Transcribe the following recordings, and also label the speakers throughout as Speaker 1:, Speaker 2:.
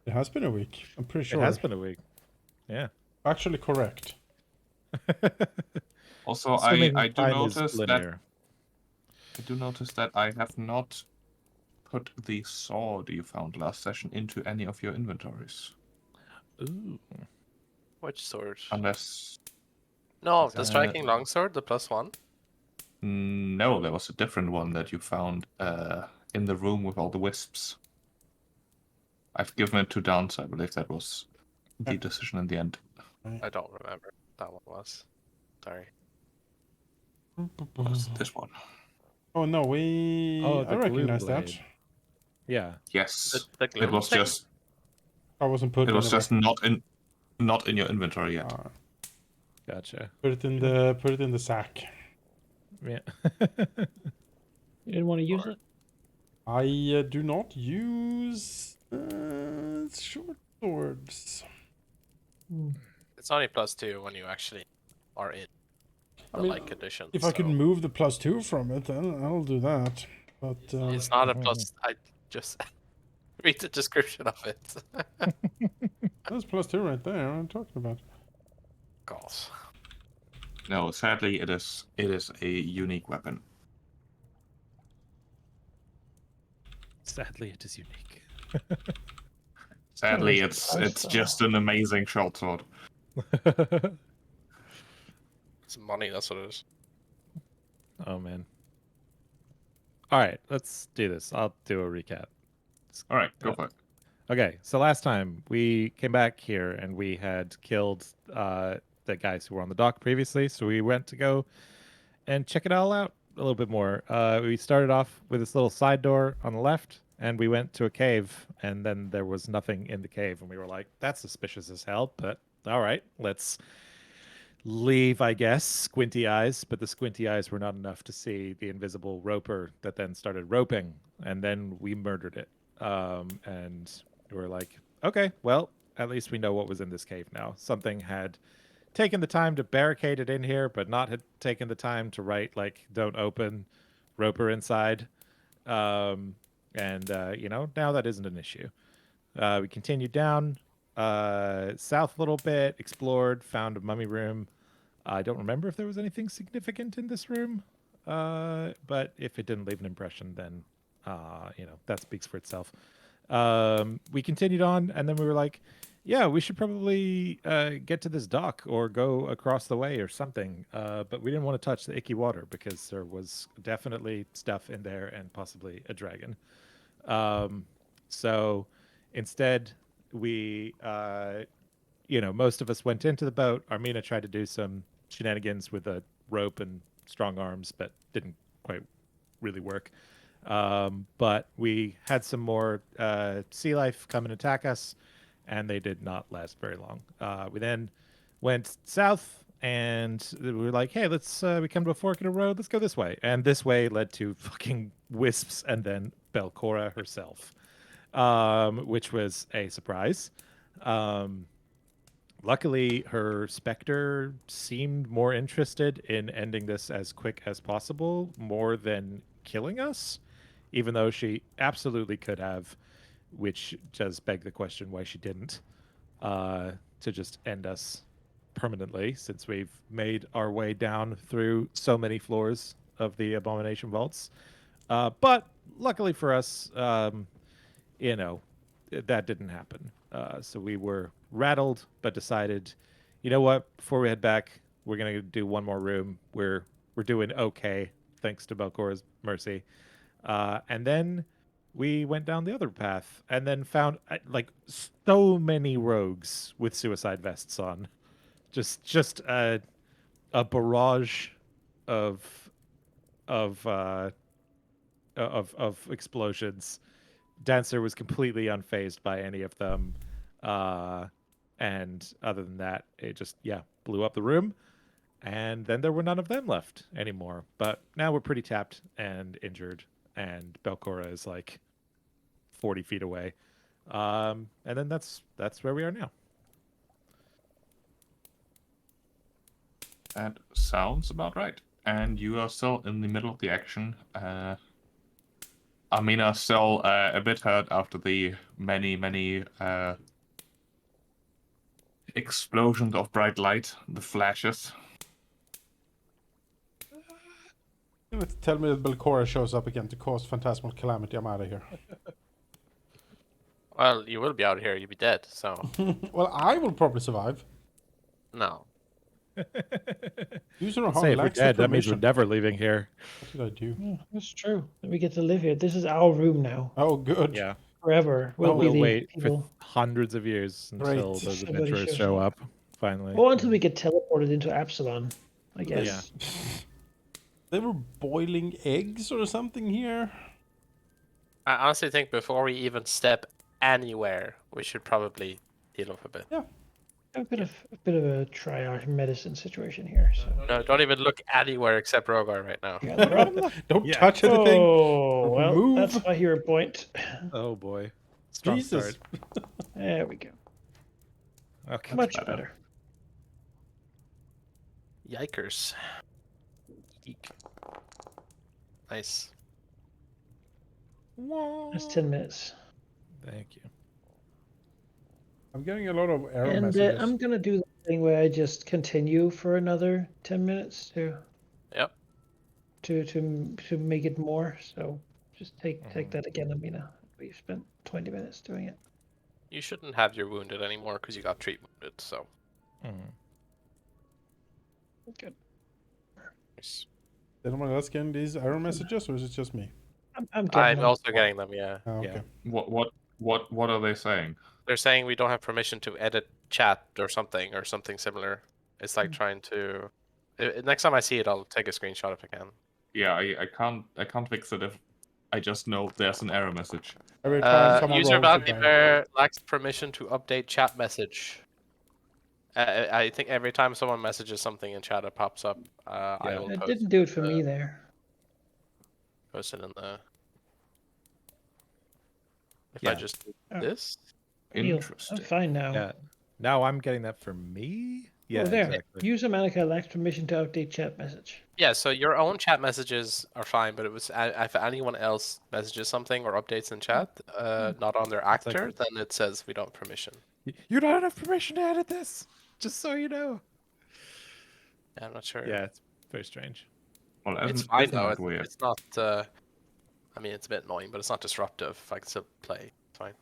Speaker 1: It has been a week. I'm pretty
Speaker 2: It
Speaker 1: sure.
Speaker 2: has been a week. Yeah.
Speaker 1: Actually correct.
Speaker 3: Also,
Speaker 2: Assuming
Speaker 3: I do
Speaker 2: time is
Speaker 3: notice that
Speaker 2: linear.
Speaker 3: I have not put the sword you found last session into any of your inventories.
Speaker 2: Ooh.
Speaker 4: Which sword?
Speaker 3: Unless
Speaker 4: No, the
Speaker 3: Uh,
Speaker 4: striking longsword, the +1.
Speaker 3: no, there was a different one that you found in the room with all the wisps. I've given it to Dance. I believe that was the decision in the end.
Speaker 4: I don't remember what that one was. Sorry.
Speaker 3: Was this one?
Speaker 1: Oh no, we.
Speaker 2: Oh,
Speaker 1: I
Speaker 2: the glue
Speaker 1: recognize that.
Speaker 2: blade. Yeah.
Speaker 3: Yes.
Speaker 4: The
Speaker 3: It
Speaker 4: gloom
Speaker 3: was
Speaker 4: thing?
Speaker 3: just
Speaker 1: I wasn't put
Speaker 3: it
Speaker 1: in
Speaker 3: was
Speaker 1: the
Speaker 3: just not in your inventory yet.
Speaker 2: Gotcha.
Speaker 1: put it in the sack.
Speaker 2: Yeah.
Speaker 5: You didn't want to use it?
Speaker 1: I do not use short swords.
Speaker 4: It's only +2 when you actually are in the
Speaker 1: mean,
Speaker 4: like condition.
Speaker 1: If I could move the +2 from it, then I'll do that. But
Speaker 4: It's not a plus. I just read the description of it.
Speaker 1: there's +2 right there. What am I talking about?
Speaker 4: God.
Speaker 3: No, sadly, it is a unique weapon.
Speaker 2: Sadly, it is unique.
Speaker 3: Sadly,
Speaker 5: that's
Speaker 3: it's just an amazing short sword.
Speaker 4: It's money, that's what it is.
Speaker 2: Oh, man. All right, let's do this. I'll do a recap.
Speaker 3: All right, go for it.
Speaker 2: Okay, so last time we came back here and we had killed the guys who were on the dock previously, so we went to go and check it all out a little bit more. We started off with this little side door on the left, and we went to a cave, and then there was nothing in the cave, and we were like, that's suspicious as hell, but all right, let's leave, I guess. Squinty eyes, but the squinty eyes were not enough to see the invisible roper that then started roping, and then we murdered it. And we were like, okay, well, at least we know what was in this cave now. Something had taken the time to barricade it in here, but not had taken the time to write, like, don't open, roper inside. Now that isn't an issue. We continued down south a little bit, explored, found a mummy room. I don't remember if there was anything significant in this room, but if it didn't leave an impression, then that speaks for itself. We continued on, and then we were like, yeah, we should probably get to this dock or go across the way or something. But we didn't want to touch the icky water because there was definitely stuff in there and possibly a dragon. So instead, we, most of us went into the boat. Armina tried to do some shenanigans with a rope and strong arms, but didn't quite really work. But we had some more sea life come and attack us, and they did not last very long. We then went south, and we were like, hey, let's we come to a fork in a road. Let's go this way. And this way led to fucking wisps and then Belcora herself, which was a surprise. Luckily, her specter seemed more interested in ending this as quick as possible, more than killing us, even though she absolutely could have, which does beg the question why she didn't, to just end us permanently, since we've made our way down through so many floors of the Abomination vaults. But luckily for us, that didn't happen. So we were rattled, but decided, you know what? Before we head back, we're gonna do one more room. We're doing okay, thanks to Belcora's mercy. And then we went down the other path, and then found like so many rogues with suicide vests on, just a barrage of of uh, of explosions. Dancer was completely unfazed by any of them. And other than that, it just, blew up the room. And then there were none of them left anymore. But now we're pretty tapped and injured. And Belcora is like 40 feet away. And then that's where we are now.
Speaker 3: That sounds about right. And you are still in the middle of the action. Amina still a bit hurt after the many explosions of bright light, the flashes.
Speaker 1: You tell me that Belcora shows up again to cause phantasmal calamity. I'm out of here.
Speaker 4: Well, you will be out here. You'll be dead. So
Speaker 1: Well, I will probably survive.
Speaker 4: no.
Speaker 1: User of
Speaker 2: Say if we're
Speaker 1: lacks the
Speaker 2: dead, that means we're
Speaker 1: permission.
Speaker 2: never leaving here.
Speaker 1: What did I do?
Speaker 5: Yeah, that's true. That we get to live here. This is our room now.
Speaker 1: Oh, good.
Speaker 2: Yeah.
Speaker 5: Forever. We'll be
Speaker 2: We'll
Speaker 5: the
Speaker 2: wait
Speaker 5: people.
Speaker 2: for hundreds of years until
Speaker 1: Great.
Speaker 2: those
Speaker 5: Somebody
Speaker 2: adventurers
Speaker 5: shows
Speaker 2: show
Speaker 5: up.
Speaker 2: up. Finally.
Speaker 5: Or until we get teleported into Absalon, I guess.
Speaker 1: They were boiling eggs or something here.
Speaker 4: I honestly think before we even step anywhere, we should probably heal up a bit.
Speaker 1: Yeah.
Speaker 5: A bit of a try our medicine situation here. So
Speaker 4: No, don't even look anywhere except Rogar right now.
Speaker 5: yeah, they're up.
Speaker 1: Don't
Speaker 2: Yeah.
Speaker 1: touch anything.
Speaker 5: Oh well,
Speaker 1: Move.
Speaker 5: that's my hero point.
Speaker 2: Oh boy. Strong
Speaker 1: Jesus.
Speaker 2: start.
Speaker 5: There we go.
Speaker 2: Okay.
Speaker 5: Much
Speaker 3: better.
Speaker 5: better.
Speaker 4: Yikers. Eek. Nice.
Speaker 5: That's 10 minutes.
Speaker 2: Thank you.
Speaker 1: I'm getting a lot of error
Speaker 5: And
Speaker 1: messages.
Speaker 5: I'm gonna do the thing where I just continue for another 10 minutes
Speaker 4: Yep.
Speaker 5: to make it more. So just take that again, Amina. We've spent 20 minutes doing it.
Speaker 4: You shouldn't have your wounded anymore because you got treat wounded. So
Speaker 2: Mhm.
Speaker 5: Good.
Speaker 4: nice.
Speaker 1: Did anyone else getting these error messages, or is it just me?
Speaker 5: I'm getting
Speaker 4: I'm
Speaker 5: them.
Speaker 4: also getting them. Yeah.
Speaker 1: Oh, okay.
Speaker 2: Yeah.
Speaker 3: What are they saying?
Speaker 4: They're saying we don't have permission to edit chat or something similar. It's like trying to. Next time I see it, I'll take a screenshot if I can.
Speaker 3: Yeah, I can't fix it if I just know there's an error message.
Speaker 1: Every time someone
Speaker 4: User
Speaker 1: rolls a
Speaker 4: bounty
Speaker 1: die.
Speaker 4: bear lacks permission to update chat message. I think every time someone messages something in chat, it pops up. I will
Speaker 5: It
Speaker 4: post
Speaker 5: didn't do it for me there.
Speaker 4: post it in the. If
Speaker 2: Yeah.
Speaker 4: I just do
Speaker 5: Oh.
Speaker 4: this,
Speaker 5: Neil,
Speaker 3: Interesting.
Speaker 5: I'm fine now.
Speaker 2: Yeah. Now I'm getting that for me? Yeah,
Speaker 5: Oh, there.
Speaker 2: exactly.
Speaker 5: User Manica lacks permission to update chat message.
Speaker 4: yeah. So your own chat messages are fine, but it was if anyone else messages something or updates in chat, not on their
Speaker 2: It's like-
Speaker 4: actor, then it says we don't have permission.
Speaker 2: You don't have permission to edit this. Just so you know.
Speaker 4: Yeah, I'm not sure.
Speaker 2: Yeah, it's very strange.
Speaker 3: Well,
Speaker 4: it's
Speaker 3: isn't,
Speaker 4: fine
Speaker 3: isn't
Speaker 4: though.
Speaker 3: that
Speaker 4: It's,
Speaker 3: weird?
Speaker 4: it's not. I mean, it's a bit annoying, but it's not disruptive. I can still play. It's fine.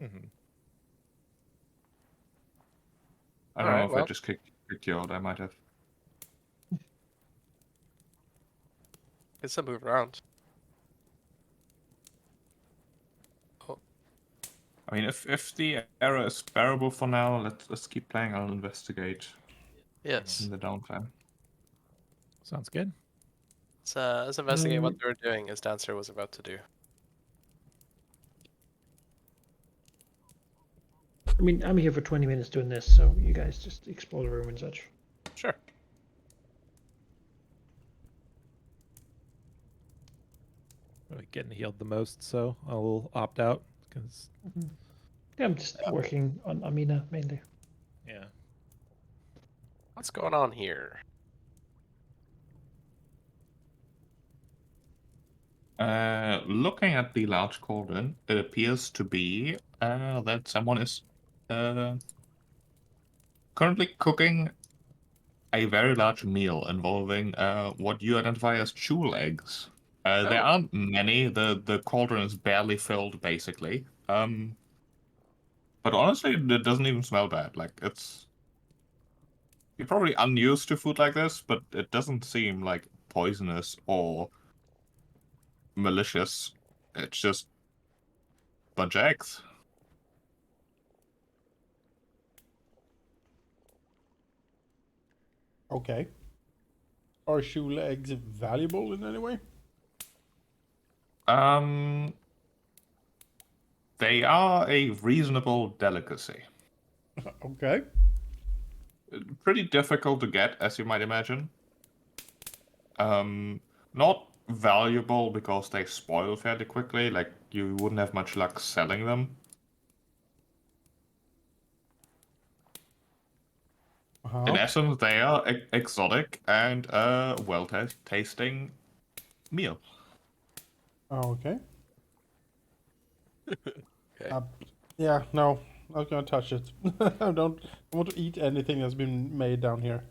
Speaker 2: Mm-hmm.
Speaker 3: I don't know
Speaker 4: Alright,
Speaker 3: if I
Speaker 4: well.
Speaker 3: just kicked you out. I might have.
Speaker 4: Can still move around.
Speaker 3: I mean, if the error is bearable for now, let's keep playing. I'll investigate
Speaker 4: Yes.
Speaker 3: in the downtime.
Speaker 2: Sounds good.
Speaker 4: Let's investigate what they were doing, as Dancer was about to do.
Speaker 5: I mean, I'm here for 20 minutes doing this, so you guys just explore the room and such.
Speaker 4: Sure.
Speaker 2: Really getting healed the most, so I'll opt out because
Speaker 5: Yeah, I'm just working on Amina mainly.
Speaker 2: yeah.
Speaker 4: What's going on here?
Speaker 3: Looking at the large cauldron, it appears to be that someone is currently cooking a very large meal involving what you identify as jewel eggs. There aren't many. The cauldron is barely filled, basically. But honestly, it doesn't even smell bad. Like you're probably unused to food like this, but it doesn't seem like poisonous or malicious. It's just a bunch of eggs.
Speaker 1: Okay. Are shoe eggs valuable in any way?
Speaker 3: They are a reasonable delicacy.
Speaker 1: Okay.
Speaker 3: Pretty difficult to get, as you might imagine. Not valuable because they spoil fairly quickly. Like, you wouldn't have much luck selling them. In essence, they are exotic and well-tasting meal.
Speaker 1: Okay.
Speaker 4: Okay.
Speaker 1: Yeah, no, not gonna touch it. I don't want to eat anything that's been made down here.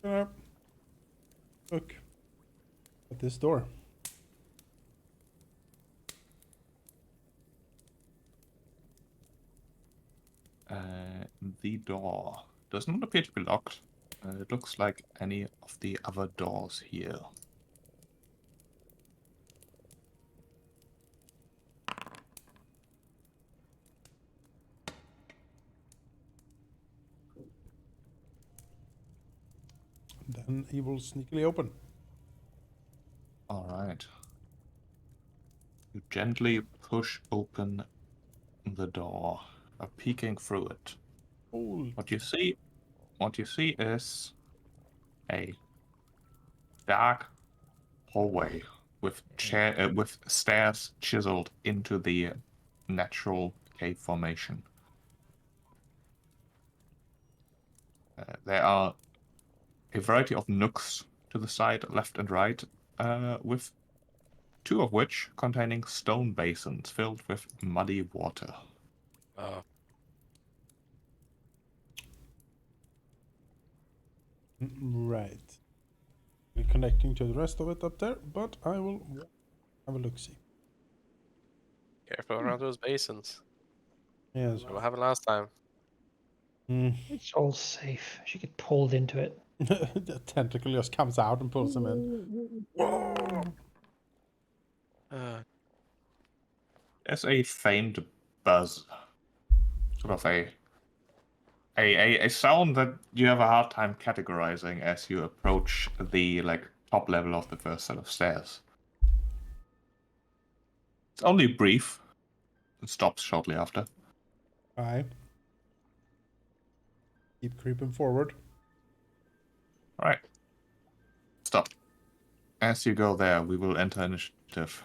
Speaker 1: Gonna look at this door.
Speaker 3: The door does not appear to be locked. It looks like any of the other doors here.
Speaker 1: Then he will sneakily open.
Speaker 3: All right. You gently push open the door, peeking through it.
Speaker 1: Oh,
Speaker 3: What you see is a dark hallway with with stairs chiseled into the natural cave formation. There are a variety of nooks to the side, left and right, with two of which containing stone basins filled with muddy water.
Speaker 4: Oh,
Speaker 1: right. We're connecting to the rest of it up there, but I will have a look-see.
Speaker 4: careful around those basins.
Speaker 1: Yes.
Speaker 4: What happened last time?
Speaker 5: It's all safe. She get pulled into it.
Speaker 1: The tentacle just comes out and pulls him in.
Speaker 3: There's a faint buzz, sort of a sound that you have a hard time categorizing as you approach the top level of the first set of stairs. It's only brief. It stops shortly after.
Speaker 1: Aye. Keep creeping forward.
Speaker 3: All right. Stop. As you go there, we will enter initiative.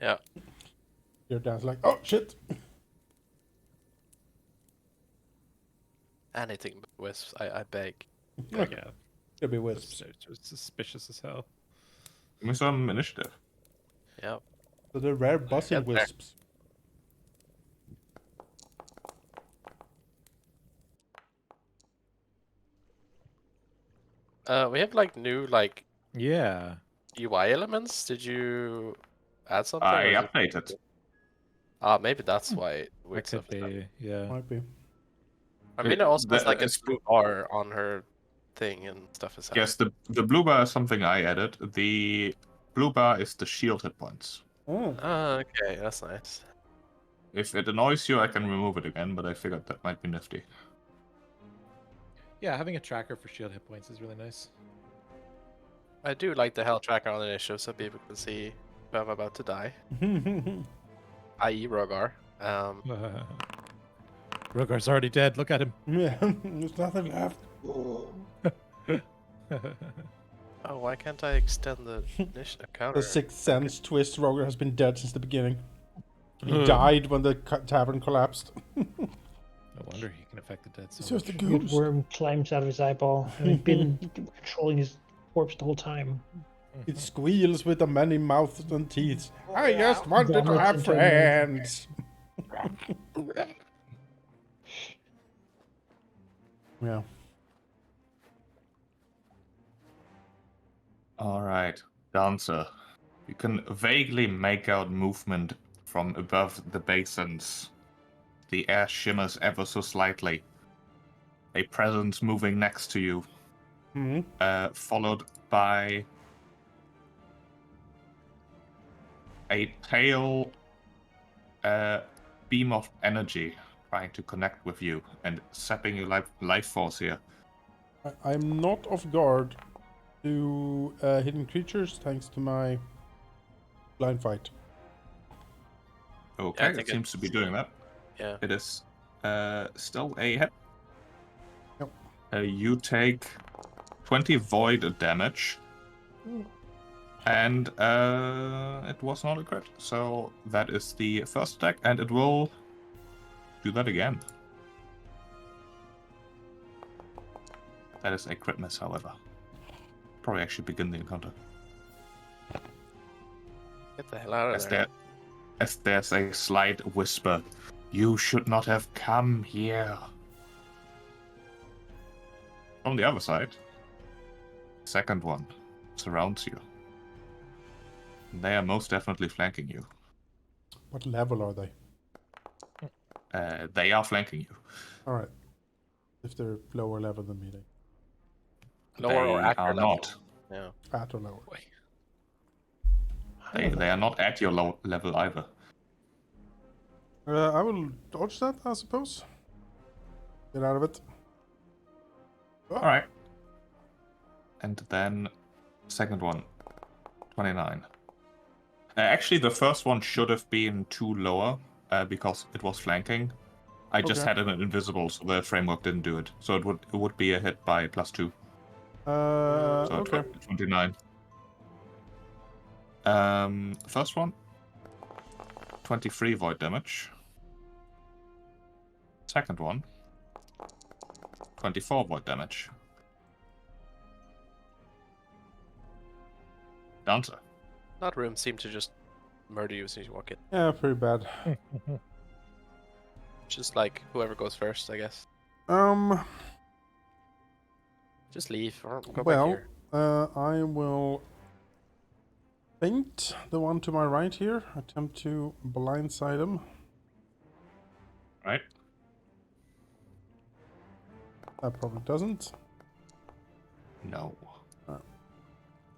Speaker 4: Yeah.
Speaker 1: Your dad's like, oh shit.
Speaker 4: Anything but wisps, I beg.
Speaker 2: Yeah.
Speaker 1: Could be wisps.
Speaker 2: It's suspicious as hell.
Speaker 3: Give me some initiative.
Speaker 4: Yeah.
Speaker 1: So they're rare buzzing
Speaker 4: Get there.
Speaker 1: wisps.
Speaker 4: We have new
Speaker 2: Yeah.
Speaker 4: UI elements. Did you add something? or
Speaker 3: I
Speaker 4: is it-
Speaker 3: updated.
Speaker 4: Maybe that's why
Speaker 2: That
Speaker 4: Wix
Speaker 2: could be. Yeah.
Speaker 1: Might be.
Speaker 4: Armina also has a
Speaker 3: it's-
Speaker 4: blue bar on her thing and stuff as well.
Speaker 3: Yes, the blue bar is something I added. The blue bar is the shield hit points.
Speaker 1: Oh.
Speaker 4: Ah, okay, that's nice.
Speaker 3: If it annoys you, I can remove it again, but I figured that might be nifty.
Speaker 2: Yeah, having a tracker for shield hit points is really nice.
Speaker 4: I do like the health tracker on the initiative so people can see if I'm about to die, i.e. Rogar.
Speaker 2: Rogar's already dead. Look at him.
Speaker 1: Yeah, there's nothing left.
Speaker 4: Oh, why can't I extend the initiative counter?
Speaker 1: The Sixth Sense twist. Roger has been dead since the beginning. He died when the tavern collapsed.
Speaker 2: No wonder he can affect the dead
Speaker 1: It's
Speaker 2: so
Speaker 1: just a
Speaker 2: much.
Speaker 5: Weird
Speaker 1: ghost.
Speaker 5: worm climbs out of his eyeball, and he's been controlling his corpse the whole time.
Speaker 1: It squeals with the many mouths and teeth. I just wanted to
Speaker 5: Vomits
Speaker 1: have
Speaker 5: into a
Speaker 1: friends. Yeah.
Speaker 3: Alright, Dancer. You can vaguely make out movement from above the basins. The air shimmers ever so slightly. A presence moving next to you, followed by a pale beam of energy trying to connect with you and sapping your life force here.
Speaker 1: I'm not off guard to hidden creatures thanks to my blind fight.
Speaker 3: Okay,
Speaker 4: think
Speaker 3: it seems to be doing that.
Speaker 4: Yeah.
Speaker 3: It is still a hit.
Speaker 1: Yep.
Speaker 3: You take 20 void damage. And it was not a crit. So that is the first attack, and it will do that again. That is a crit miss, however. Probably actually begin the encounter.
Speaker 4: Get the hell out of
Speaker 3: As
Speaker 4: there.
Speaker 3: as there's a slight whisper, "You should not have come here." From the other side, second one surrounds you. They are most definitely flanking you.
Speaker 1: What level are they?
Speaker 3: They are flanking you.
Speaker 1: All right. If they're lower level than me, then
Speaker 4: Lower or
Speaker 3: They
Speaker 4: at your
Speaker 3: are
Speaker 4: level?
Speaker 3: not.
Speaker 4: Yeah.
Speaker 1: at or lower.
Speaker 3: They are not at your level either.
Speaker 1: I will dodge that, I suppose. Get out of it. Oh,
Speaker 3: All right. And then second one, 29. Actually, the first one should have been two lower because it was flanking. I just
Speaker 1: Okay.
Speaker 3: had it invisible, so the framework didn't do it. So it would be a hit by +2. So
Speaker 1: okay.
Speaker 3: 29. First one, 23 void damage. Second one, 24 void damage. Dancer.
Speaker 4: That room seemed to just murder you as soon as you walk in.
Speaker 1: Yeah, pretty bad.
Speaker 4: Just like whoever goes first, I guess. Just leave or go back
Speaker 1: Well,
Speaker 4: here.
Speaker 1: I will feint the one to my right here. Attempt to blindside him.
Speaker 3: Right?
Speaker 1: That probably doesn't.
Speaker 3: No.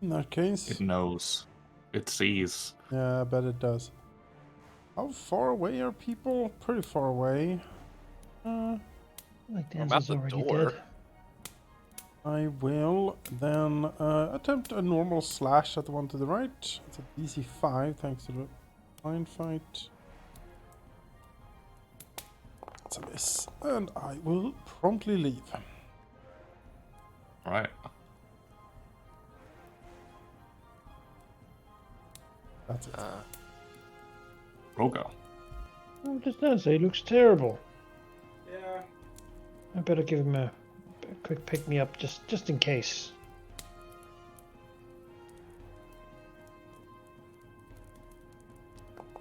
Speaker 1: In that case,
Speaker 3: It knows. It sees.
Speaker 1: yeah, I bet it does. How far away are people? Pretty far away.
Speaker 5: Like the
Speaker 4: I'm
Speaker 5: answer's
Speaker 4: at the
Speaker 5: already
Speaker 4: door.
Speaker 5: dead.
Speaker 1: I will then attempt a normal slash at the one to the right. It's a DC 5 thanks to the blind fight. It's a miss. And I will promptly leave.
Speaker 3: Right.
Speaker 1: That's it.
Speaker 3: Rogar.
Speaker 5: Oh, this dancer, he looks terrible.
Speaker 1: Yeah.
Speaker 5: I better give him a quick pick me up just in case.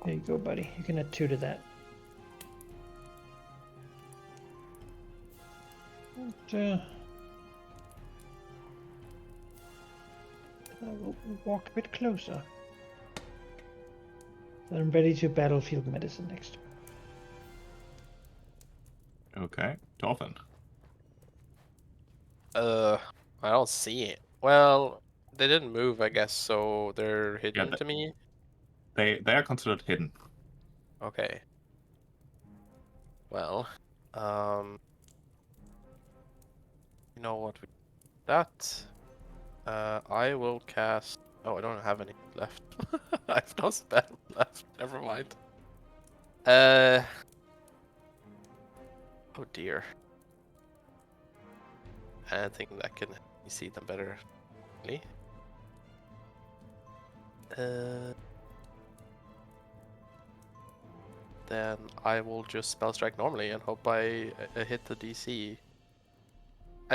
Speaker 5: There you go, buddy. You can add 2 to that. And, I will walk a bit closer. Then I'm ready to battlefield medicine next.
Speaker 3: Okay. Dolphin.
Speaker 4: I don't see it. Well, they didn't move, I guess, so they're hidden
Speaker 3: Yeah,
Speaker 4: to me.
Speaker 3: They are considered hidden.
Speaker 4: Okay. Well, you know what? That. I will cast. Oh, I don't have any left. I have no spell left. Never mind. Oh dear. I think that can see them better. Really? Then I will just spell strike normally and hope I hit the DC.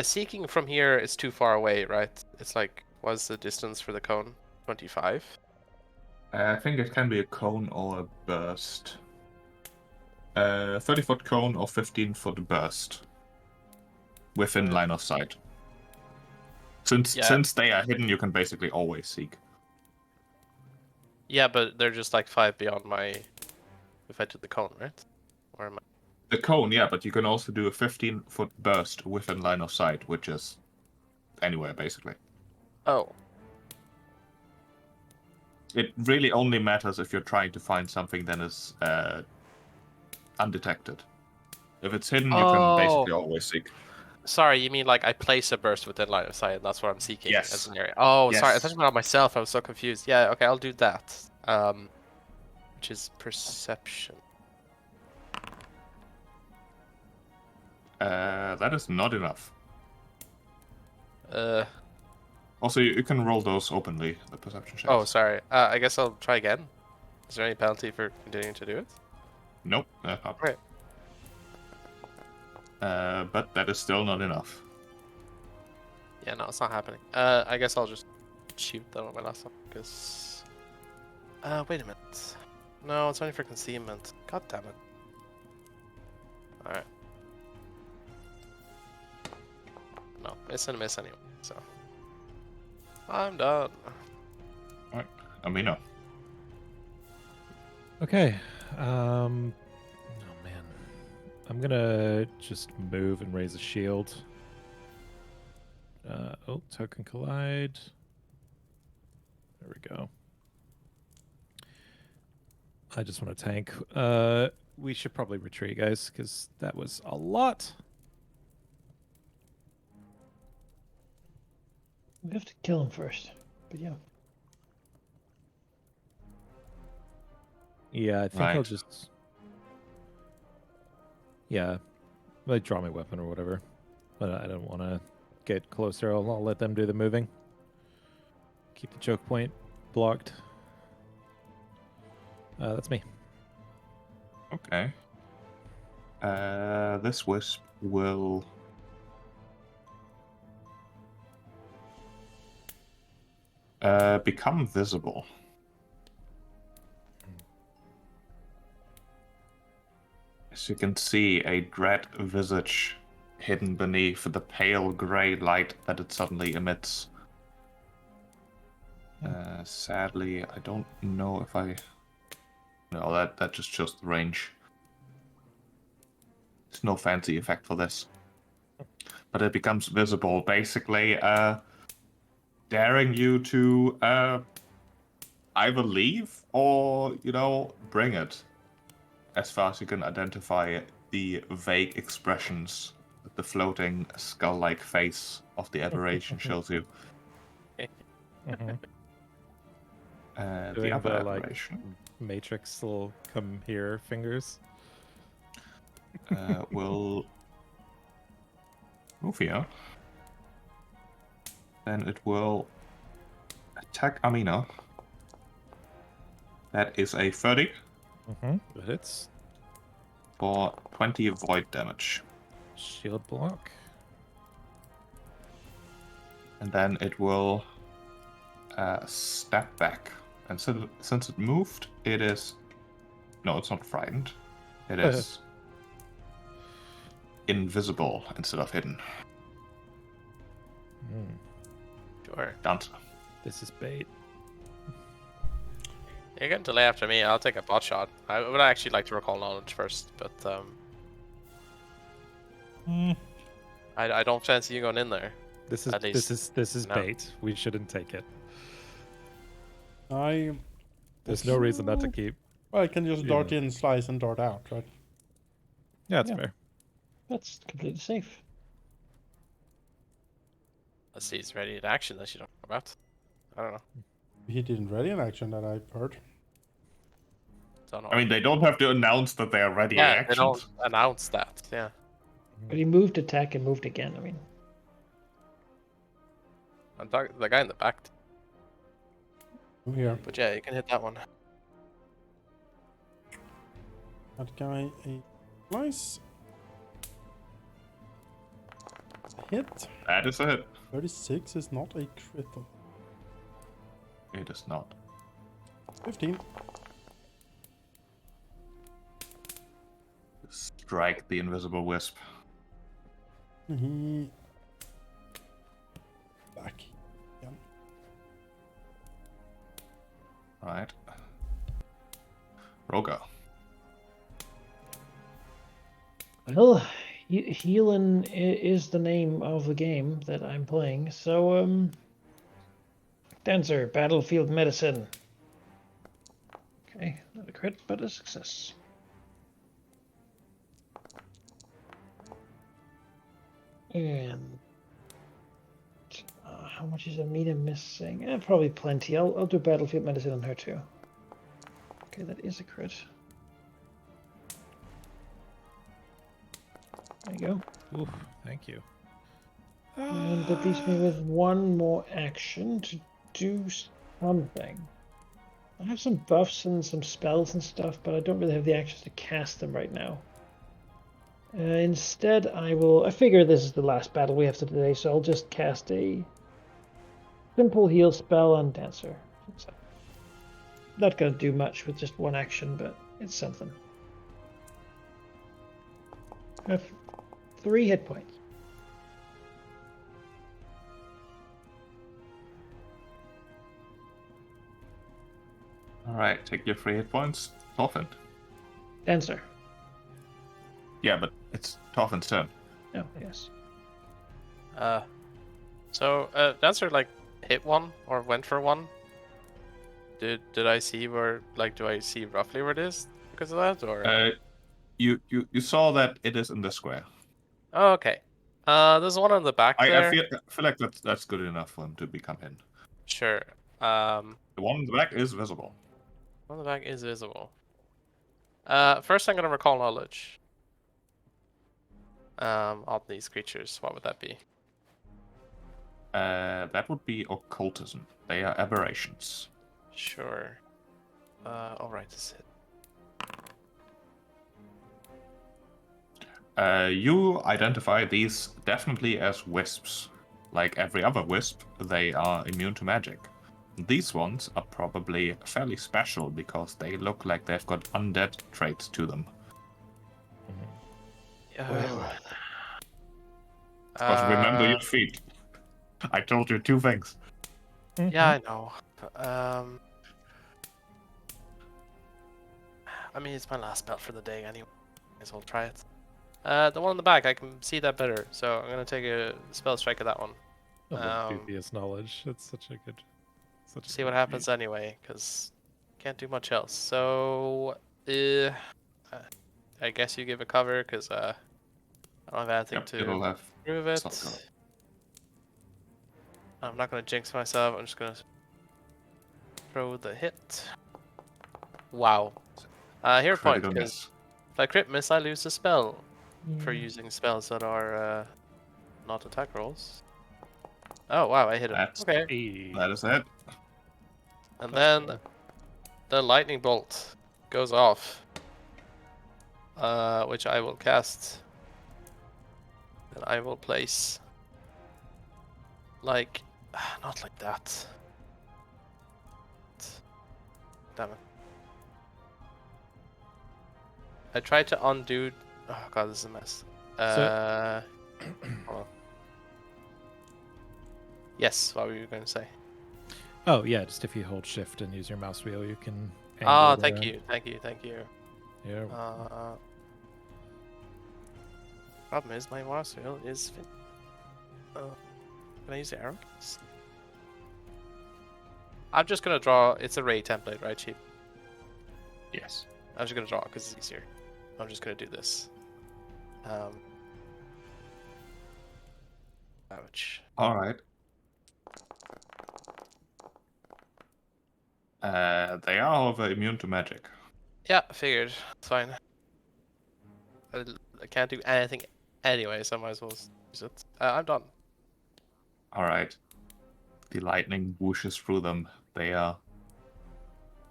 Speaker 4: Seeking from here is too far away, right? It's like, what's the distance for the cone? 25?
Speaker 3: I think it can be a cone or a burst. 30-foot cone or 15-foot burst. Within line of sight. Since they are hidden, you can basically always seek.
Speaker 4: Yeah, but they're just like 5 beyond my... If I do the cone, right? Or am I...
Speaker 3: The cone, yeah, but you can also do a 15-foot burst within line of sight, which is anywhere, basically.
Speaker 4: Oh.
Speaker 3: It really only matters if you're trying to find something that is undetected. If it's hidden, you can basically always seek.
Speaker 4: Sorry, you mean like I place a burst within line of sight, and that's what I'm seeking
Speaker 3: Yes.
Speaker 4: as an area. Oh,
Speaker 3: Yes.
Speaker 4: sorry, I thought you meant on myself. I was so confused. Yeah, okay, I'll do that. Which is perception.
Speaker 3: That is not enough.
Speaker 4: Uh.
Speaker 3: Also, you can roll those openly, the perception checks.
Speaker 4: Oh, sorry. I guess I'll try again. Is there any penalty for continuing to do it?
Speaker 3: Nope.
Speaker 4: Right.
Speaker 3: But that is still not enough.
Speaker 4: Yeah, no, it's not happening. I guess I'll just shoot that on my last one, because... wait a minute. No, it's only for concealment. God damn it. Alright. No, miss and miss anyway, so... I'm done.
Speaker 3: Alright, Amina.
Speaker 2: Okay. Oh man. I'm gonna just move and raise a shield. Oh, token collide. There we go. I just want to tank. We should probably retreat, guys, because that was a lot.
Speaker 5: We have to kill him first. But yeah.
Speaker 2: Yeah, I think I'll
Speaker 3: Right.
Speaker 2: just... Yeah, I draw my weapon or whatever. But I don't want to get closer. I'll let them do the moving. Keep the choke point blocked. That's me.
Speaker 3: Okay. This wisp will become visible. As you can see, a dread visage hidden beneath the pale grey light that it suddenly emits. Sadly, I don't know if I... No, that just shows the range. There's no fancy effect for this. But it becomes visible, basically daring you to either leave or, bring it. As far as you can identify the vague expressions that the floating skull-like face of the aberration shows you.
Speaker 2: Mm-hmm.
Speaker 3: The
Speaker 2: Doing
Speaker 3: other
Speaker 2: the like
Speaker 3: aberration
Speaker 2: Matrix little come here fingers.
Speaker 3: will move here. Then it will attack Amina. That is a 30
Speaker 2: Mm-hmm. That hits.
Speaker 3: for 20 void damage.
Speaker 2: Shield block.
Speaker 3: And then it will step back. And since it moved, it is... No, it's not frightened. It is invisible instead of hidden.
Speaker 4: Sure.
Speaker 3: Dancer.
Speaker 2: This is bait.
Speaker 4: You're getting to lay after me. I'll take a bot shot. I would actually like to recall knowledge first, but I don't fancy you going in there.
Speaker 2: This is
Speaker 4: At least
Speaker 2: this is
Speaker 4: no.
Speaker 2: bait. We shouldn't take it.
Speaker 1: I
Speaker 2: There's no reason not to keep.
Speaker 1: Well, I can just dart
Speaker 2: Yeah.
Speaker 1: in, slice, and dart out, right?
Speaker 2: Yeah, that's
Speaker 5: Yeah.
Speaker 2: fair.
Speaker 5: That's completely safe.
Speaker 4: Let's see, it's ready in action that you don't know about. I don't know.
Speaker 1: He didn't ready an action that I've heard.
Speaker 4: Don't know.
Speaker 3: I mean, they don't have to announce that they are ready
Speaker 4: yeah,
Speaker 3: actions.
Speaker 4: they don't announce that. Yeah.
Speaker 5: But he moved attack and moved again. I mean,
Speaker 4: And the guy in the back.
Speaker 1: I'm here.
Speaker 4: But yeah, you can hit that one.
Speaker 1: That guy a slice. It's a hit.
Speaker 3: That is a hit.
Speaker 1: 36 is not a crit.
Speaker 3: It is not.
Speaker 1: 15.
Speaker 3: Strike the invisible wisp.
Speaker 1: He back. Yeah.
Speaker 3: Right. Roga.
Speaker 5: well, healing is the name of the game that I'm playing. So, Dancer, battlefield medicine. Okay, not a crit, but a success. And how much is Amina missing? Probably plenty. I'll do battlefield medicine on her too. Okay, that is a crit. There you go.
Speaker 2: Oof, thank you.
Speaker 5: And that leaves me with one more action to do something. I have some buffs and some spells and stuff, but I don't really have the actions to cast them right now. Instead, I figure this is the last battle we have today, so I'll just cast a simple heal spell on Dancer. So, not gonna do much with just one action, but it's something. I have 3 hit points.
Speaker 3: All right, take your 3 hit points. Thorfinn.
Speaker 5: Dancer.
Speaker 3: Yeah, but it's Thorfinn's turn.
Speaker 5: Oh, yes.
Speaker 4: So Dancer like hit one or went for one. Did I see where do I see roughly where it is because of that or?
Speaker 3: You saw that it is in the square.
Speaker 4: Oh, okay. There's one on the back
Speaker 3: I
Speaker 4: there.
Speaker 3: feel like that's good enough for him to become in.
Speaker 4: Sure.
Speaker 3: The one in the back is visible.
Speaker 4: On the back is visible. First I'm gonna recall knowledge. On these creatures, what would that be?
Speaker 3: That would be occultism. They are aberrations.
Speaker 4: Sure. Alright, this hit.
Speaker 3: You identify these definitely as wisps. Like every other wisp, they are immune to magic. These ones are probably fairly special because they look like they've got undead traits to them.
Speaker 5: Well,
Speaker 3: But remember your feet. I told you 2 things.
Speaker 4: Yeah, I know. I mean, it's my last spell for the day anyway. Might as well try it. The one in the back, I can see that better, so I'm gonna take a spell strike at that one.
Speaker 2: Dubious knowledge. It's such a good.
Speaker 4: See what happens anyway, because can't do much else. So, I guess you give a cover, because I don't have anything to
Speaker 3: It'll have
Speaker 4: prove it.
Speaker 3: some cover.
Speaker 4: I'm not gonna jinx myself. I'm just gonna throw the hit. Wow. Hero point,
Speaker 3: Critical
Speaker 4: because
Speaker 3: miss.
Speaker 4: if I crit miss, I lose the spell for
Speaker 5: yeah.
Speaker 4: using spells that are not attack rolls. Oh wow, I hit him.
Speaker 3: That's-
Speaker 4: Okay.
Speaker 3: That is it.
Speaker 4: And
Speaker 2: That's
Speaker 4: then
Speaker 2: cool.
Speaker 4: the lightning bolt goes off, which I will cast. And I will place like, not like that. Damn it. I tried to undo. Oh god, this is a mess. Hold on. Yes, what were you going to say?
Speaker 2: Oh yeah, just if you hold shift and use your mouse wheel, you can.
Speaker 4: Ah,
Speaker 2: angle it
Speaker 4: thank
Speaker 2: around.
Speaker 4: you, thank you, thank you.
Speaker 2: Yeah.
Speaker 4: Problem is, my mouse wheel is. Oh, can I use the arrow keys? I'm just gonna draw. It's a ray template, right, Chief?
Speaker 3: Yes.
Speaker 4: I'm just gonna draw because it's easier. I'm just gonna do this. Ouch.
Speaker 3: All right. They are, however, immune to magic.
Speaker 4: Yeah, figured. It's fine. I can't do anything anyway, so I might as well use it. I'm done.
Speaker 3: All right. The lightning whooshes through them. They are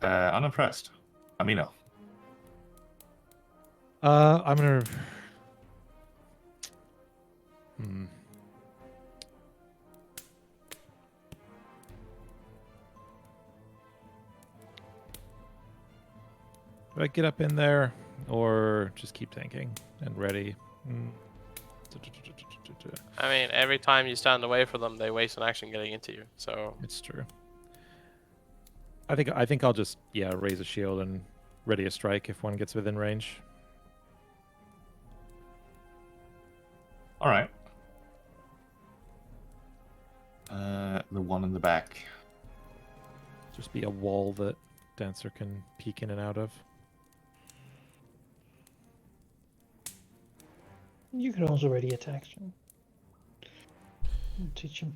Speaker 3: unimpressed. Amino.
Speaker 2: I'm gonna. Do I get up in there or just keep tanking and ready?
Speaker 4: I mean, every time you stand away from them, they waste an action getting into you. So
Speaker 2: It's true. I think I'll just raise a shield and ready a strike if one gets within range.
Speaker 3: All right. The one in the back.
Speaker 2: Just be a wall that Dancer can peek in and out of.
Speaker 5: You can also ready attack. So. Teach him.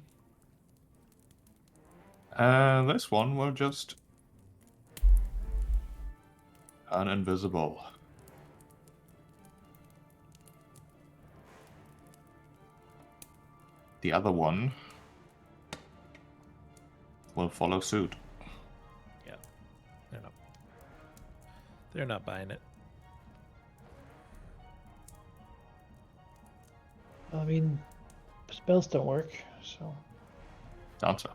Speaker 3: This one will just turn invisible. The other one will follow suit.
Speaker 2: They're not buying it.
Speaker 5: I mean, spells don't work, so.
Speaker 3: Dancer.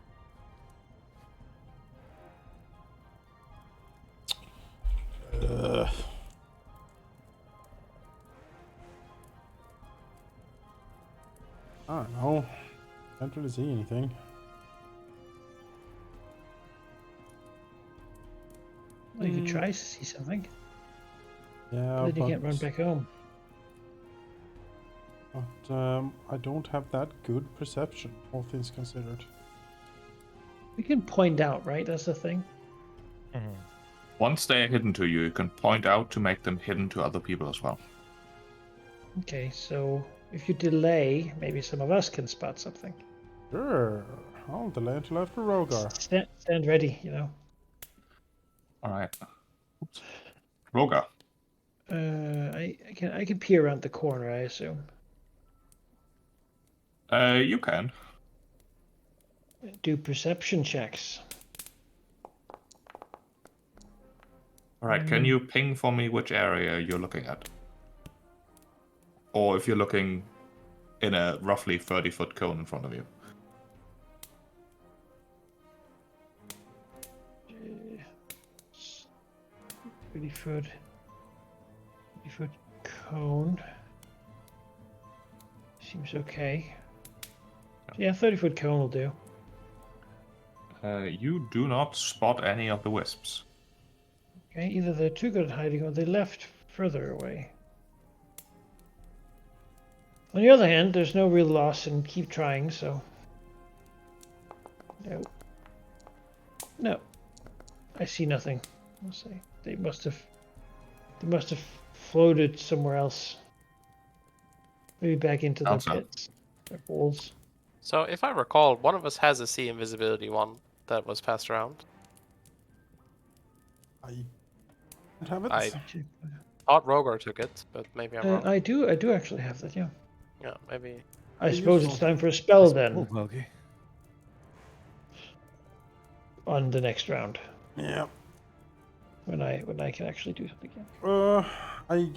Speaker 1: I don't know. Can't really see anything.
Speaker 5: Well, you could try to see something.
Speaker 1: Yeah,
Speaker 5: Then you can't run back home.
Speaker 1: But I don't have that good perception, all things considered.
Speaker 5: We can point out, right? That's the thing.
Speaker 3: Once they are hidden to you, you can point out to make them hidden to other people as well.
Speaker 5: Okay, so if you delay, maybe some of us can spot something.
Speaker 1: Sure, I'll delay until after Rogar.
Speaker 5: Stand ready, you know.
Speaker 3: All right. Oops. Roga.
Speaker 5: I can peer around the corner, I assume.
Speaker 3: You can.
Speaker 5: Do perception checks.
Speaker 3: All right. Can you ping for me which area you're looking at? Or if you're looking in a roughly 30-foot cone in front of you.
Speaker 5: 30-foot cone. Seems okay. Yeah, 30-foot cone will do.
Speaker 3: You do not spot any of the wisps.
Speaker 5: Okay, either they're too good at hiding or they left further away. On the other hand, there's no real loss in keep trying, so... No. No. I see nothing. I'll say. They must have floated somewhere else. Maybe back into their
Speaker 3: Sounds so.
Speaker 5: pits. Their holes.
Speaker 4: So if I recall, one of us has a sea invisibility one that was passed around.
Speaker 1: I don't have it.
Speaker 4: I thought Rogar took it, but maybe I'm wrong.
Speaker 5: I do actually have that, yeah.
Speaker 4: Yeah, maybe.
Speaker 5: I
Speaker 1: Very
Speaker 5: suppose
Speaker 1: useful.
Speaker 5: it's time for a spell then.
Speaker 2: Bogey.
Speaker 5: On the next round.
Speaker 1: Yeah.
Speaker 5: When I can actually do something again.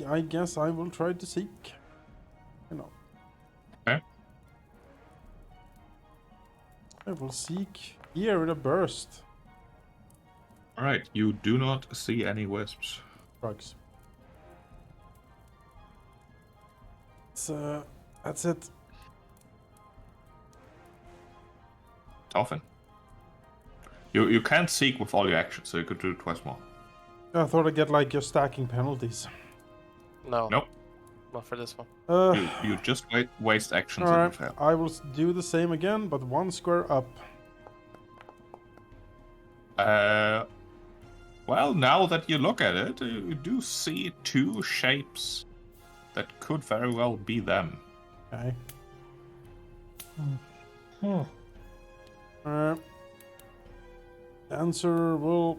Speaker 1: I guess I will try to seek. You know.
Speaker 3: Okay.
Speaker 1: I will seek here in a burst.
Speaker 3: All right. You do not see any wisps.
Speaker 1: Drugs. That's it.
Speaker 3: Dolphin. You can't seek with all your actions, so you could do it twice more.
Speaker 1: I thought I'd get like your stacking penalties.
Speaker 4: No.
Speaker 3: Nope.
Speaker 4: Not for this one.
Speaker 3: You just waste actions and you
Speaker 1: Alright,
Speaker 3: fail.
Speaker 1: I will do the same again, but one square up.
Speaker 3: Well, now that you look at it, you do see two shapes that could very well be them.
Speaker 1: Okay.
Speaker 5: Hmm.
Speaker 1: Dancer will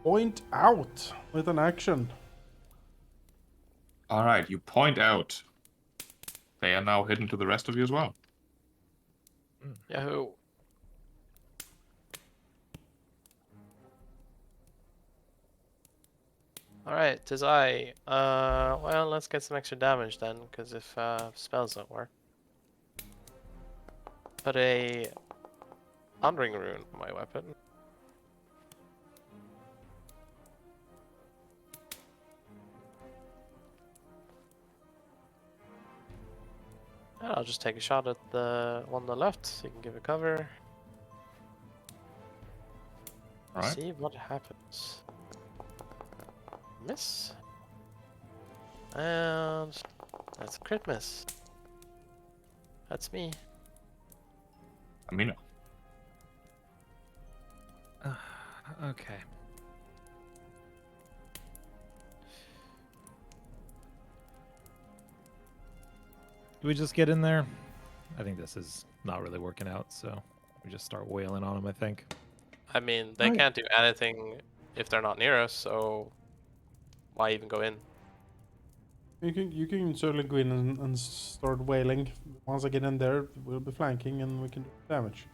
Speaker 1: point out with an action.
Speaker 3: All right, you point out. They are now hidden to the rest of you as well.
Speaker 4: Yahoo! Alright, tis I. Well, let's get some extra damage then, because if spells don't work. Put a Unring Rune on my weapon. And I'll just take a shot at the one on the left, so you can give it cover.
Speaker 3: Alright.
Speaker 4: See what happens. Miss. And that's a crit miss. That's me.
Speaker 3: Amina.
Speaker 2: Okay. Do we just get in there? I think this is not really working out, so we just start wailing on them, I think.
Speaker 4: I mean, they
Speaker 5: Right.
Speaker 4: can't do anything if they're not near us, so why even go in?
Speaker 1: You can certainly go in and start wailing. Once I get in there, we'll be flanking and we can do damage.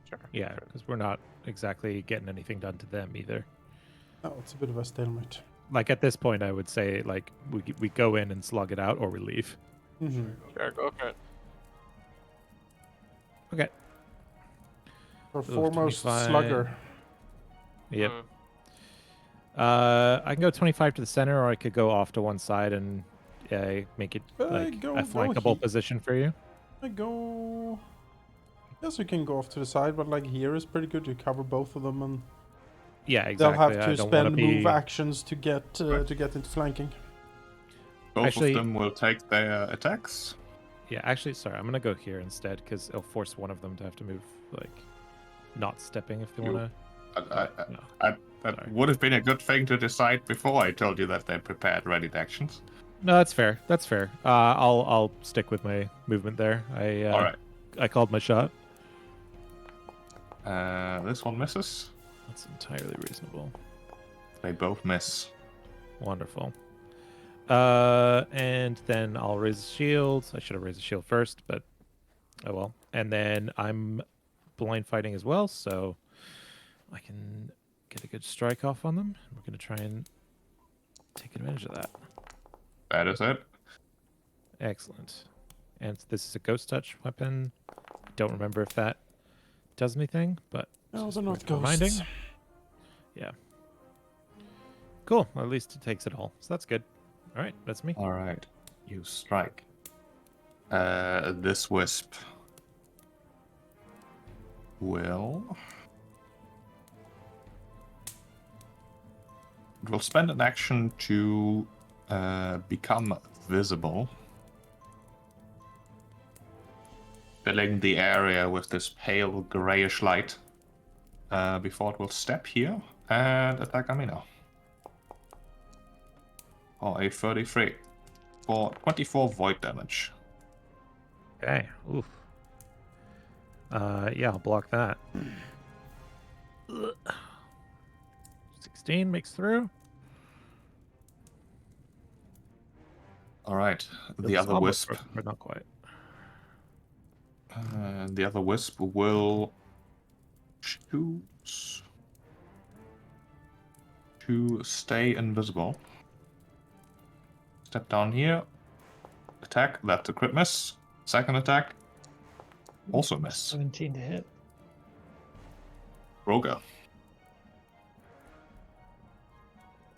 Speaker 4: Sure.
Speaker 2: Yeah, because we're not exactly getting anything done to them either.
Speaker 1: Oh, it's a bit of a stalemate.
Speaker 2: Like at this point, I would say like we go in and slug it out, or we leave.
Speaker 1: Mm-hmm.
Speaker 4: Sure, go for it.
Speaker 2: Okay.
Speaker 1: Our
Speaker 2: Ooh,
Speaker 1: foremost
Speaker 2: 25.
Speaker 1: slugger.
Speaker 2: Yep.
Speaker 4: Mm.
Speaker 2: I can go 25 to the center, or I could go off to one side and make it like
Speaker 1: Go
Speaker 2: a flankable
Speaker 1: he-
Speaker 2: position for you.
Speaker 1: I go. Yes, you can go off to the side, but like here is pretty good. You cover both of them, and
Speaker 2: Yeah,
Speaker 1: they'll
Speaker 2: exactly.
Speaker 1: have
Speaker 2: I
Speaker 1: to
Speaker 2: don't want to
Speaker 1: spend move
Speaker 2: be.
Speaker 1: actions to get into flanking.
Speaker 3: Both
Speaker 2: Actually-
Speaker 3: of them will take their attacks.
Speaker 2: Yeah, actually, sorry, I'm gonna go here instead because it'll force one of them to have to move, like, not stepping if they
Speaker 3: You-
Speaker 2: want
Speaker 3: I-
Speaker 2: to.
Speaker 3: That
Speaker 2: Sorry.
Speaker 3: would have been a good thing to decide before I told you that they're prepared, ready actions.
Speaker 2: No, that's fair. That's fair. I'll stick with my movement there.
Speaker 3: All right.
Speaker 2: I called my shot.
Speaker 3: This one misses.
Speaker 2: That's entirely reasonable.
Speaker 3: They both miss.
Speaker 2: Wonderful. And then I'll raise the shield. I should have raised the shield first, but oh well. And then I'm blind fighting as well, so I can get a good strike off on them. We're gonna try and take advantage of that.
Speaker 3: That is it.
Speaker 2: Excellent. And this is a ghost touch weapon. I don't remember if that does anything, but
Speaker 1: No,
Speaker 2: just
Speaker 1: they're not
Speaker 2: worth
Speaker 1: ghosts.
Speaker 2: reminding. Yeah. Cool. Well, at least it takes it all. So that's good. All right, that's me.
Speaker 3: All right. You strike. This wisp will. It will spend an action to become visible, filling the area with this pale grayish light. Before it will step here and attack Amino. Oh, a 33 for 24 void damage.
Speaker 2: Okay. Oof. Yeah, I'll block that. 16 makes through.
Speaker 3: All right, the
Speaker 2: It's
Speaker 3: other
Speaker 2: almost
Speaker 3: wisp.
Speaker 2: broken, but not quite.
Speaker 3: The other wisp will choose to stay invisible. Step down here. Attack. That's a crit miss. Second attack. Also miss.
Speaker 5: 17 to hit.
Speaker 3: Roga.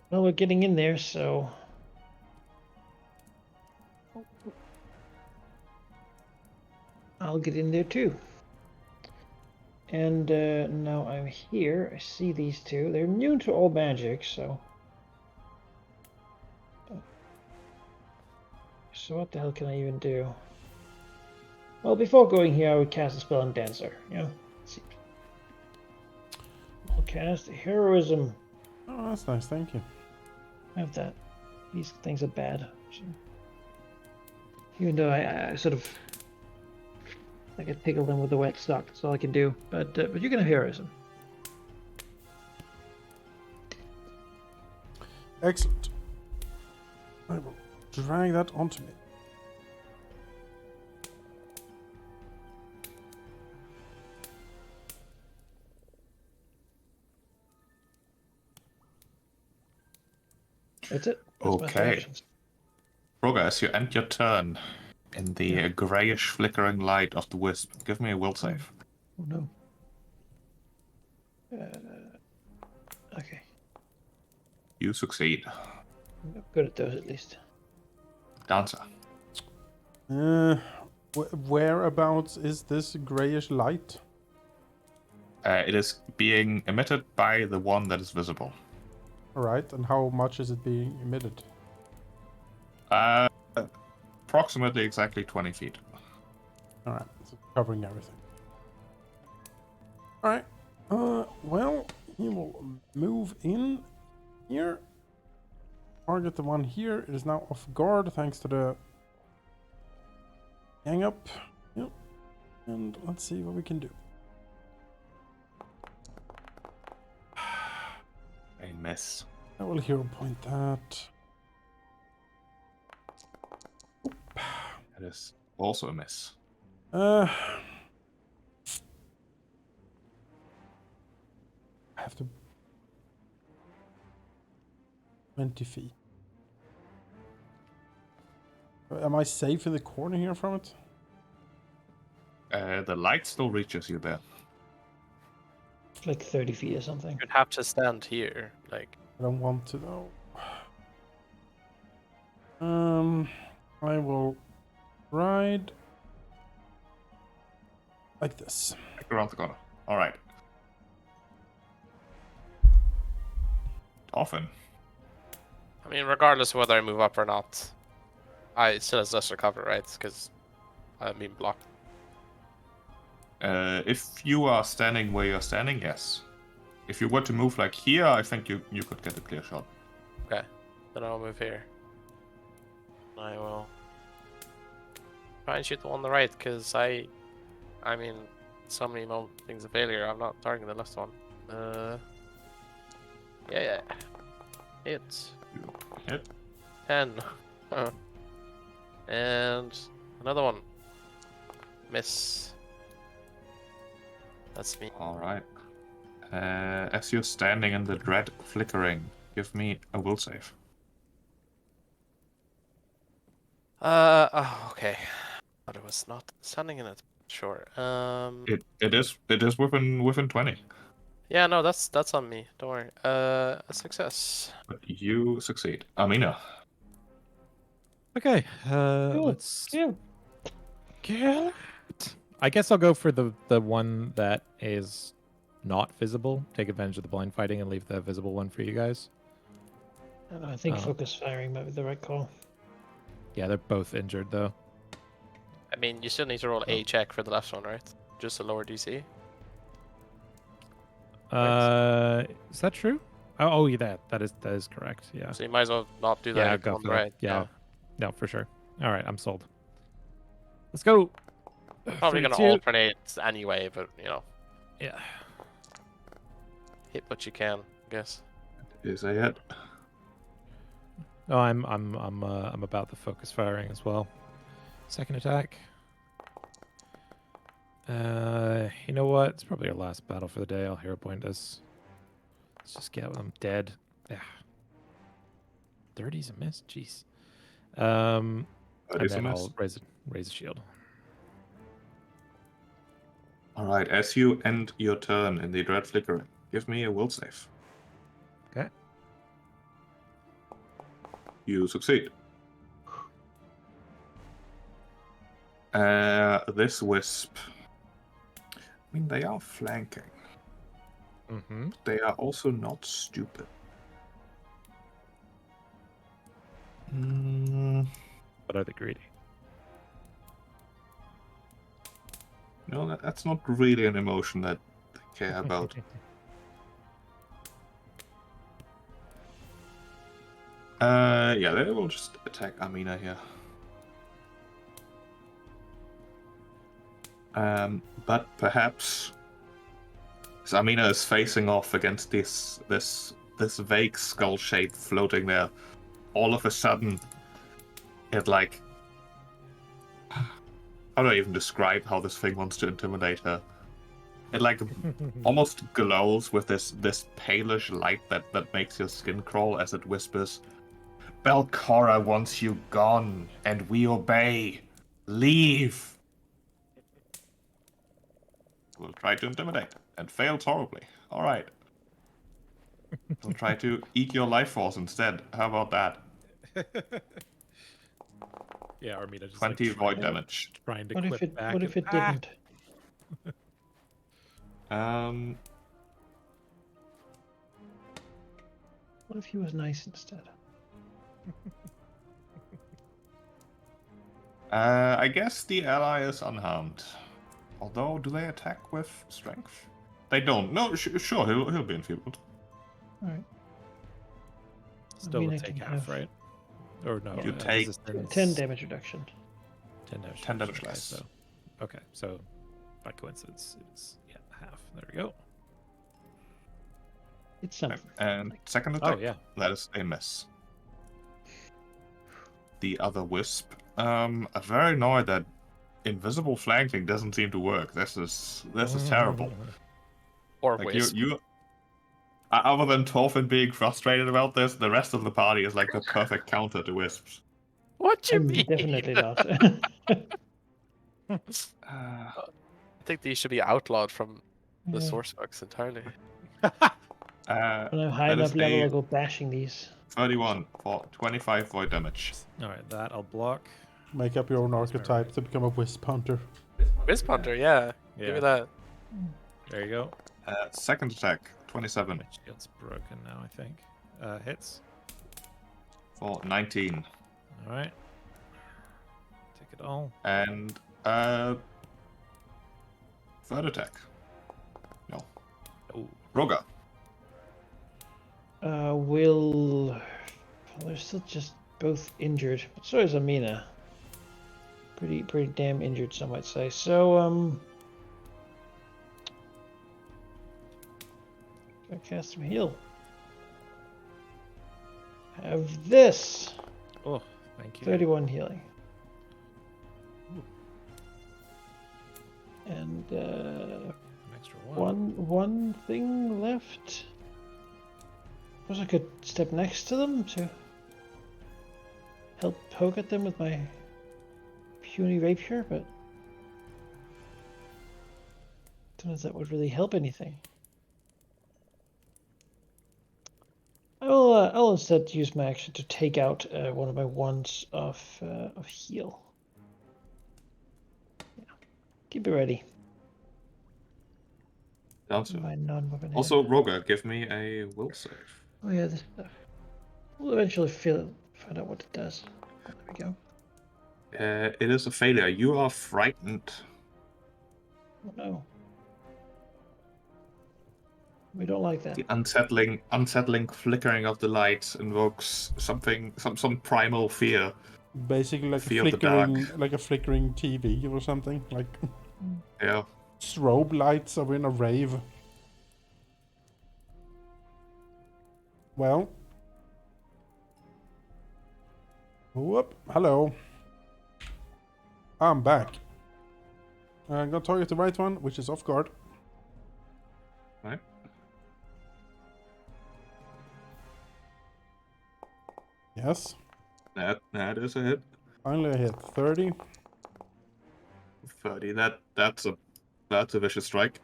Speaker 5: Well, we're getting in there, so. I'll get in there too. And now I'm here. I see these two. They're immune to all magic, so. So what the hell can I even do? Well, before going here, I would cast a spell on Dancer. You know, let's see. I'll cast Heroism.
Speaker 1: Oh, that's nice. Thank you.
Speaker 5: Have that. These things are bad. So. Even though I sort of. I could tickle them with the wet sock. That's all I can do. But you can have Heroism.
Speaker 1: Excellent. I will drag that onto me.
Speaker 5: That's it. That's my
Speaker 3: Okay.
Speaker 5: actions.
Speaker 3: Roga, as you end your turn in the grayish flickering light of the wisp, give me a will save.
Speaker 5: Oh no. Okay.
Speaker 3: You succeed.
Speaker 5: I'm good at those at least.
Speaker 3: Dancer.
Speaker 1: Whereabouts is this grayish light?
Speaker 3: It is being emitted by the one that is visible.
Speaker 1: All right, and how much is it being emitted?
Speaker 3: Approximately exactly 20 feet.
Speaker 1: All right, so covering everything. All right. Well, he will move in here. Target the one here. It is now off guard thanks to the gang up. Yep. And let's see what we can do.
Speaker 3: A miss.
Speaker 1: I will hero point that.
Speaker 3: That is also a miss.
Speaker 1: I have to 20 feet. Am I safe in the corner here from it?
Speaker 3: The light still reaches you there.
Speaker 5: It's like 30 feet or something.
Speaker 4: You'd have to stand here, like.
Speaker 1: I don't want to though. I will ride like this.
Speaker 3: Back around the corner. All right. Dolphin.
Speaker 4: I mean, regardless of whether I move up or not, I still has lesser cover, right? Because I'm being blocked.
Speaker 3: If you are standing where you're standing, yes. If you were to move like here, I think you could get a clear shot.
Speaker 4: Okay, then I'll move here. I will try and shoot the one on the right, because I mean, so many things of failure. I'm not targeting the left one. Yeah. Hit.
Speaker 3: Hit.
Speaker 4: 10. And another one. Miss. That's me.
Speaker 3: All right. As you're standing in the dread flickering, give me a will save.
Speaker 4: Oh, okay. But it was not standing in it. Sure.
Speaker 3: It is within 20.
Speaker 4: Yeah, no, that's on me. Don't worry. A success.
Speaker 3: But you succeed. Amina.
Speaker 2: Okay,
Speaker 5: Cool.
Speaker 2: let's
Speaker 5: Yeah.
Speaker 2: kill it. I guess I'll go for the one that is not visible. Take advantage of the blind fighting and leave the visible one for you guys.
Speaker 5: I think
Speaker 2: Oh.
Speaker 5: focus firing might be the right call.
Speaker 2: Yeah, they're both injured though.
Speaker 4: I mean, you still need to roll a check for the left one, right? Just a lower DC.
Speaker 2: Is that true? Oh, yeah, that is correct. Yeah.
Speaker 4: So you might as well not do that.
Speaker 2: Yeah,
Speaker 4: if
Speaker 2: go
Speaker 4: on
Speaker 2: for
Speaker 4: the
Speaker 2: that.
Speaker 4: right.
Speaker 2: Yeah. No, for sure. All right, I'm sold. Let's go.
Speaker 4: Probably gonna
Speaker 2: 32.
Speaker 4: alternate anyway, but you know,
Speaker 2: Yeah.
Speaker 4: hit what you can, I guess.
Speaker 3: Is a hit.
Speaker 2: Oh, I'm about the focus firing as well. Second attack. You know what? It's probably our last battle for the day. I'll hero point this. Let's just get them dead. Yeah. 30's a miss. Jeez. And
Speaker 3: 30's a
Speaker 2: then
Speaker 3: miss.
Speaker 2: I'll raise a shield.
Speaker 3: All right. As you end your turn in the dread flickering, give me a will save.
Speaker 2: Okay.
Speaker 3: You succeed. This wisp. I mean, they are flanking.
Speaker 2: Mm-hmm.
Speaker 3: They are also not stupid.
Speaker 2: But are they greedy?
Speaker 3: No, that's not really an emotion that they care about. Yeah, they will just attack Amina here. But perhaps, as Amina is facing off against this vague skull shape floating there, all of a sudden, it like, how do I even describe how this thing wants to intimidate her? It like almost glows with this palish light that makes your skin crawl as it whispers, "Belcora wants you gone, and we obey. Leave." We'll try to intimidate, and fails horribly. All right. We'll try to eat your life force instead. How about that?
Speaker 2: Yeah, Armida just
Speaker 3: 20
Speaker 2: like,
Speaker 3: void damage.
Speaker 2: trying to
Speaker 5: What if
Speaker 2: clip
Speaker 5: it?
Speaker 2: back.
Speaker 5: What if
Speaker 2: and-
Speaker 5: it didn't? What if he was nice instead?
Speaker 3: I guess the ally is unharmed. Although, do they attack with strength? They don't. No, sure, he'll be enfeebled.
Speaker 5: All right.
Speaker 2: Still
Speaker 5: mean,
Speaker 2: would
Speaker 5: I
Speaker 2: take
Speaker 5: can
Speaker 2: half,
Speaker 5: have-
Speaker 2: right? Or no?
Speaker 3: You take
Speaker 2: resistance-
Speaker 5: 10 damage reduction.
Speaker 2: 10 damage.
Speaker 3: 10 damage
Speaker 2: okay,
Speaker 3: less.
Speaker 2: So, okay, so by coincidence, it's half. There we go.
Speaker 5: It's something.
Speaker 3: And second attack.
Speaker 2: Oh yeah.
Speaker 3: That is a miss. The other wisp. I'm very annoyed that invisible flanking doesn't seem to work. This is terrible.
Speaker 4: Or
Speaker 3: Like
Speaker 4: wisp.
Speaker 3: you other than Torfin being frustrated about this, the rest of the party is like the perfect counter to wisps.
Speaker 4: What you
Speaker 5: I'm
Speaker 4: mean?
Speaker 5: definitely not.
Speaker 4: think these should be outlawed from the
Speaker 5: Yeah.
Speaker 4: source books entirely.
Speaker 5: When I'm high
Speaker 3: that
Speaker 5: enough
Speaker 3: is
Speaker 5: level,
Speaker 3: a
Speaker 5: I'll go bashing these.
Speaker 3: 31 for 25 void damage.
Speaker 2: All right, that I'll block.
Speaker 1: Make up your own
Speaker 2: That's my
Speaker 1: archetype
Speaker 2: right.
Speaker 1: to become a wisp hunter.
Speaker 4: Wisp Hunter, yeah. Give
Speaker 2: Yeah.
Speaker 4: me that.
Speaker 2: There you go.
Speaker 3: Second attack, 27
Speaker 2: My shield's broken now, I think. Hits.
Speaker 3: for 19.
Speaker 2: All right. Take it all.
Speaker 3: And third attack. No.
Speaker 2: Oh,
Speaker 3: Roga.
Speaker 5: Will. Well, they're still just both injured. But so is Amina. Pretty damn injured, some might say. So, I cast some heal. Have this.
Speaker 2: oh, thank you.
Speaker 5: 31 healing. And
Speaker 2: An extra one.
Speaker 5: one thing left. Suppose I could step next to them to help poke at them with my puny rapier, but I don't know if that would really help anything. I'll instead use my action to take out one of my wands of heal. Yeah. Keep it ready.
Speaker 3: Dancer.
Speaker 5: My non-weapon.
Speaker 3: Also, Roga, give me a will save.
Speaker 5: Oh yeah, this stuff. We'll eventually find out what it does. There we go.
Speaker 3: It is a failure. You are frightened.
Speaker 5: Oh no. We don't like that.
Speaker 3: The unsettling flickering of the light invokes some primal fear.
Speaker 1: Basically like
Speaker 3: Fear of the dark.
Speaker 1: a flickering TV or something. Like
Speaker 3: Yeah.
Speaker 1: strobe lights are in a rave. Well. Whoop. Hello. I'm back. I'm gonna target the right one, which is off guard.
Speaker 3: Right.
Speaker 1: Yes.
Speaker 3: That is a hit.
Speaker 1: Finally I hit 30.
Speaker 3: 30. That's a vicious strike.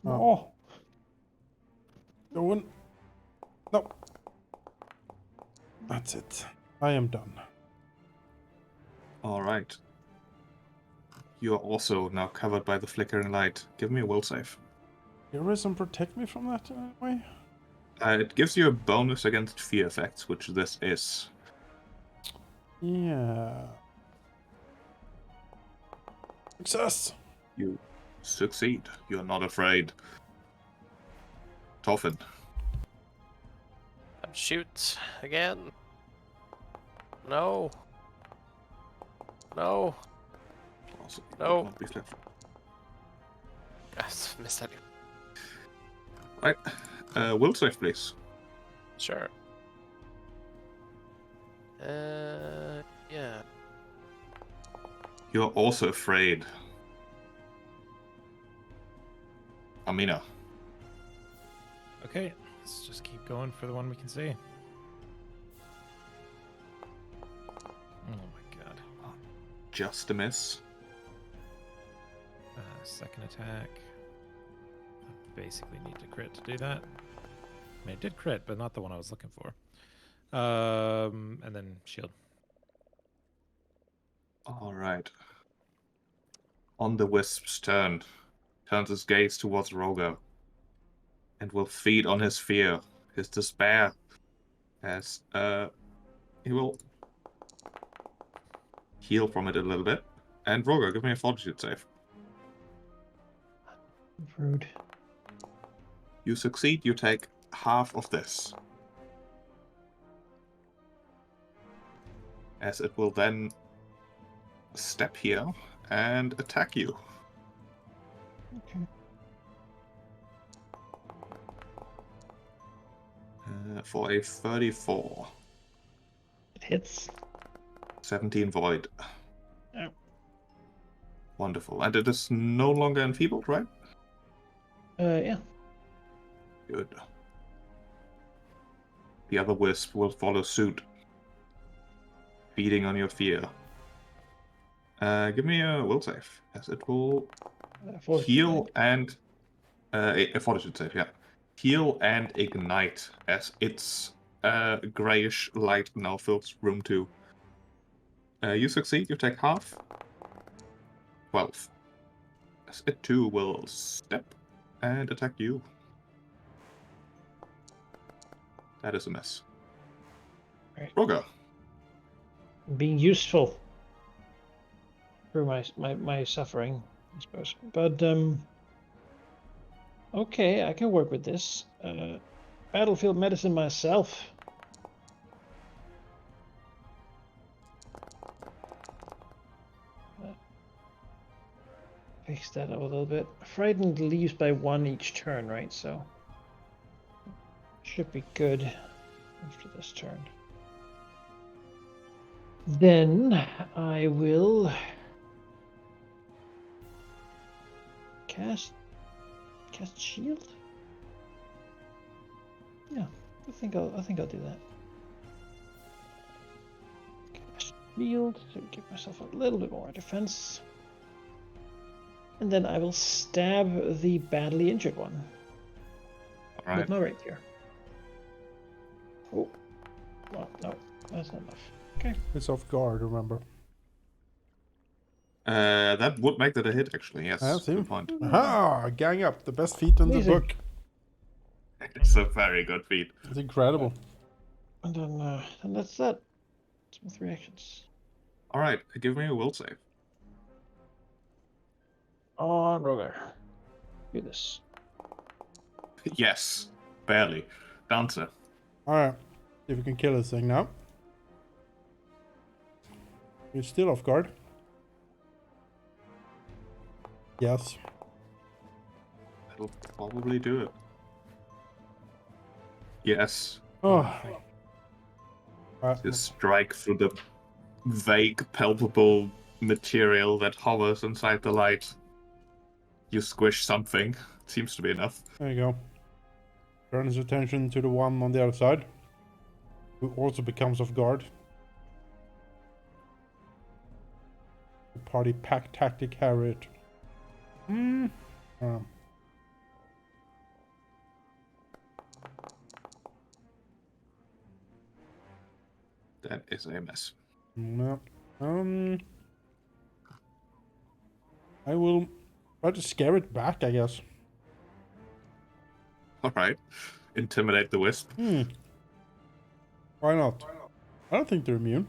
Speaker 5: Oh,
Speaker 1: Going. No. That's it. I am done.
Speaker 3: All right. You are also now covered by the flickering light. Give me a will save.
Speaker 1: Heroism protect me from that in any way?
Speaker 3: It gives you a bonus against fear effects, which this is.
Speaker 1: Yeah. Success!
Speaker 3: You succeed. You're not afraid. Toffin.
Speaker 4: Shoot again. No. No.
Speaker 3: Also,
Speaker 4: No.
Speaker 3: not be flat.
Speaker 4: Yes, missed that.
Speaker 3: Right. Will save, please.
Speaker 4: Sure. Yeah.
Speaker 3: You're also afraid. Amina.
Speaker 2: Okay, let's just keep going for the one we can see. Oh my god.
Speaker 3: Just a miss.
Speaker 2: Second attack. I basically need to crit to do that. I mean, it did crit, but not the one I was looking for. And then shield.
Speaker 3: All right. On the Wisp's turn, turns his gaze towards Rogo, and will feed on his fear, his despair, as he will heal from it a little bit. And Rogo, give me a fortitude save.
Speaker 5: rude.
Speaker 3: You succeed, you take half of this. As it will then step here and attack you.
Speaker 5: Okay.
Speaker 3: For a 34.
Speaker 5: It hits.
Speaker 3: 17 void.
Speaker 5: Oh.
Speaker 3: Wonderful. And it is no longer enfeebled, right?
Speaker 5: Yeah.
Speaker 3: Good. The other wisp will follow suit, feeding on your fear. Give me a will save, as it will
Speaker 5: Fortitude
Speaker 3: Heal
Speaker 5: save.
Speaker 3: and a fortitude save, yeah. Heal and ignite as its grayish light now fills room 2. You succeed, you take half. 12. As it too will step and attack you. That is a mess.
Speaker 5: Right.
Speaker 3: Roger.
Speaker 5: Being useful through my suffering, I suppose. But okay, I can work with this. Battlefield medicine myself. Fix that up a little bit. Frightened leaves by 1 each turn, right? So should be good after this turn. Then I will cast shield. Yeah, I think I'll do that. Cast shield to give myself a little bit more defense. And then I will stab the badly injured one
Speaker 3: All right.
Speaker 5: with my rapier. Oh, well, no, that's not enough. Okay.
Speaker 1: It's off guard, remember.
Speaker 3: That would make that a hit, actually. Yes,
Speaker 1: I see.
Speaker 3: good point.
Speaker 1: Aha! Gang up, the best feat in the
Speaker 5: Amazing.
Speaker 1: book.
Speaker 3: It's a very good feat.
Speaker 1: It's incredible.
Speaker 5: And then that's that. That's my 3 actions.
Speaker 3: All right, give me a will save.
Speaker 5: On Roger. Do this.
Speaker 3: Yes, barely. Dancer.
Speaker 1: Alright. See if we can kill this thing now. You're still off guard. Yes.
Speaker 3: That'll probably do it. Yes.
Speaker 1: Oh.
Speaker 3: You strike through the vague, palpable material that hovers inside the light. You squish something. Seems to be enough.
Speaker 1: There you go. Turn his attention to the one on the other side, who also becomes off guard. The party pack tactic Harriet.
Speaker 3: That is a mess.
Speaker 1: No. I will try to scare it back, I guess.
Speaker 3: Alright. Intimidate the wisp.
Speaker 1: Why not? I don't think they're immune.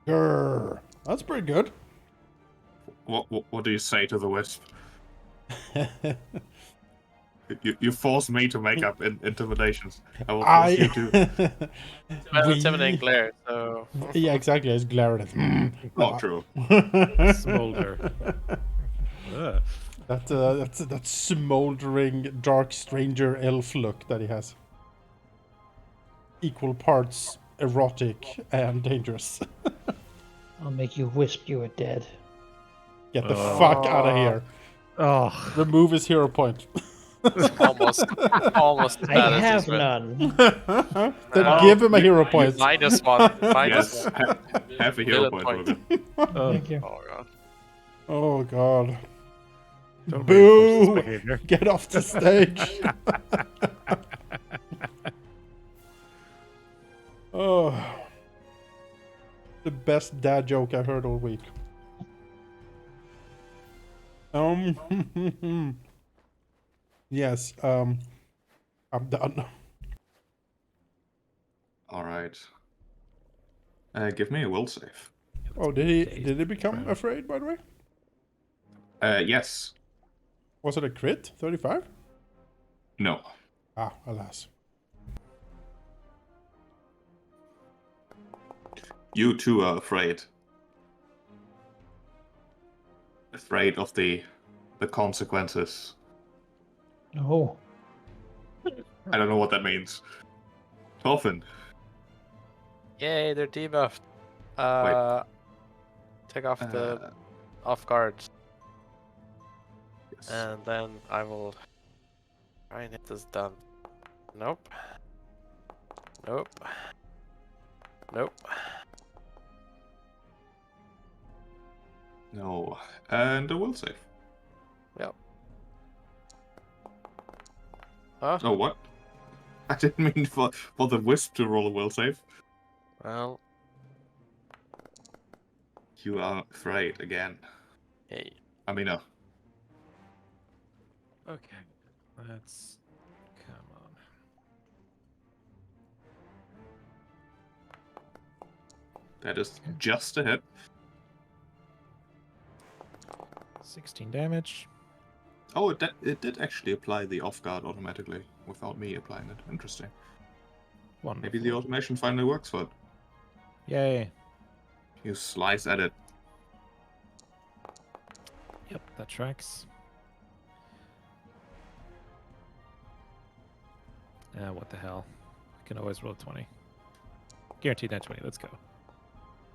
Speaker 1: Grrr. That's pretty good.
Speaker 3: What do you say to the wisp? You force me to make up intimidations. I will force you to.
Speaker 4: Intimidating glare, so.
Speaker 1: Yeah, exactly. I just glare at it.
Speaker 3: Not true.
Speaker 2: Smolder. Ugh.
Speaker 1: That's that smoldering dark stranger elf look that he has. Equal parts erotic and dangerous.
Speaker 5: I'll make you wisp you are dead.
Speaker 1: Get the fuck out of here.
Speaker 2: Oh,
Speaker 1: Remove his hero point.
Speaker 4: almost as
Speaker 5: I
Speaker 4: bad as
Speaker 5: have
Speaker 4: this one.
Speaker 5: none.
Speaker 1: Then
Speaker 4: No,
Speaker 1: give him a hero point.
Speaker 4: Minus one. Minus
Speaker 3: Yes,
Speaker 4: one.
Speaker 3: have a hero
Speaker 4: Villain
Speaker 3: point,
Speaker 4: point.
Speaker 3: Roger.
Speaker 5: Thank you.
Speaker 4: Oh god.
Speaker 1: Oh god.
Speaker 2: don't reinforce this
Speaker 1: Boo!
Speaker 2: behavior.
Speaker 1: Get off the stage. Oh. The best dad joke I heard all week. Yes, I'm done.
Speaker 3: Alright. Give me a will save.
Speaker 1: Oh, did he become afraid, by the way?
Speaker 3: Yes.
Speaker 1: Was it a crit? 35?
Speaker 3: No.
Speaker 1: Ah, alas.
Speaker 3: You too are afraid. Afraid of the consequences.
Speaker 5: No.
Speaker 3: I don't know what that means. Dolphin.
Speaker 4: Yay, they're debuffed. Take off the off guards.
Speaker 3: Yes.
Speaker 4: And then I will try and get this done. Nope. Nope. Nope.
Speaker 3: No. And a will save.
Speaker 4: Huh?
Speaker 3: Oh, what? I didn't mean for the wisp to roll a will save.
Speaker 4: Well,
Speaker 3: You are afraid again.
Speaker 4: hey.
Speaker 3: I mean,
Speaker 2: Okay. Let's come on.
Speaker 3: that is just a hit.
Speaker 2: 16 damage.
Speaker 3: Oh, it did actually apply the off guard automatically without me applying it. Interesting.
Speaker 2: Wonderful.
Speaker 3: Maybe the automation finally works for it.
Speaker 2: Yay.
Speaker 3: You slice at it.
Speaker 2: Yep, that tracks. What the hell? I can always roll 20. Guaranteed net 20. Let's go.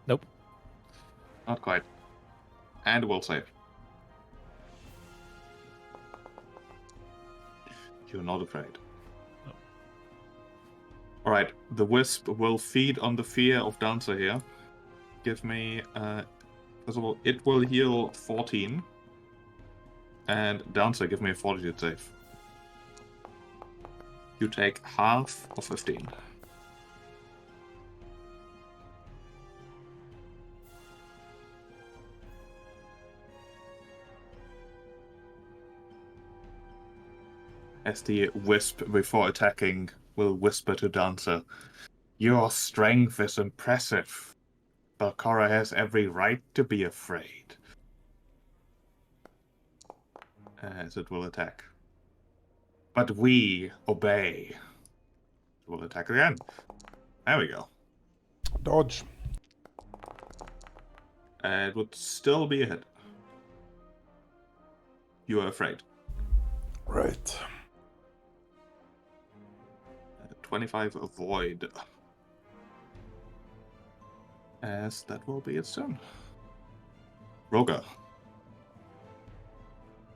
Speaker 2: Nope.
Speaker 3: Not quite. And a will save. You're not afraid.
Speaker 2: No.
Speaker 3: Alright, the wisp will feed on the fear of Dancer here. Give me, first of all, it will heal 14. And Dancer, give me a fortitude save. You take half of 15. As the wisp, before attacking, will whisper to Dancer, "Your strength is impressive. Balcora has every right to be afraid." As it will attack. But we obey. It will attack again. There we go.
Speaker 1: Dodge.
Speaker 3: It would still be a hit. You are afraid.
Speaker 1: Right.
Speaker 3: 25 avoid. As that will be its turn. Roga.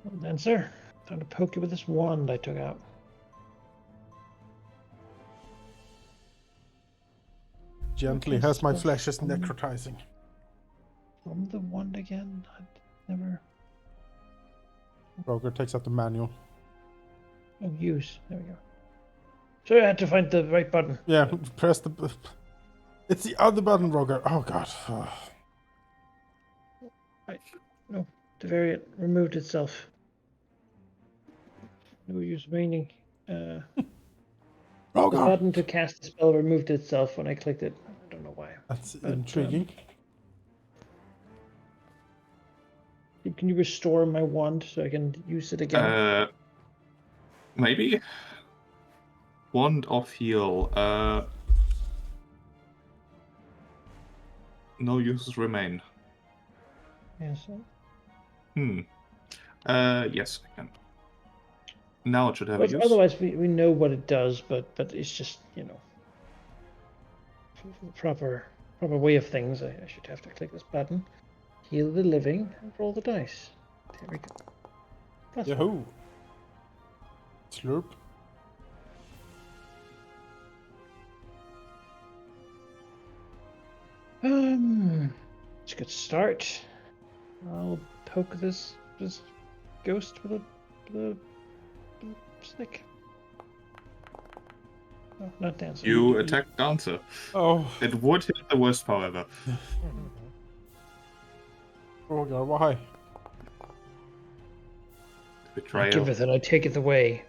Speaker 5: Well then, sir. Time to poke you with this wand I took out.
Speaker 1: Gently,
Speaker 5: Okay,
Speaker 1: as my
Speaker 5: so
Speaker 1: flesh is
Speaker 5: from-
Speaker 1: necrotizing.
Speaker 5: From the wand again? I never...
Speaker 1: Roger takes out the manual.
Speaker 5: Oh, use. There we go. Sorry, I had to find the right button.
Speaker 1: Yeah, press the... It's the other button, Roger. Oh, God.
Speaker 5: Right. No, the variant removed itself. No use remaining. The
Speaker 1: Roger!
Speaker 5: button to cast the spell removed itself when I clicked it. I don't know why.
Speaker 1: That's
Speaker 5: But,
Speaker 1: intriguing.
Speaker 5: Can you restore my wand so I can use it again?
Speaker 3: Maybe? Wand of heal. No uses remain.
Speaker 5: Yes.
Speaker 3: Yes, I can. Now it should have a use.
Speaker 5: Otherwise, we know what it does, but it's just, you know, proper way of things. I should have to click this button, heal the living, and roll the dice. There we go. Plus one.
Speaker 1: Yahoo! Slurp.
Speaker 5: It's a good start. I'll poke this ghost with a stick. Oh, not dancing.
Speaker 3: You attack Dancer.
Speaker 1: Oh,
Speaker 3: It would hit the wisp, however.
Speaker 1: Roger, why?
Speaker 5: I
Speaker 3: Betrayal.
Speaker 5: giveth and I taketh away.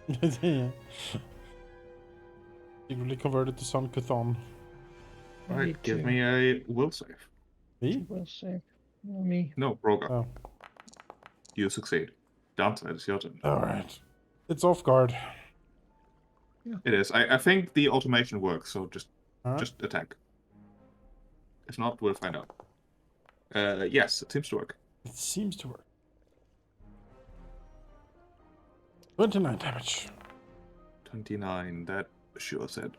Speaker 1: Secretly converted to Son Cthon.
Speaker 3: Alright, give me a will save.
Speaker 1: Me?
Speaker 5: Will save. No, me.
Speaker 3: No, Roga.
Speaker 1: Oh,
Speaker 3: You succeed. Dancer, it's your turn.
Speaker 1: alright. It's off guard.
Speaker 3: It is. I think the automation works, so
Speaker 1: Alright.
Speaker 3: just attack. If not, we'll find out. Yes, it seems to work.
Speaker 1: It seems to work. 29 damage.
Speaker 3: 29, that sure said.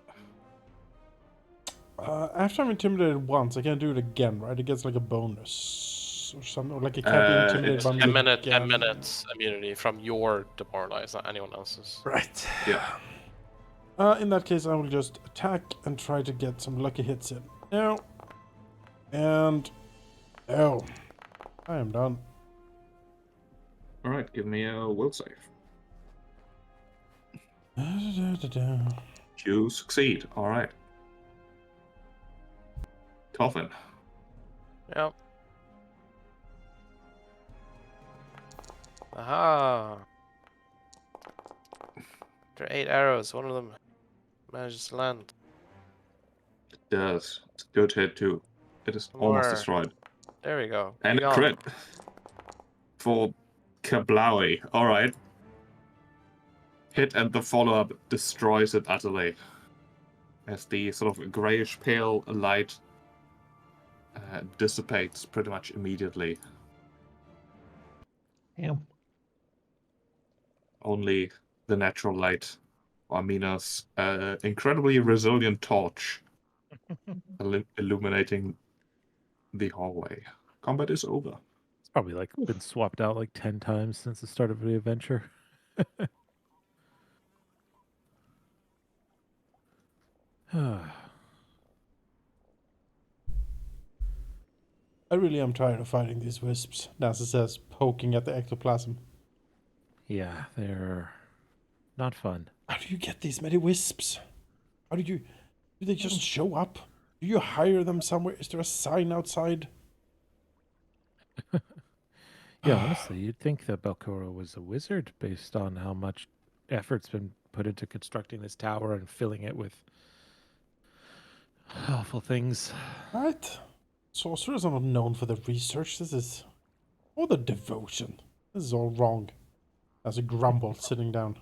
Speaker 1: After I'm intimidated once, I can't do it again, right? It gets like a bonus or something, or like it can't be intimidated
Speaker 3: it's
Speaker 1: by me
Speaker 4: 10 minute,
Speaker 1: again.
Speaker 4: 10 minutes immunity from your demoralize, not anyone else's.
Speaker 1: Right.
Speaker 3: Yeah.
Speaker 1: In that case, I will just attack and try to get some lucky hits in. Now. And. Oh. I am done.
Speaker 3: Alright, give me a will save. You succeed. All right. Coffin.
Speaker 4: Yep. Aha! There are 8 arrows. One of them manages to land.
Speaker 3: It does. It's a good hit too. It is
Speaker 4: One
Speaker 3: almost
Speaker 4: more.
Speaker 3: destroyed.
Speaker 4: There we go.
Speaker 3: And
Speaker 4: Be
Speaker 3: a
Speaker 4: gone.
Speaker 3: crit for Kablawi. All right. Hit and the follow-up destroys it utterly. As the sort of grayish pale light dissipates pretty much immediately.
Speaker 5: Yeah.
Speaker 3: Only the natural light, Armina's incredibly resilient torch, illuminating the hallway. Combat is over.
Speaker 2: It's probably like been swapped out like 10 times since the start of the adventure.
Speaker 1: I really am tired of fighting these wisps, Nancy says, poking at the ectoplasm.
Speaker 2: Yeah, they're not fun.
Speaker 1: How do you get these many wisps? Do they just show up? Do you hire them somewhere? Is there a sign outside?
Speaker 2: Yeah, honestly, you'd think that Belcoro was a wizard based on how much effort's been put into constructing this tower and filling it with awful things.
Speaker 1: Right? Sorcerers are not known for their research. This is all the devotion. This is all wrong. As a grumble sitting down.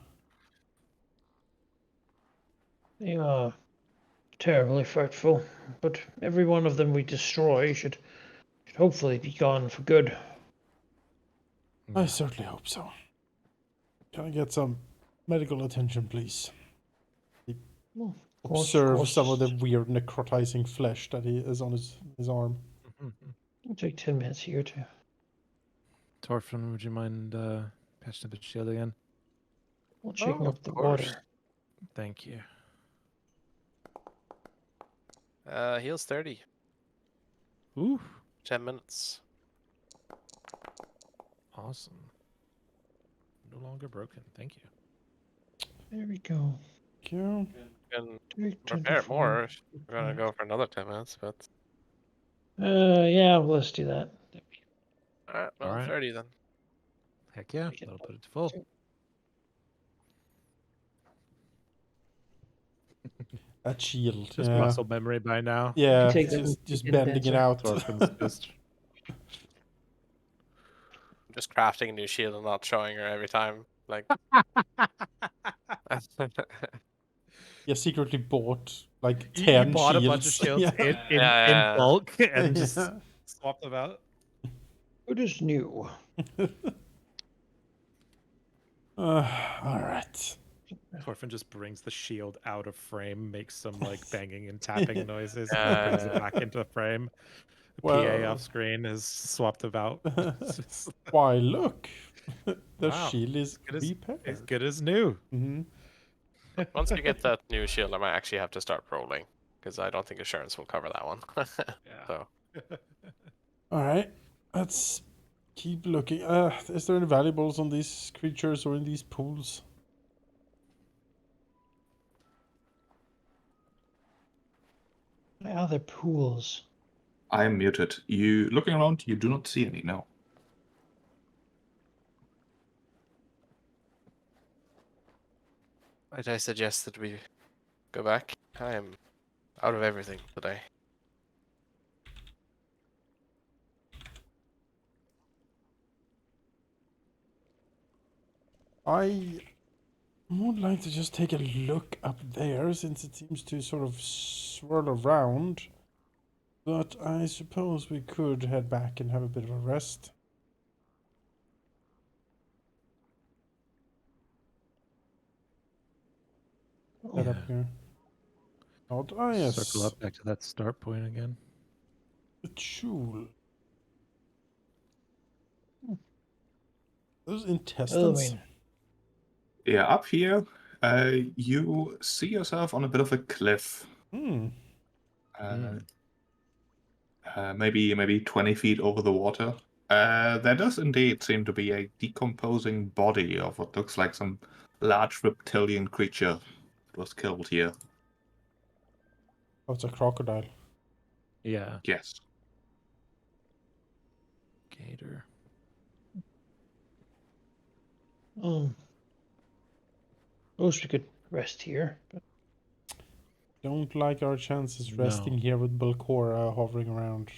Speaker 5: They are terribly frightful, but every one of them we destroy should hopefully be gone for good.
Speaker 1: I certainly hope so. Can I get some medical attention, please?
Speaker 5: Well, of course,
Speaker 1: Observe some of the weird necrotizing flesh that he is on his arm.
Speaker 5: It'll take 10 minutes here too.
Speaker 2: Torfin, would you mind patching up the shield again?
Speaker 5: Well, shaking
Speaker 4: Oh,
Speaker 5: up the
Speaker 4: of course.
Speaker 5: water.
Speaker 2: Thank you.
Speaker 4: Heals 30.
Speaker 2: Ooh,
Speaker 4: 10 minutes.
Speaker 2: awesome. No longer broken. Thank you.
Speaker 5: There we go.
Speaker 1: Thank you.
Speaker 4: Can
Speaker 5: Take
Speaker 4: repair it
Speaker 5: 24.
Speaker 4: more if we're gonna go for another 10 minutes, but
Speaker 5: Yeah, well, let's do that.
Speaker 4: alright, well,
Speaker 2: Alright.
Speaker 4: 30 then.
Speaker 2: Heck yeah,
Speaker 5: Make it
Speaker 2: that'll put it to full.
Speaker 1: That shield.
Speaker 2: Just
Speaker 1: Yeah.
Speaker 2: muscle memory by now.
Speaker 1: Yeah.
Speaker 5: take that
Speaker 1: Just
Speaker 5: in
Speaker 1: bending it
Speaker 5: dancer.
Speaker 1: out.
Speaker 2: Torfin's just
Speaker 4: I'm just crafting a new shield and not showing her every time. Like,
Speaker 1: Yeah, secretly bought like
Speaker 2: you
Speaker 1: 10
Speaker 2: bought
Speaker 1: shields.
Speaker 2: a bunch of shields
Speaker 1: Yeah.
Speaker 2: in
Speaker 4: Yeah.
Speaker 2: bulk and just
Speaker 1: Yeah.
Speaker 2: swapped them out.
Speaker 5: What is new?
Speaker 1: All right.
Speaker 2: Torfin just brings the shield out of frame, makes some like banging and tapping noises,
Speaker 4: Yeah.
Speaker 2: and brings it back into the frame. The PA
Speaker 1: Well-
Speaker 2: off screen has swapped them out. It's just
Speaker 1: Why, look. The
Speaker 2: Wow.
Speaker 1: shield is
Speaker 2: good as-
Speaker 1: repaired.
Speaker 2: as good as new.
Speaker 1: Mm-hmm.
Speaker 4: once we get that new shield, I might actually have to start rolling because I don't think insurance will cover that one.
Speaker 2: Yeah.
Speaker 4: So,
Speaker 1: All right. Let's keep looking. Is there any valuables on these creatures or in these pools?
Speaker 5: My other pools.
Speaker 3: I am muted. You looking around, you do not see any, no.
Speaker 4: might I suggest that we go back? I am out of everything today.
Speaker 1: I would like to just take a look up there since it seems to sort of swirl around. But I suppose we could head back and have a bit of a rest. Head up
Speaker 2: Yeah.
Speaker 1: here. Not yes.
Speaker 2: Circle up back to that start point again.
Speaker 1: The Chul. Those intestines.
Speaker 5: Elwyn.
Speaker 3: Yeah, up here, you see yourself on a bit of a cliff.
Speaker 1: Hmm.
Speaker 3: Maybe 20 feet over the water. There does indeed seem to be a decomposing body of what looks like some large reptilian creature that was killed here.
Speaker 1: Oh, it's a crocodile.
Speaker 2: Yeah.
Speaker 3: Yes.
Speaker 2: Gator.
Speaker 5: Suppose we could rest here, but
Speaker 1: Don't like our chances
Speaker 2: No.
Speaker 1: resting here with Belcora hovering around.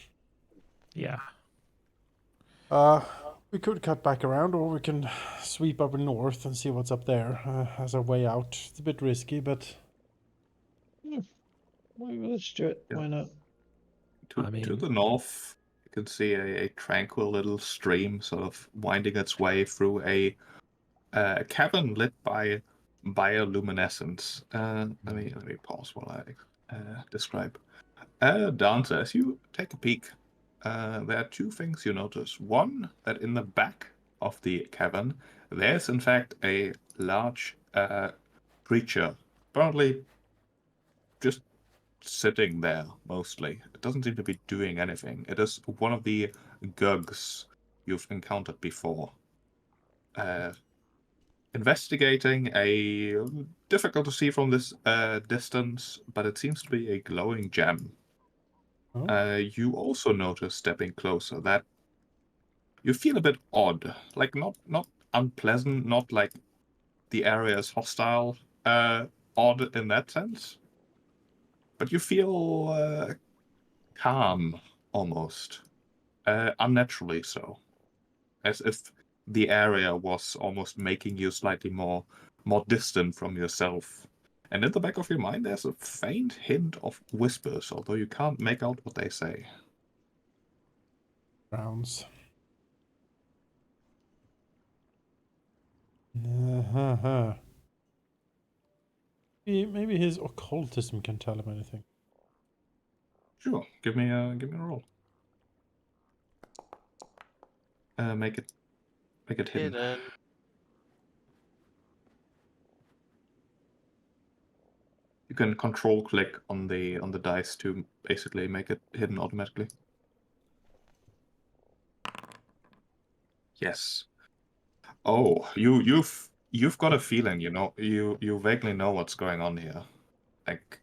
Speaker 2: Yeah.
Speaker 1: We could cut back around, or we can sweep up north and see what's up there as our way out. It's a bit risky, but
Speaker 5: well, let's do it.
Speaker 3: Yeah.
Speaker 5: Why not?
Speaker 3: To
Speaker 2: I mean-
Speaker 3: the north, you can see a tranquil little stream sort of winding its way through a cavern lit by bioluminescence. Let me pause while I describe. Dancer, as you take a peek, there are two things you notice. One, that in the back of the cavern, there's in fact a large creature, apparently just sitting there mostly. It doesn't seem to be doing anything. It is one of the gugs you've encountered before. Investigating a difficult to see from this distance, but it seems to be a glowing gem.
Speaker 1: oh,
Speaker 3: You also notice stepping closer that you feel a bit odd, like not unpleasant, not like the area is hostile, odd in that sense, but you feel calm almost, unnaturally so, as if the area was almost making you slightly more distant from yourself. And in the back of your mind, there's a faint hint of whispers, although you can't make out what they say.
Speaker 1: rounds. Uh-huh. Maybe his occultism can tell him anything.
Speaker 3: Sure, give me a roll. Make it hidden.
Speaker 4: Hidden.
Speaker 3: You can control click on the dice to basically make it hidden automatically. Yes. Oh, you've got a feeling, you know, you vaguely know what's going on here. Like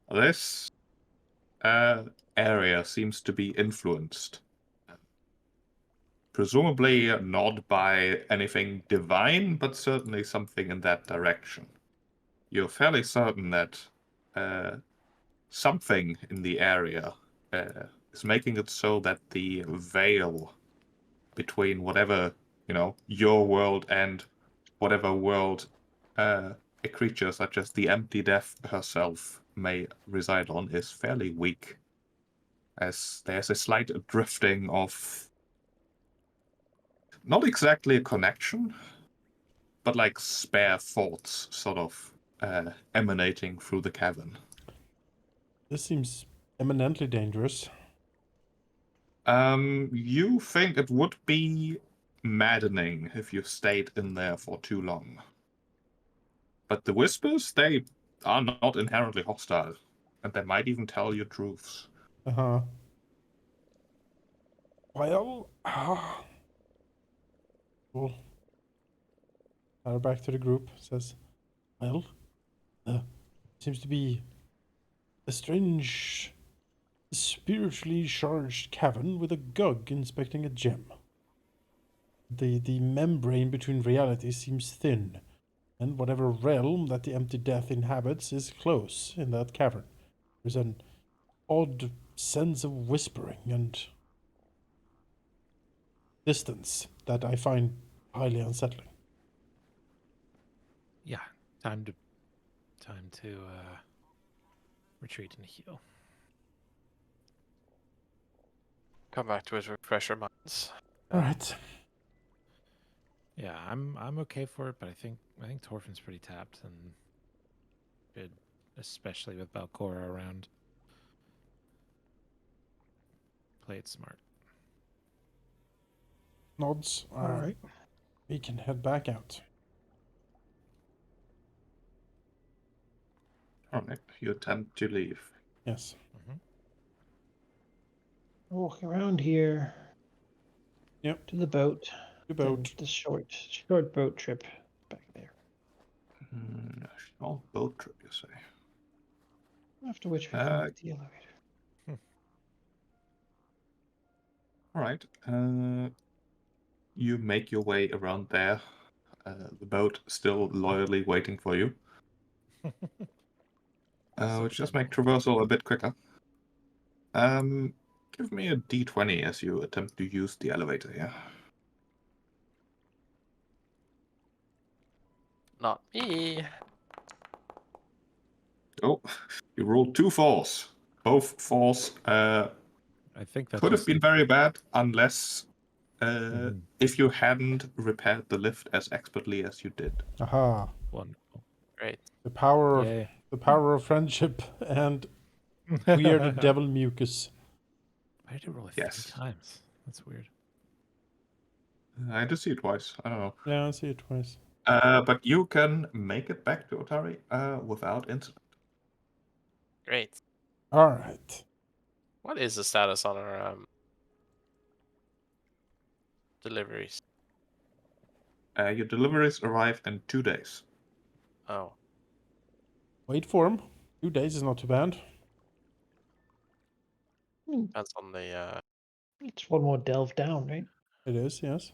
Speaker 3: this area seems to be influenced. Presumably not by anything divine, but certainly something in that direction. You're fairly certain that something in the area is making it so that the veil between whatever, you know, your world and whatever world a creature such as the Empty Death herself may reside on is fairly weak. As there's a slight drifting of not exactly a connection, but like spare thoughts sort of emanating through the cavern.
Speaker 1: This seems eminently dangerous.
Speaker 3: You think it would be maddening if you stayed in there for too long. But the whispers, they are not inherently hostile, and they might even tell you truths.
Speaker 1: Uh-huh. Well, Cool. Back to the group. Says, well, seems to be a strange, spiritually charged cavern with a gug inspecting a gem. The membrane between realities seems thin, and whatever realm that the Empty Death inhabits is close in that cavern. There's an odd sense of whispering and distance that I find highly unsettling.
Speaker 2: Yeah. Time to retreat and heal.
Speaker 4: Come back to us, refresh our minds.
Speaker 1: All right.
Speaker 2: Yeah, I'm okay for it, but I think Torfin's pretty tapped and good, especially with Valcora around. Play it smart.
Speaker 1: Nods.
Speaker 5: All right.
Speaker 1: We can head back out.
Speaker 3: Alright, you attempt to leave.
Speaker 1: Yes.
Speaker 5: Walk around here.
Speaker 1: Yep.
Speaker 5: To the boat.
Speaker 1: The
Speaker 5: Then
Speaker 1: boat.
Speaker 5: the short boat trip back there.
Speaker 3: Short boat trip, you say?
Speaker 5: After which we can look at the elevator.
Speaker 3: All right. You make your way around there. The boat still loyally waiting for you.
Speaker 2: So
Speaker 3: Which just make
Speaker 2: dependable.
Speaker 3: traversal a bit quicker. Give me a d20 as you attempt to use the elevator here.
Speaker 4: Not me.
Speaker 3: Oh, you rolled 2 4s. Both 4s
Speaker 2: I think that's
Speaker 3: could have
Speaker 2: just
Speaker 3: been very bad unless
Speaker 2: Mhm.
Speaker 3: if you hadn't repaired the lift as expertly as you did.
Speaker 1: Aha.
Speaker 2: Wonderful.
Speaker 4: Great.
Speaker 1: The power
Speaker 2: Yay.
Speaker 1: of friendship and weird devil mucus.
Speaker 2: Why did it roll it
Speaker 3: Yes.
Speaker 2: 3 times? That's weird.
Speaker 3: I did see it twice. I don't know.
Speaker 1: Yeah, I see it twice.
Speaker 3: But you can make it back to Otari without incident.
Speaker 4: Great.
Speaker 1: All right.
Speaker 4: What is the status on our deliveries?
Speaker 3: Your deliveries arrive in 2 days.
Speaker 4: Oh,
Speaker 1: Wait for him. 2 days is not too bad.
Speaker 4: that's on the.
Speaker 5: It's one more delve down, right?
Speaker 1: It is, yes.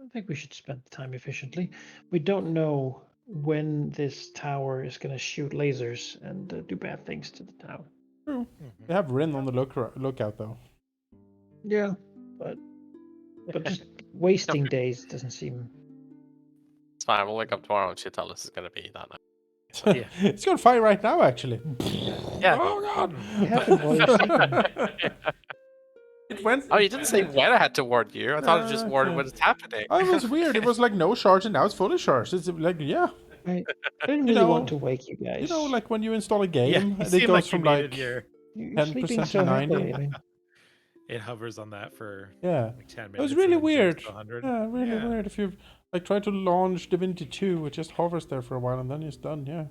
Speaker 5: I think we should spend the time efficiently. We don't know when this tower is going to shoot lasers and do bad things to the tower.
Speaker 1: True. We have Rin on the lookout, though.
Speaker 5: Yeah, but just wasting days doesn't seem.
Speaker 4: It's fine. We'll wake up tomorrow and she'll tell us it's gonna be that night.
Speaker 2: Yeah.
Speaker 1: It's going fire right now, actually.
Speaker 4: Yeah.
Speaker 1: Oh, God.
Speaker 5: It happened while you're sleeping.
Speaker 1: It went.
Speaker 4: Oh, you didn't say when I had to warn you. I thought it just warned
Speaker 1: Okay.
Speaker 4: when it's happening.
Speaker 1: Oh, it was weird. It was like no charge, and now it's fully charged. It's like, yeah.
Speaker 5: I didn't
Speaker 1: You
Speaker 5: really want
Speaker 1: know-
Speaker 5: to wake you guys.
Speaker 1: You know, like when you install a
Speaker 2: Yeah,
Speaker 1: game,
Speaker 2: you
Speaker 1: and it
Speaker 2: seem
Speaker 1: goes
Speaker 2: like you
Speaker 1: from
Speaker 2: needed
Speaker 1: like
Speaker 2: your.
Speaker 5: You're
Speaker 1: 10%
Speaker 5: sleeping
Speaker 1: to
Speaker 5: so
Speaker 1: 90.
Speaker 5: happily. I mean,
Speaker 2: It hovers on that for
Speaker 1: yeah.
Speaker 2: like 10 minutes.
Speaker 1: It was really
Speaker 2: and then jumps
Speaker 1: weird.
Speaker 2: to 100.
Speaker 1: Yeah, really
Speaker 2: Yeah.
Speaker 1: weird. If you like try to launch Divinity 2, it just hovers there for a while and then it's done. Yeah.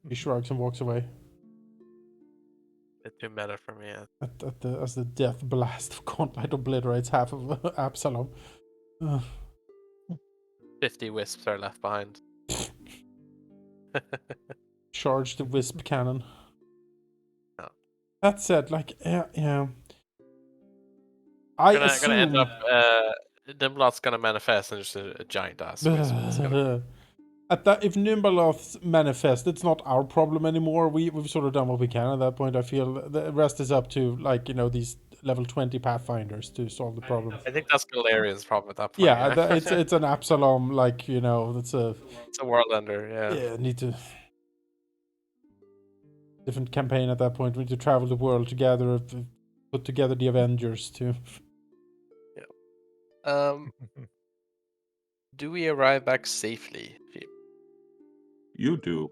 Speaker 1: He shrugs and walks away
Speaker 4: It's too meta for me.
Speaker 1: as the death blast of Gauntlet obliterates half of Absalom. Ugh.
Speaker 4: 50 wisps are left behind.
Speaker 1: Charge the wisp cannon.
Speaker 4: Oh.
Speaker 1: That said, like, yeah. I
Speaker 4: Gonna end
Speaker 1: assume.
Speaker 4: up. Dimblot's gonna manifest and just a giant ass wisp. It's gonna-
Speaker 1: At that, if Nimbaloths manifest, it's not our problem anymore. We've sort of done what we can at that point. I feel the rest is up to these level 20 Pathfinders to solve the problem.
Speaker 4: I think that's Galarian's problem at that point.
Speaker 1: Yeah, it's an Absalom, that's a
Speaker 4: It's a world ender. Yeah.
Speaker 1: need to different campaign at that point. We need to travel the world together, put together the Avengers to.
Speaker 4: Do we arrive back safely?
Speaker 3: You do.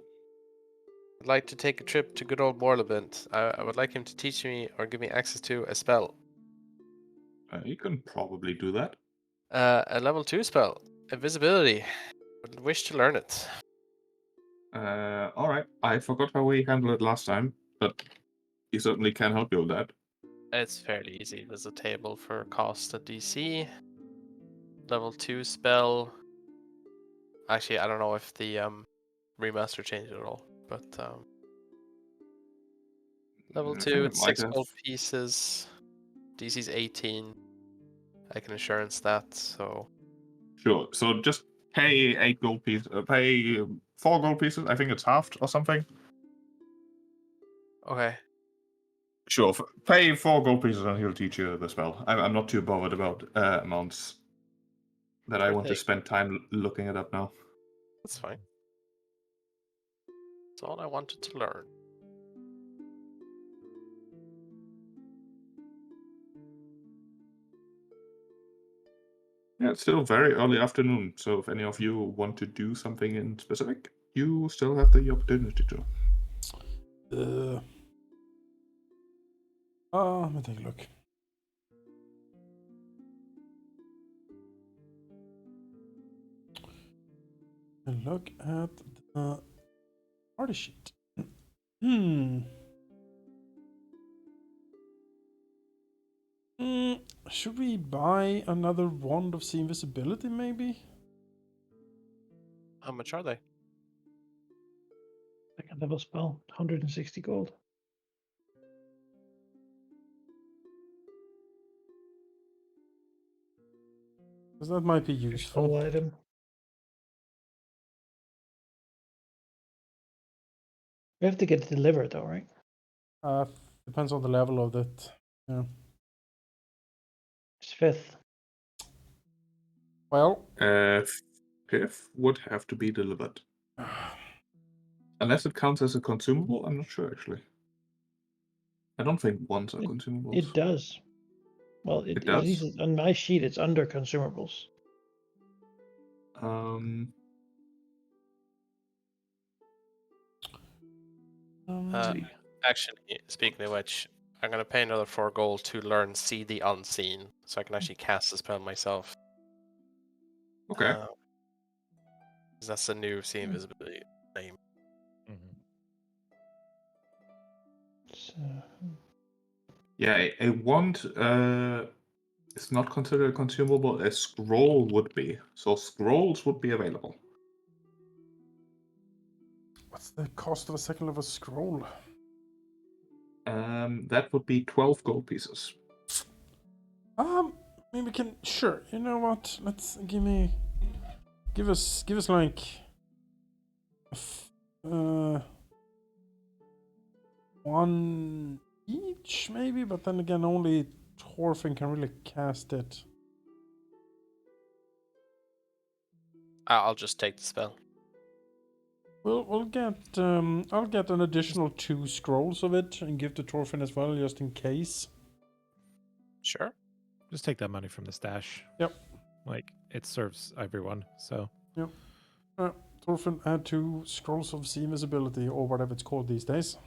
Speaker 4: I'd like to take a trip to good old Morlabent. I would like him to teach me or give me access to a spell.
Speaker 3: You can probably do that.
Speaker 4: A level 2 spell. Invisibility. Would wish to learn it.
Speaker 3: All right. I forgot how we handled it last time, but he certainly can help you with that.
Speaker 4: It's fairly easy. There's a table for cost at DC. Level 2 spell. Actually, I don't know if the remaster changed it at all, but level
Speaker 3: I
Speaker 4: 2,
Speaker 3: think it
Speaker 4: it's
Speaker 3: might
Speaker 4: 6
Speaker 3: have.
Speaker 4: gold pieces. DC's 18. I can insurance that, so
Speaker 3: Sure. So just pay 8 gold pieces. Pay 4 gold pieces. I think it's halved or something.
Speaker 4: okay.
Speaker 3: Sure. Pay 4 gold pieces and he'll teach you the spell. I'm not too bothered about amounts that I
Speaker 4: Sure
Speaker 3: want to
Speaker 4: thing.
Speaker 3: spend time looking it up now.
Speaker 4: That's fine. That's all I wanted to learn.
Speaker 3: Yeah, it's still very early afternoon, so if any of you want to do something in specific, you still have the opportunity to.
Speaker 1: Let me take a look. And look at the party sheet. Should we buy another wand of see invisibility, maybe?
Speaker 4: How much are they?
Speaker 5: Second level spell, 160 gold.
Speaker 1: Because that might be
Speaker 5: Your
Speaker 1: useful.
Speaker 5: spell item. We have to get it delivered though, right?
Speaker 1: Depends on the level of it. Yeah.
Speaker 5: It's 5th.
Speaker 1: Well,
Speaker 3: Fifth would have to be delivered. Unless it counts as a consumable, I'm not sure actually. I don't think ones are consumables.
Speaker 5: It does. Well,
Speaker 3: It
Speaker 5: at
Speaker 3: does?
Speaker 5: least on my sheet, it's under consumables.
Speaker 1: um,
Speaker 3: see.
Speaker 4: Actually, speaking of which, I'm gonna pay another 4 gold to learn See the Unseen, so I can actually cast the spell myself.
Speaker 3: Okay.
Speaker 4: 'Cause that's the new See Invisibility name.
Speaker 2: Mhm.
Speaker 5: So,
Speaker 3: Yeah, a wand is not considered a consumable. A scroll would be. So scrolls would be available.
Speaker 1: what's the cost of a second level scroll?
Speaker 3: That would be 12 gold pieces.
Speaker 1: Maybe we can. Sure. You know what? Let's give us like, one each maybe. But then again, only Thorfinn can really cast it.
Speaker 4: I'll just take the spell.
Speaker 1: We'll get. I'll get an additional 2 scrolls of it and give to Thorfinn as well, just in case.
Speaker 4: Sure.
Speaker 2: Just take that money from the stash.
Speaker 1: Yep.
Speaker 2: Like, it serves everyone, so.
Speaker 1: Thorfinn, add 2 scrolls of See Invisibility, or whatever it's called these days.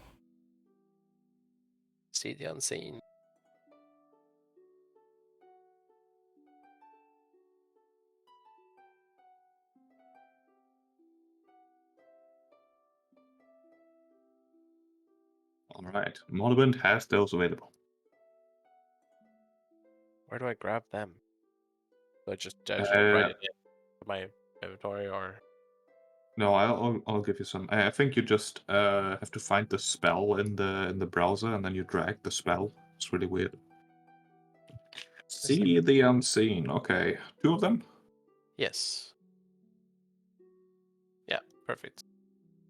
Speaker 4: See the Unseen.
Speaker 3: Alright. Monument has those available.
Speaker 4: Where do I grab them? Do I just write it in my inventory, or
Speaker 3: No, I'll give you some. I think you just have to find the spell in the browser and then you drag the spell. It's really weird. See the Unseen. Okay. 2 of them?
Speaker 4: yes? Yeah, perfect.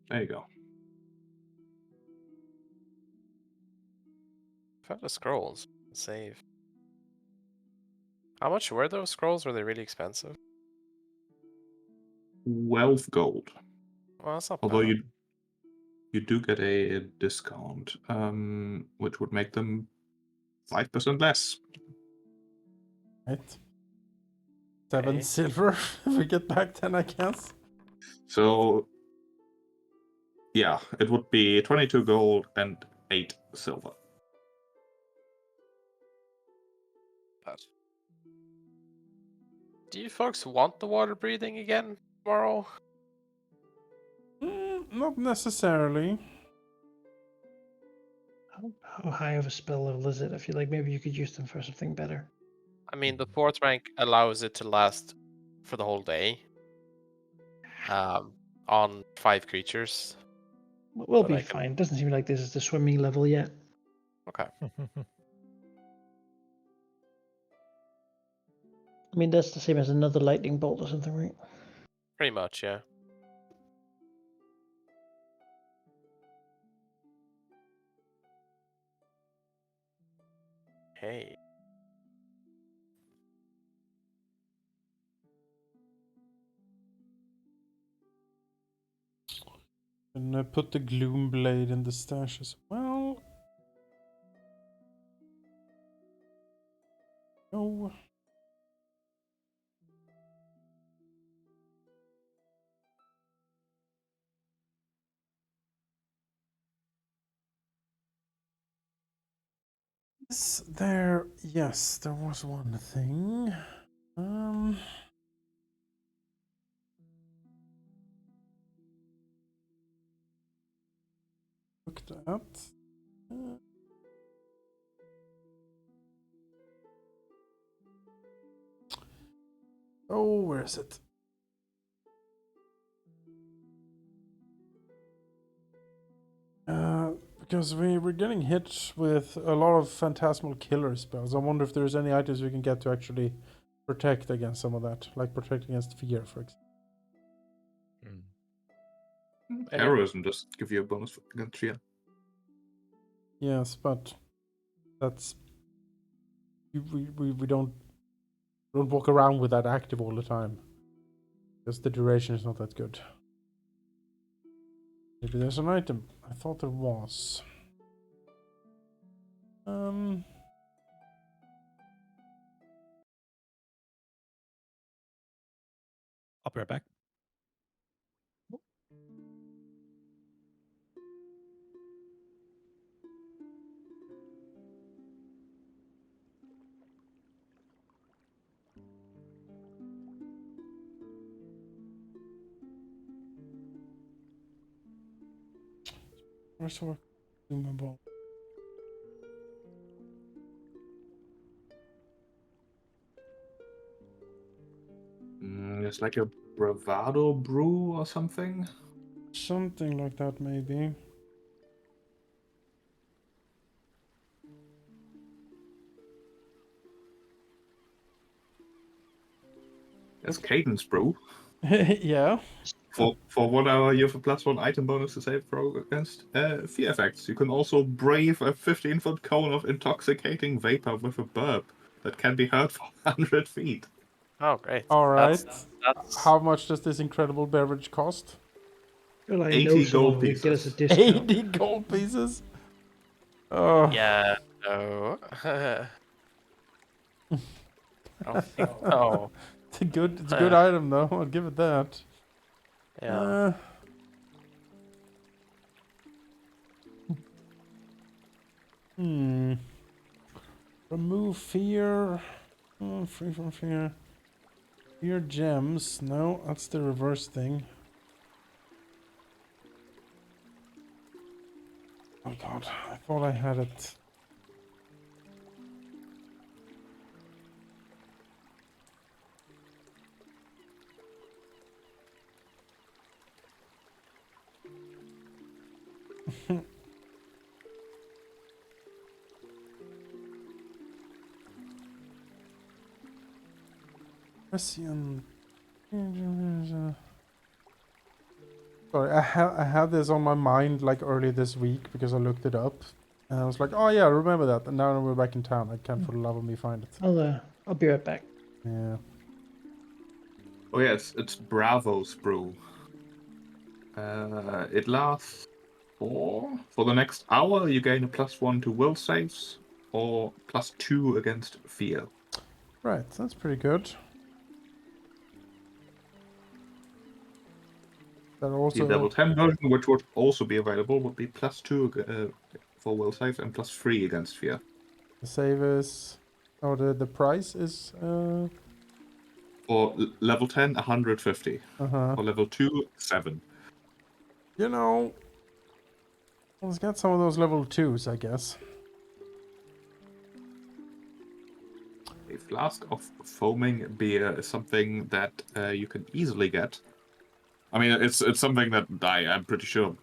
Speaker 3: There you go.
Speaker 4: Found the scrolls. Save. How much were those scrolls? Were they really expensive?
Speaker 3: 12 gold.
Speaker 4: Well, that's not
Speaker 3: Although
Speaker 4: bad.
Speaker 3: you do get a discount, which would make them 5% less.
Speaker 1: Right. 7
Speaker 4: Okay.
Speaker 1: silver. If we get back 10, I guess.
Speaker 3: So, yeah, it would be 22 gold and 8 silver.
Speaker 4: But do you folks want the water breathing again tomorrow?
Speaker 1: Not necessarily.
Speaker 5: how high of a spell level is it? I feel like maybe you could use them for something better.
Speaker 4: I mean, the 4th rank allows it to last for the whole day. On 5 creatures.
Speaker 5: We'll
Speaker 4: But
Speaker 5: be
Speaker 4: I can-
Speaker 5: fine. Doesn't seem like this is the swimming level yet.
Speaker 4: Okay.
Speaker 5: I mean, that's the same as another lightning bolt or something, right?
Speaker 4: Pretty much, yeah. Hey.
Speaker 1: And I put the Gloom Blade in the stash as well. No. Yes, there was one thing. Looked at. Oh, where is it? Because we're getting hit with a lot of phantasmal killer spells. I wonder if there's any items we can get to actually protect against some of that, like protect against fear, for example.
Speaker 4: Any-
Speaker 3: Arrows and just give you a bonus against fear.
Speaker 1: Yes, but that's we don't walk around with that active all the time, because the duration is not that good. Maybe there's an item. I thought there was.
Speaker 2: I'll be right back.
Speaker 1: Where's our consumable?
Speaker 3: It's like a bravado brew or something.
Speaker 1: Something like that, maybe.
Speaker 3: It's cadence brew.
Speaker 1: Yeah.
Speaker 3: For 1 hour, you have a +1 item bonus to save throw against fear effects. You can also brave a 15-foot cone of intoxicating vapor with a burp that can be heard for 100 feet.
Speaker 4: Oh, great.
Speaker 1: All right.
Speaker 4: That's
Speaker 1: How much does this incredible beverage cost?
Speaker 5: Well, I
Speaker 3: 80
Speaker 5: know someone
Speaker 3: gold
Speaker 5: who would get us a
Speaker 3: pieces.
Speaker 5: discount.
Speaker 1: 80 gold pieces? Oh.
Speaker 4: yeah. No. I don't think so.
Speaker 1: It's a good item though. I'll give it that.
Speaker 4: Yeah.
Speaker 1: Remove fear. Oh, free from fear. Fear gems. No, that's the reverse thing. Oh god, I thought I had it. Russian. Sorry, I had this on my mind like earlier this week because I looked it up, and I was like, oh yeah, I remember that. And now we're back in town. I can't for the love of me find it.
Speaker 5: I'll be right back.
Speaker 1: Yeah.
Speaker 3: Oh yeah, it's Bravo's brew. It lasts for the next hour. You gain a +1 to will saves or +2 against fear.
Speaker 1: Right, that's pretty good. That
Speaker 3: The
Speaker 1: also
Speaker 3: level 10 version, which would also be available, would be +2 for will saves and +3 against fear.
Speaker 1: the save is. Oh, the price is.
Speaker 3: For level 10, 150.
Speaker 1: Uh-huh.
Speaker 3: For level 2, 7.
Speaker 1: You know, let's get some of those level 2s, I guess.
Speaker 3: A flask of foaming beer is something that you can easily get. I mean, it's something that I'm pretty sure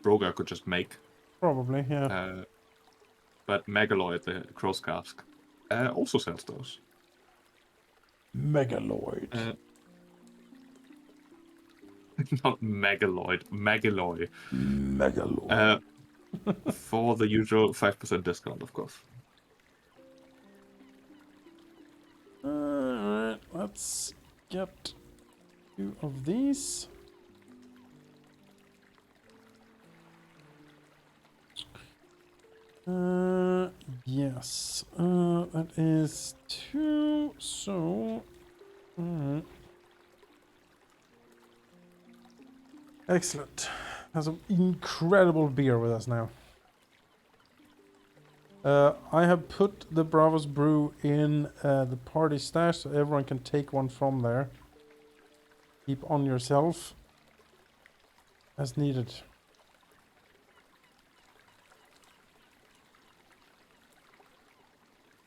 Speaker 3: Broga could just make.
Speaker 1: Probably, yeah.
Speaker 3: But Megaloid, the Crow's Cask, also sells those.
Speaker 1: Megaloid.
Speaker 3: Not Megaloid, Megaloid.
Speaker 1: Megaloid.
Speaker 3: For the usual 5% discount, of course.
Speaker 1: Alright, let's get 2 of these. Yes. That is 2, so... Alright. Excellent. Has some incredible beer with us now. I have put the Bravos Brew in the party stash so everyone can take one from there. Keep on yourself as needed.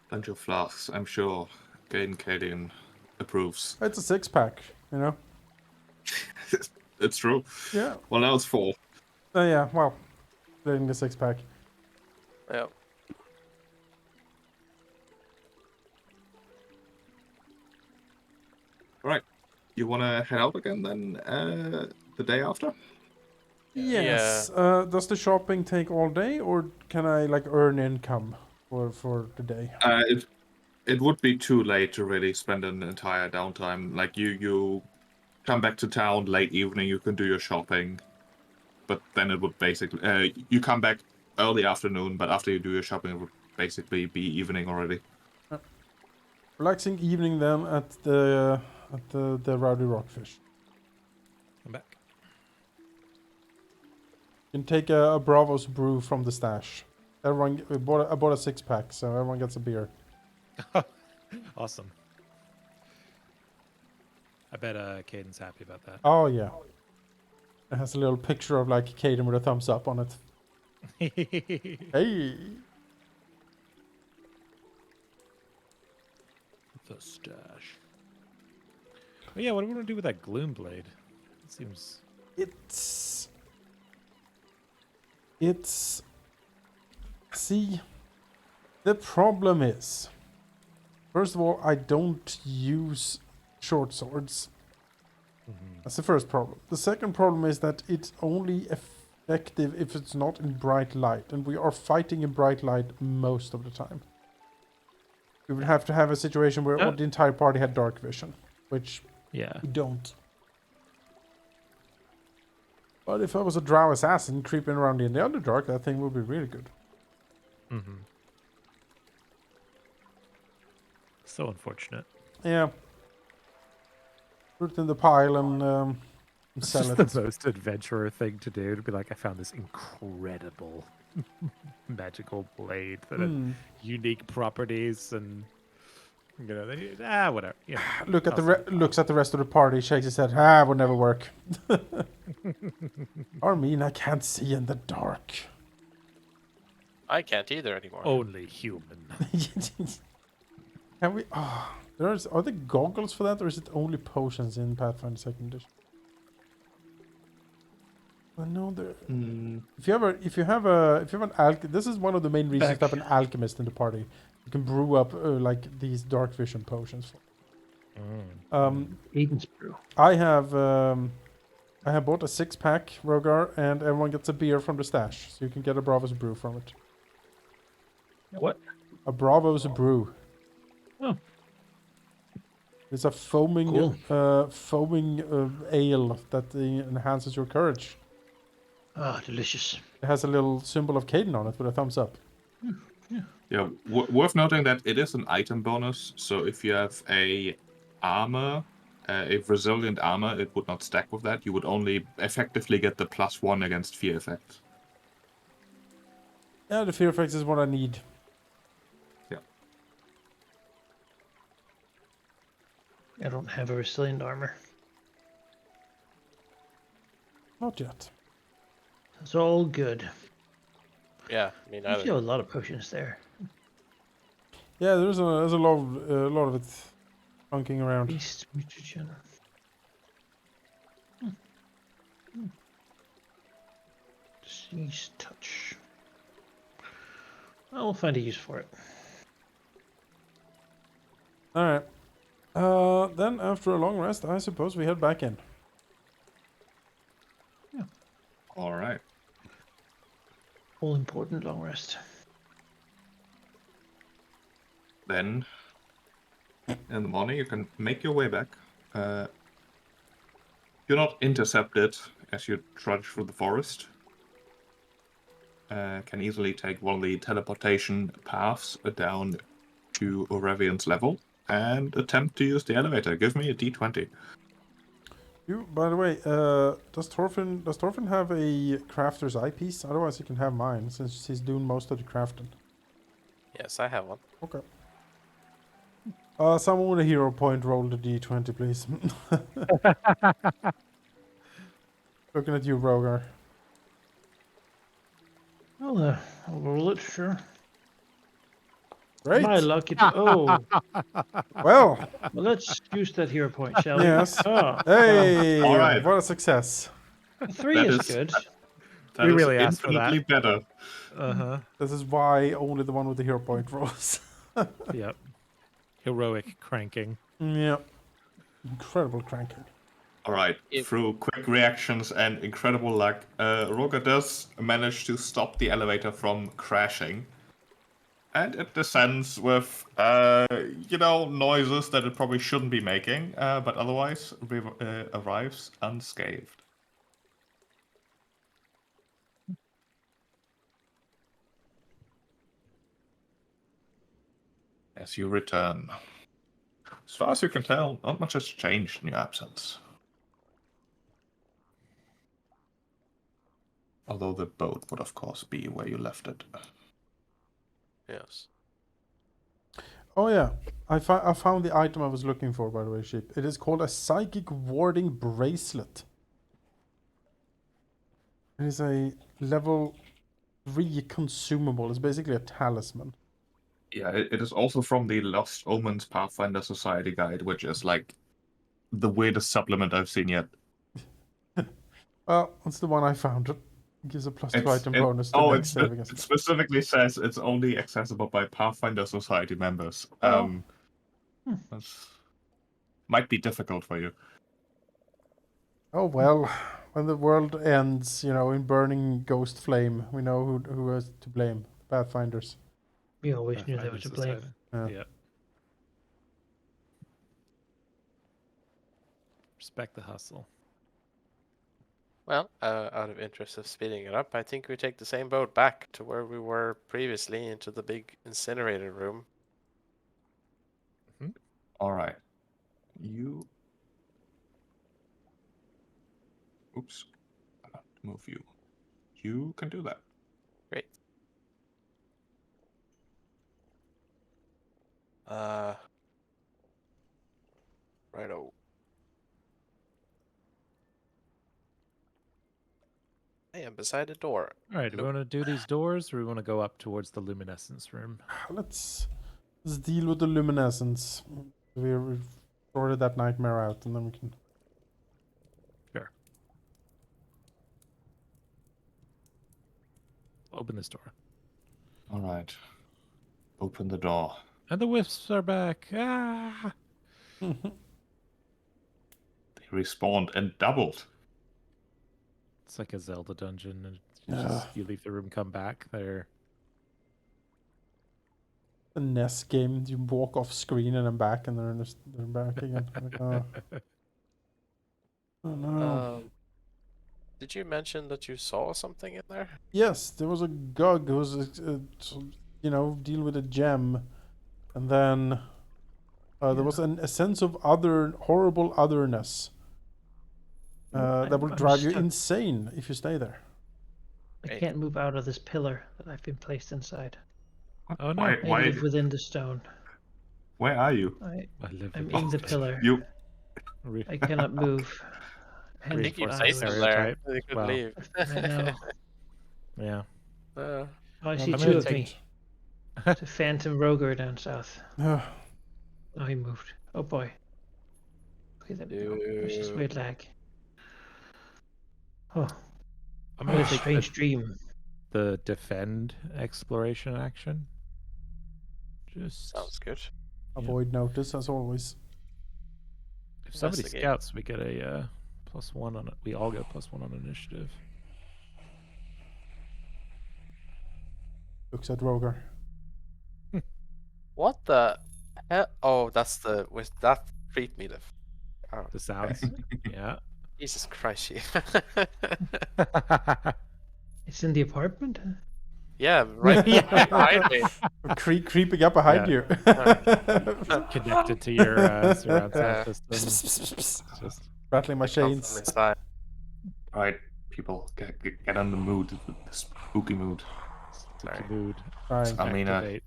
Speaker 3: Bunch of flasks, I'm sure Gaiden Cadian approves.
Speaker 1: It's a 6-pack, you know?
Speaker 3: It's true.
Speaker 1: Yeah.
Speaker 3: Well, now it's 4.
Speaker 1: Yeah, well, getting the 6-pack.
Speaker 4: Yeah.
Speaker 3: Right. You want to head out again then the day after?
Speaker 1: Yes. Does the shopping take all day, or can I like earn income for the day?
Speaker 3: It would be too late to really spend an entire downtime. Like you come back to town late evening, you can do your shopping, but then it would basically you come back early afternoon, but after you do your shopping, it would basically be evening already.
Speaker 1: Relaxing evening then at the Rowdy Rockfish.
Speaker 2: I'm back.
Speaker 1: You can take a Bravos brew from the stash. Everyone, I bought a 6-pack, so everyone gets a beer.
Speaker 2: Awesome. I bet Caden's happy about that.
Speaker 1: Oh yeah. It has a little picture of like Caden with a thumbs up on it. Hey.
Speaker 2: The stash. Oh yeah, what do we want to do with that gloom blade? It seems.
Speaker 1: It's. See, the problem is, first of all, I don't use short swords. That's the first problem. The second problem is that it's only effective if it's not in bright light, and we are fighting in bright light most of the time. We would have to have a situation where the entire party had dark vision, which
Speaker 2: Yeah.
Speaker 1: we don't. But if I was a drow assassin creeping around in the Underdark, that thing would be really good.
Speaker 2: So unfortunate.
Speaker 1: Yeah. Put it in the pile and
Speaker 2: It's
Speaker 1: sell
Speaker 2: just
Speaker 1: it.
Speaker 2: the most adventurer thing to do to be like, I found this incredible magical blade that had unique properties and whatever. You know,
Speaker 1: Look at looks at the rest of the party, shakes his head. Would never work. Armin, I can't see in the dark.
Speaker 4: I can't either anymore.
Speaker 2: only human.
Speaker 1: Can we? Are there goggles for that, or is it only potions in Pathfinder Second Edition? I know there. If you have an this is one of the main reasons to have an alchemist in the party. You can brew up like these dark vision potions.
Speaker 5: Eden's brew.
Speaker 1: I have bought a 6-pack Rogar, and everyone gets a beer from the stash, so you can get a Bravos brew from it.
Speaker 5: What?
Speaker 1: A Bravos brew.
Speaker 5: Oh.
Speaker 1: It's a foaming,
Speaker 5: Cool.
Speaker 1: ale that enhances your courage.
Speaker 5: Ah, delicious.
Speaker 1: It has a little symbol of Caden on it with a thumbs up.
Speaker 3: Yeah, worth noting that it is an item bonus, so if you have a armor, a resilient armor, it would not stack with that. You would only effectively get the +1 against fear effect.
Speaker 1: Yeah, the fear effects is what I need.
Speaker 3: Yeah.
Speaker 5: I don't have a resilient armor.
Speaker 1: Not yet.
Speaker 5: It's all good.
Speaker 4: Yeah, me
Speaker 5: I
Speaker 4: neither.
Speaker 5: feel a lot of potions there.
Speaker 1: Yeah, there's a lot of it funking around.
Speaker 5: Beast mutagen. Disease touch. I'll find a use for it.
Speaker 1: All right. Then after a long rest, I suppose we head back in.
Speaker 3: All right.
Speaker 5: All important long rest.
Speaker 3: Then, in the morning, you can make your way back. You're not intercepted as you trudge through the forest. Can easily take one of the teleportation paths down to Auravian's level and attempt to use the elevator. Give me a d20.
Speaker 1: By the way, does Thorfinn have a crafter's eyepiece? Otherwise, he can have mine since he's doing most of the crafting.
Speaker 4: Yes, I have one.
Speaker 1: Okay. Someone with a hero point, roll the d20, please. Looking at you, Rogar.
Speaker 5: I'll roll it, sure.
Speaker 1: Great.
Speaker 5: My lucky. Oh,
Speaker 1: Well,
Speaker 5: well, let's use that hero point, shall we?
Speaker 1: yes.
Speaker 5: Oh,
Speaker 1: Hey,
Speaker 3: All right.
Speaker 1: what a success.
Speaker 5: 3
Speaker 3: That
Speaker 5: is
Speaker 3: is-
Speaker 5: good.
Speaker 3: That
Speaker 2: We
Speaker 3: is
Speaker 2: really asked for that.
Speaker 3: infinitely better.
Speaker 2: Uh-huh.
Speaker 1: This is why only the one with the hero point rolls.
Speaker 2: Yep. Heroic cranking.
Speaker 1: Yeah. Incredible cranking.
Speaker 3: All right, through quick reactions and incredible luck, Roger does manage to stop the elevator from crashing. And it descends with, noises that it probably shouldn't be making, but otherwise arrives unscathed. As you return. As far as you can tell, not much has changed in your absence. Although the boat would, of course, be where you left it.
Speaker 4: Yes.
Speaker 1: Oh yeah, I found the item I was looking for, by the way, Sheep. It is called a psychic warding bracelet. It is a level 3 consumable. It's basically a talisman.
Speaker 3: Yeah, it is also from the Lost Omens Pathfinder Society guide, which is like the weirdest supplement I've seen yet.
Speaker 1: Well, that's the one I found. It gives a +2 item
Speaker 3: it-
Speaker 1: bonus to
Speaker 3: oh,
Speaker 1: next saving as
Speaker 3: it
Speaker 1: well.
Speaker 3: specifically says it's only accessible by Pathfinder Society members.
Speaker 1: Oh.
Speaker 3: That's, might be difficult for you.
Speaker 1: Oh well, when the world ends, in burning ghost flame, we know who is to blame. Pathfinders.
Speaker 5: We always knew they
Speaker 2: Pathfinder
Speaker 5: were to blame.
Speaker 2: Society.
Speaker 1: Yeah.
Speaker 2: Yep. Respect the hustle.
Speaker 4: Well, out of interest of speeding it up, I think we take the same boat back to where we were previously into the big incinerator room.
Speaker 3: All right. You. Oops. I have to move you. You can do that.
Speaker 4: Great. Righto. I am beside a door.
Speaker 2: All right, do we
Speaker 4: Nope.
Speaker 2: want to do these doors, or we want to go up towards the luminescence room?
Speaker 1: Let's deal with the luminescence. We've sorted that nightmare out, and then we can.
Speaker 2: Sure. Open this door.
Speaker 3: All right. Open the door.
Speaker 2: And the wisps are back. Ah!
Speaker 3: They respawned and doubled.
Speaker 2: It's like a Zelda dungeon. And you leave the room, come back. They're
Speaker 1: The NES game, you walk off screen and then back, and they're back again. Like, oh no.
Speaker 4: Did you mention that you saw something in there?
Speaker 1: Yes, there was a Gug who was, deal with a gem, and then there was a sense of horrible otherness that will
Speaker 5: I'm
Speaker 1: drive you
Speaker 5: stuck.
Speaker 1: insane if you stay there.
Speaker 5: I can't move out of this pillar that I've been placed inside.
Speaker 2: oh no!
Speaker 5: I live within the stone.
Speaker 3: Where are you?
Speaker 2: I live
Speaker 5: I'm
Speaker 2: with
Speaker 5: in the pillar.
Speaker 3: You.
Speaker 5: I cannot move.
Speaker 4: I think you
Speaker 2: Reinforcing
Speaker 4: placed him there.
Speaker 2: stereotype.
Speaker 4: You could
Speaker 2: Well,
Speaker 4: leave.
Speaker 5: I know.
Speaker 2: Yeah.
Speaker 5: I see
Speaker 1: I'm
Speaker 5: two
Speaker 1: gonna
Speaker 5: of me. It's a phantom Roger down south. Oh, he moved. Oh boy. Okay, there we go. There's this weird lag. Oh,
Speaker 2: I'm
Speaker 5: what
Speaker 2: gonna
Speaker 5: a
Speaker 2: take
Speaker 5: strange dream.
Speaker 2: the defend exploration action. Just
Speaker 4: Sounds good.
Speaker 1: Avoid notice as always.
Speaker 2: if somebody
Speaker 4: Investigate.
Speaker 2: scouts, we get a +1 on it. We all get +1 on initiative.
Speaker 1: Looks at Roger.
Speaker 4: What the hell? Oh, that freaked me. Oh,
Speaker 2: The sounds. Yeah.
Speaker 4: Jesus Christ!
Speaker 5: It's in the apartment?
Speaker 4: Yeah, right behind me.
Speaker 1: Creeping up behind
Speaker 2: Yeah.
Speaker 1: you.
Speaker 2: Connected to your surround
Speaker 4: Yeah.
Speaker 2: sound system. Just
Speaker 1: Rattling my
Speaker 4: Come from
Speaker 1: chains.
Speaker 4: inside.
Speaker 3: All right, people, get on the mood, the spooky mood.
Speaker 2: Sorry. Mood.
Speaker 1: Trying.
Speaker 3: Almina,
Speaker 2: Activate.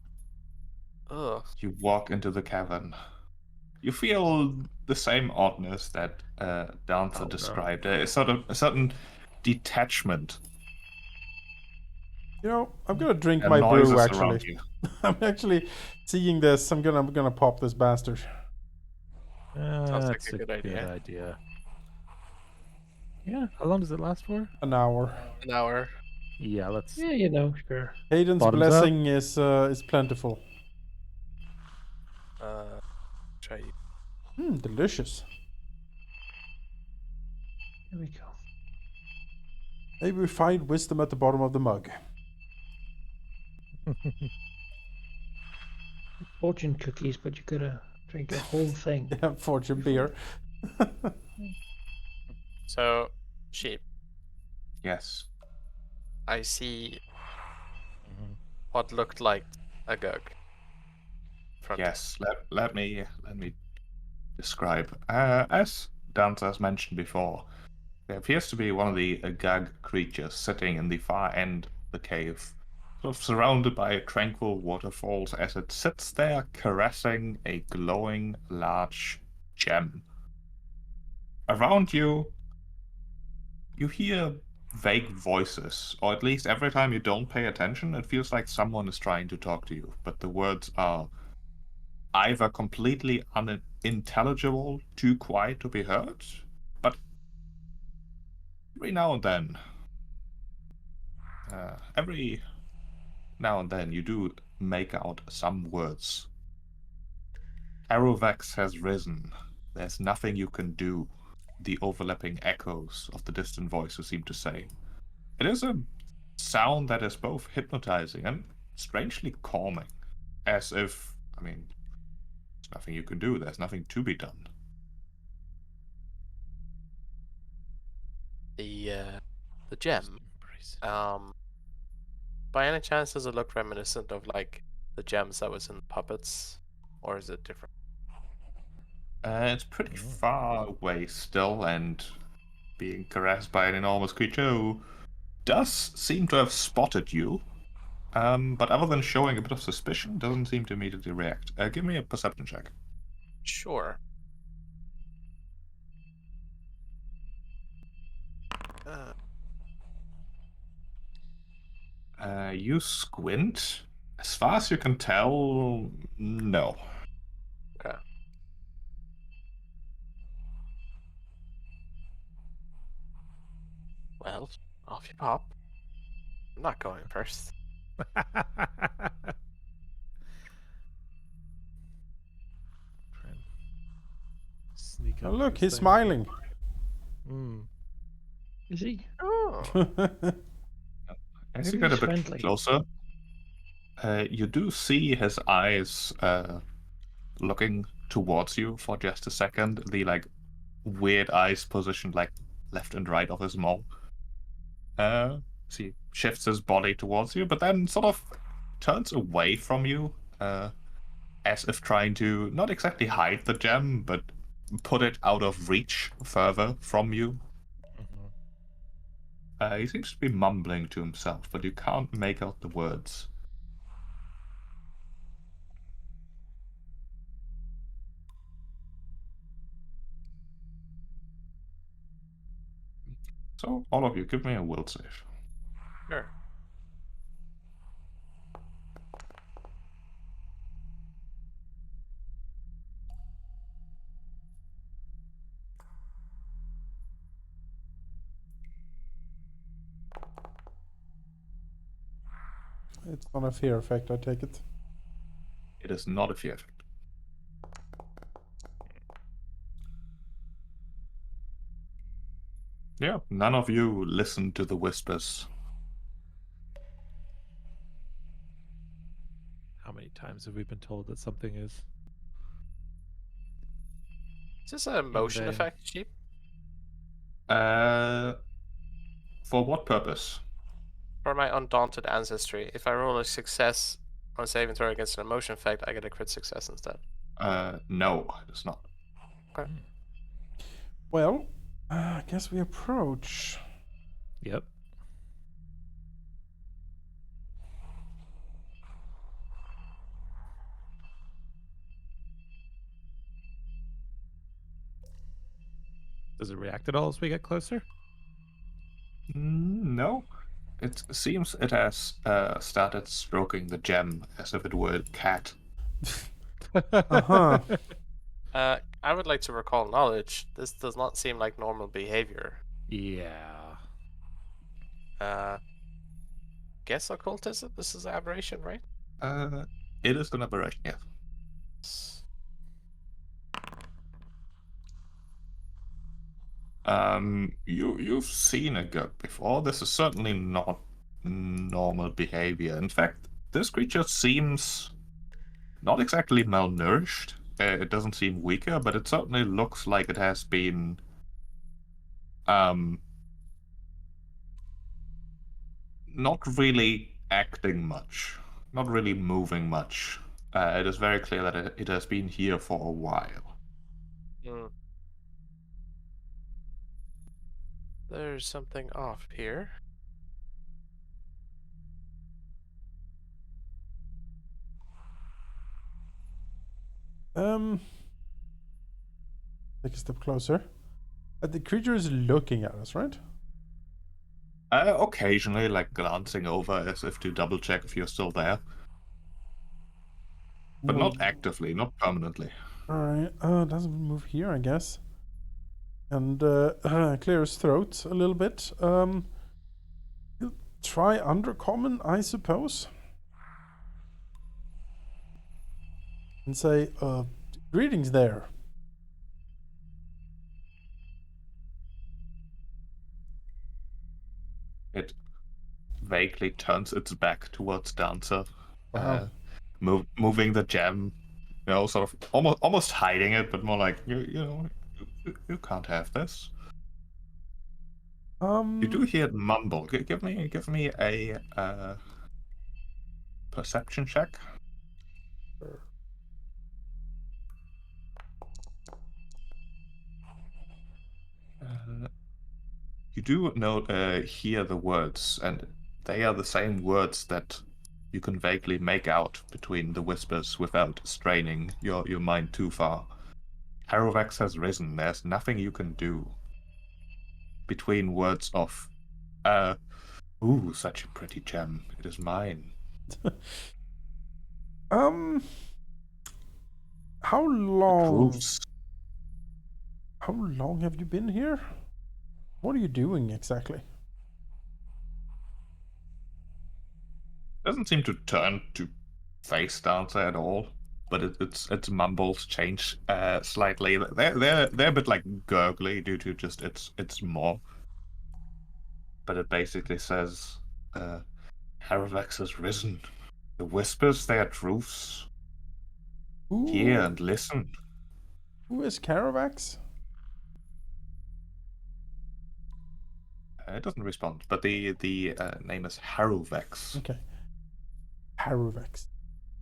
Speaker 4: Ugh.
Speaker 3: you walk into the cavern. You feel the same oddness that Dancer
Speaker 2: Oh, no.
Speaker 3: described. A certain detachment.
Speaker 1: I'm gonna drink
Speaker 3: and
Speaker 1: my
Speaker 3: noises
Speaker 1: brew.
Speaker 3: around
Speaker 1: Actually,
Speaker 3: you.
Speaker 1: I'm actually seeing this. I'm gonna pop this bastard.
Speaker 4: Sounds like
Speaker 2: That's
Speaker 4: a good idea.
Speaker 2: Yeah. How long does it last for?
Speaker 1: An hour.
Speaker 4: An hour.
Speaker 2: Yeah, let's.
Speaker 5: Yeah, you know, sure.
Speaker 1: Hayden's
Speaker 2: Bottoms up.
Speaker 1: blessing is plentiful.
Speaker 4: Try.
Speaker 1: Delicious.
Speaker 5: Here we go.
Speaker 1: Maybe we find wisdom at the bottom of the mug.
Speaker 5: Fortune cookies, but you gotta drink a whole thing.
Speaker 1: Yeah, fortune beer.
Speaker 4: So, sheep.
Speaker 3: Yes.
Speaker 4: I see
Speaker 2: Mhm.
Speaker 4: what looked like a gug. Front.
Speaker 3: Yes. Let me describe. As Dante has mentioned before, there appears to be one of the Agag creatures sitting in the far end of the cave, sort of surrounded by tranquil waterfalls as it sits there caressing a glowing large gem. Around you, you hear vague voices, or at least every time you don't pay attention, it feels like someone is trying to talk to you, but the words are either completely unintelligible, too quiet to be heard, but every now and then, every now and then, you do make out some words. Arovex has risen. There's nothing you can do. The overlapping echoes of the distant voices seem to say. It is a sound that is both hypnotizing and strangely calming. As if, I mean, there's nothing you can do, there's nothing to be done.
Speaker 4: The gem. By any chance, does it look reminiscent of like the gems that was in puppets, or is it different?
Speaker 3: It's pretty far away still, and being caressed by an enormous creature who does seem to have spotted you. But other than showing a bit of suspicion, doesn't seem to immediately react. Give me a perception check.
Speaker 4: Sure.
Speaker 3: You squint. As far as you can tell, no.
Speaker 4: Okay. Well, off you pop. I'm not going first.
Speaker 2: Sneak
Speaker 1: Oh,
Speaker 2: up
Speaker 1: look,
Speaker 2: this
Speaker 1: he's
Speaker 2: thing.
Speaker 1: smiling.
Speaker 2: Mm.
Speaker 5: Is he?
Speaker 4: Oh.
Speaker 3: As you
Speaker 5: Maybe
Speaker 3: get a
Speaker 5: he's
Speaker 3: bit
Speaker 5: friendly.
Speaker 3: closer, you do see his eyes looking towards you for just a second. The like weird eyes positioned like left and right of his mouth. So he shifts his body towards you, but then sort of turns away from you, as if trying to not exactly hide the gem, but put it out of reach further from you.
Speaker 2: Mhm.
Speaker 3: He seems to be mumbling to himself, but you can't make out the words. So, all of you, give me a will save.
Speaker 4: Sure.
Speaker 1: It's not a fear effect, I take it.
Speaker 3: It is not a fear effect. Yeah, none of you listen to the whispers.
Speaker 2: How many times have we been told that something is?
Speaker 4: Is this a motion
Speaker 2: vain.
Speaker 4: effect, sheep?
Speaker 3: For what purpose?
Speaker 4: For my undaunted ancestry, if I roll a success on saving throw against an emotion effect, I get a crit success instead.
Speaker 3: No, it is not.
Speaker 4: Okay.
Speaker 1: Well, I guess we approach.
Speaker 2: Yep. Does it react at all as we get closer?
Speaker 3: No. It seems it has started stroking the gem as if it were a cat.
Speaker 1: Uh-huh.
Speaker 4: I would like to recall knowledge. This does not seem like normal behavior.
Speaker 2: Yeah.
Speaker 4: guess occultism? This is aberration, right?
Speaker 3: It is an aberration, yeah. You've seen a goat before. This is certainly not normal behavior. In fact, this creature seems not exactly malnourished. It doesn't seem weaker, but it certainly looks like it has been not really acting much, not really moving much. It is very clear that it has been here for a while.
Speaker 4: Hmm. There's something off here.
Speaker 1: Take a step closer. The creature is looking at us, right?
Speaker 3: Occasionally, like glancing over as if to double check if you're still there, but not actively, not permanently.
Speaker 1: Alright, doesn't move here, I guess. And clear his throat a little bit. He'll try undercommon, I suppose. And say, greetings there.
Speaker 3: It vaguely turns its back towards Dancer,
Speaker 1: Wow.
Speaker 3: moving the gem, sort of almost hiding it, but more like you can't have this. You do hear it mumble. Give me a perception check. You do hear the words, and they are the same words that you can vaguely make out between the whispers without straining your mind too far. Harovax has risen. There's nothing you can do. Between words of, ooh, such a pretty gem. It is mine.
Speaker 1: How
Speaker 3: It
Speaker 1: long?
Speaker 3: proves.
Speaker 1: How long have you been here? What are you doing exactly?
Speaker 3: Doesn't seem to turn to face Dancer at all, but its mumbles change slightly. They're a bit like gurgly due to just its maw. But it basically says, Haravax has risen. The whispers, they are truths. Hear
Speaker 1: Who,
Speaker 3: and listen.
Speaker 1: who is Caravax?
Speaker 3: It doesn't respond, but the name is Haruvex.
Speaker 1: Okay. Haruvex.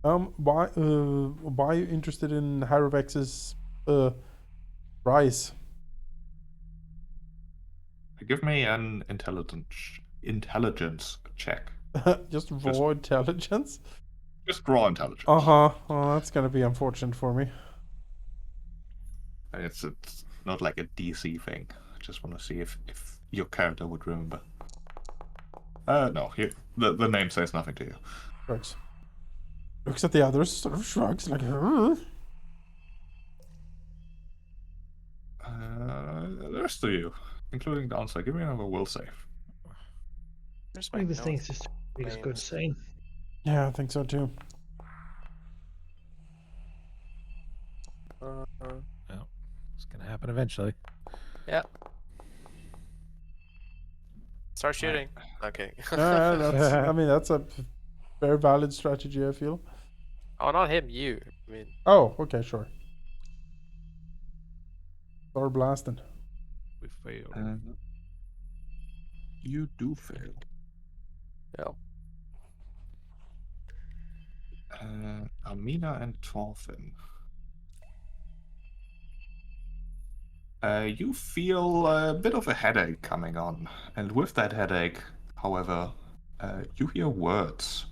Speaker 1: Why are you interested in Haruvex's rise?
Speaker 3: Give me an intelligence check.
Speaker 1: Just raw intelligence?
Speaker 3: Just raw intelligence.
Speaker 1: Uh-huh. Oh, that's gonna be unfortunate for me.
Speaker 3: It's not like a DC thing. I just want to see if your character would remember. No, the name says nothing to you.
Speaker 1: Shrugs. Looks at the others, sort of shrugs, like,
Speaker 3: The rest of you, including Dancer, give me another will save.
Speaker 4: There's
Speaker 5: I
Speaker 4: my
Speaker 5: think this
Speaker 4: note.
Speaker 5: thing's just as good as sane.
Speaker 1: Yeah, I think so too.
Speaker 2: Well, it's gonna happen eventually.
Speaker 4: Yeah. Start shooting. Okay.
Speaker 1: That's, I mean, that's a very valid strategy, I feel.
Speaker 4: Oh, not him. You. I mean,
Speaker 1: Oh, okay, sure. Start blasting.
Speaker 2: We failed.
Speaker 3: You do fail.
Speaker 4: yeah.
Speaker 3: Amina and Torfin. You feel a bit of a headache coming on, and with that headache, however, you hear words.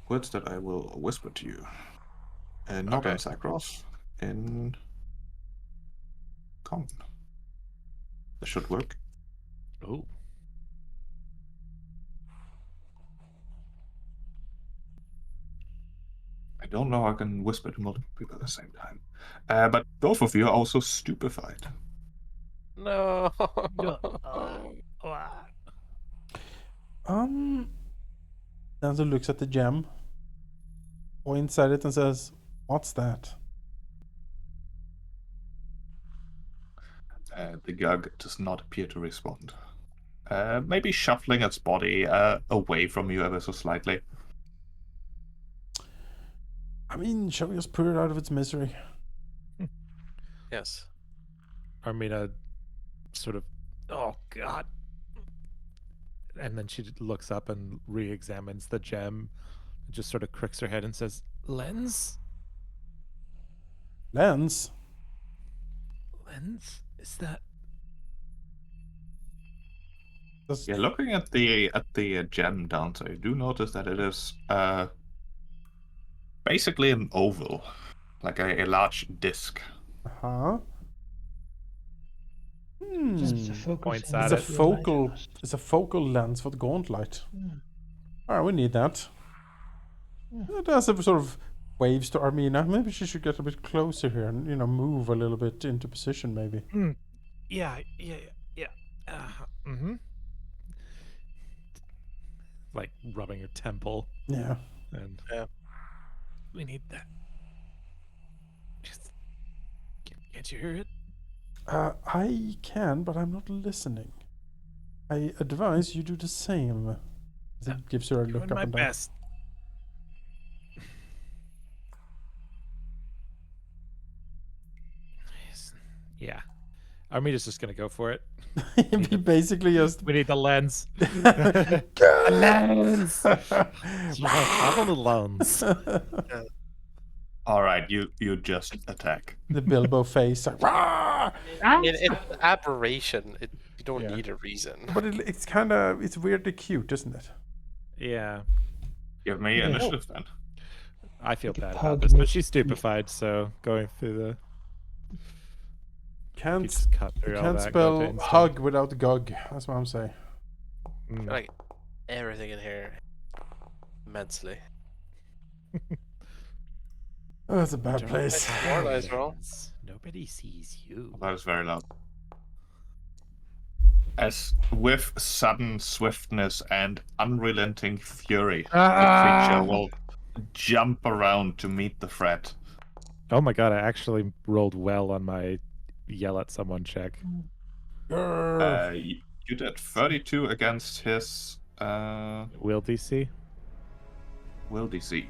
Speaker 3: Words that I will whisper to you. Not
Speaker 4: Okay.
Speaker 3: in Sacros, in Common. This should work.
Speaker 2: Oh.
Speaker 3: I don't know how I can whisper to multiple people at the same time. But both of you are also stupefied.
Speaker 4: No.
Speaker 1: Dancer looks at the gem, points at it, and says, "What's that?"
Speaker 3: The Gug does not appear to respond. Maybe shuffling its body away from you ever so slightly.
Speaker 1: I mean, shall we just put it out of its misery?
Speaker 4: Yes.
Speaker 2: Armina sort of, oh god. And then she looks up and re-examines the gem, and just sort of cricks her head and says, "Lens?
Speaker 1: Lens?
Speaker 2: Lens? Is that?"
Speaker 1: Does,
Speaker 3: Yeah, looking at the gem dancer, you do notice that it is basically an oval, like a large disc.
Speaker 1: huh?
Speaker 5: Just it's a
Speaker 1: Hmm.
Speaker 5: focus.
Speaker 2: Points
Speaker 5: in
Speaker 2: at
Speaker 5: the
Speaker 2: it.
Speaker 5: lighthouse.
Speaker 1: It's a focal lens for the gauntlet.
Speaker 5: Yeah.
Speaker 1: Alright, we need that. It has a sort of waves to Armina. Maybe she should get a bit closer here and, move a little bit into position, maybe.
Speaker 2: Yeah. Mm-hmm. Like rubbing her temple,
Speaker 1: Yeah.
Speaker 2: and
Speaker 4: Yeah.
Speaker 2: we need that. Just can't you hear it?
Speaker 1: I can, but I'm not listening. I advise you do the same. As it gives her a look
Speaker 2: Doing
Speaker 1: up
Speaker 2: my
Speaker 1: and down.
Speaker 2: best. Yeah. Armina's just gonna go for it.
Speaker 1: He basically just.
Speaker 2: We need the lens.
Speaker 1: The
Speaker 2: lens! Have the lens.
Speaker 3: All right, you just attack.
Speaker 1: The Bilbo face. Like, "Rah!"
Speaker 4: It's an aberration. You don't
Speaker 2: Yeah.
Speaker 4: need a reason.
Speaker 1: But it's weirdly cute, isn't it?
Speaker 2: Yeah.
Speaker 3: Give me
Speaker 5: Yeah.
Speaker 3: initiative then.
Speaker 2: I feel
Speaker 5: Like a
Speaker 2: bad
Speaker 5: pug
Speaker 2: about this, but
Speaker 5: move.
Speaker 2: she's stupefied, so going through the
Speaker 1: Can't
Speaker 2: just cut
Speaker 1: you
Speaker 2: through all
Speaker 1: can't
Speaker 2: that.
Speaker 1: spell
Speaker 2: go to instinct.
Speaker 1: hug without gug. That's what I'm saying.
Speaker 2: Mm.
Speaker 4: Like everything in here, immensely.
Speaker 1: Oh, that's a bad
Speaker 2: Don't
Speaker 1: place.
Speaker 2: touch
Speaker 4: More
Speaker 2: the
Speaker 4: dice roll.
Speaker 2: lens. Nobody sees you.
Speaker 3: That is very loud. As with sudden swiftness and unrelenting fury, the creature will jump around to meet the threat.
Speaker 2: Oh my god, I actually rolled well on my yell at someone check.
Speaker 1: Grr.
Speaker 3: You did 32 against his
Speaker 2: Will DC?
Speaker 3: will DC.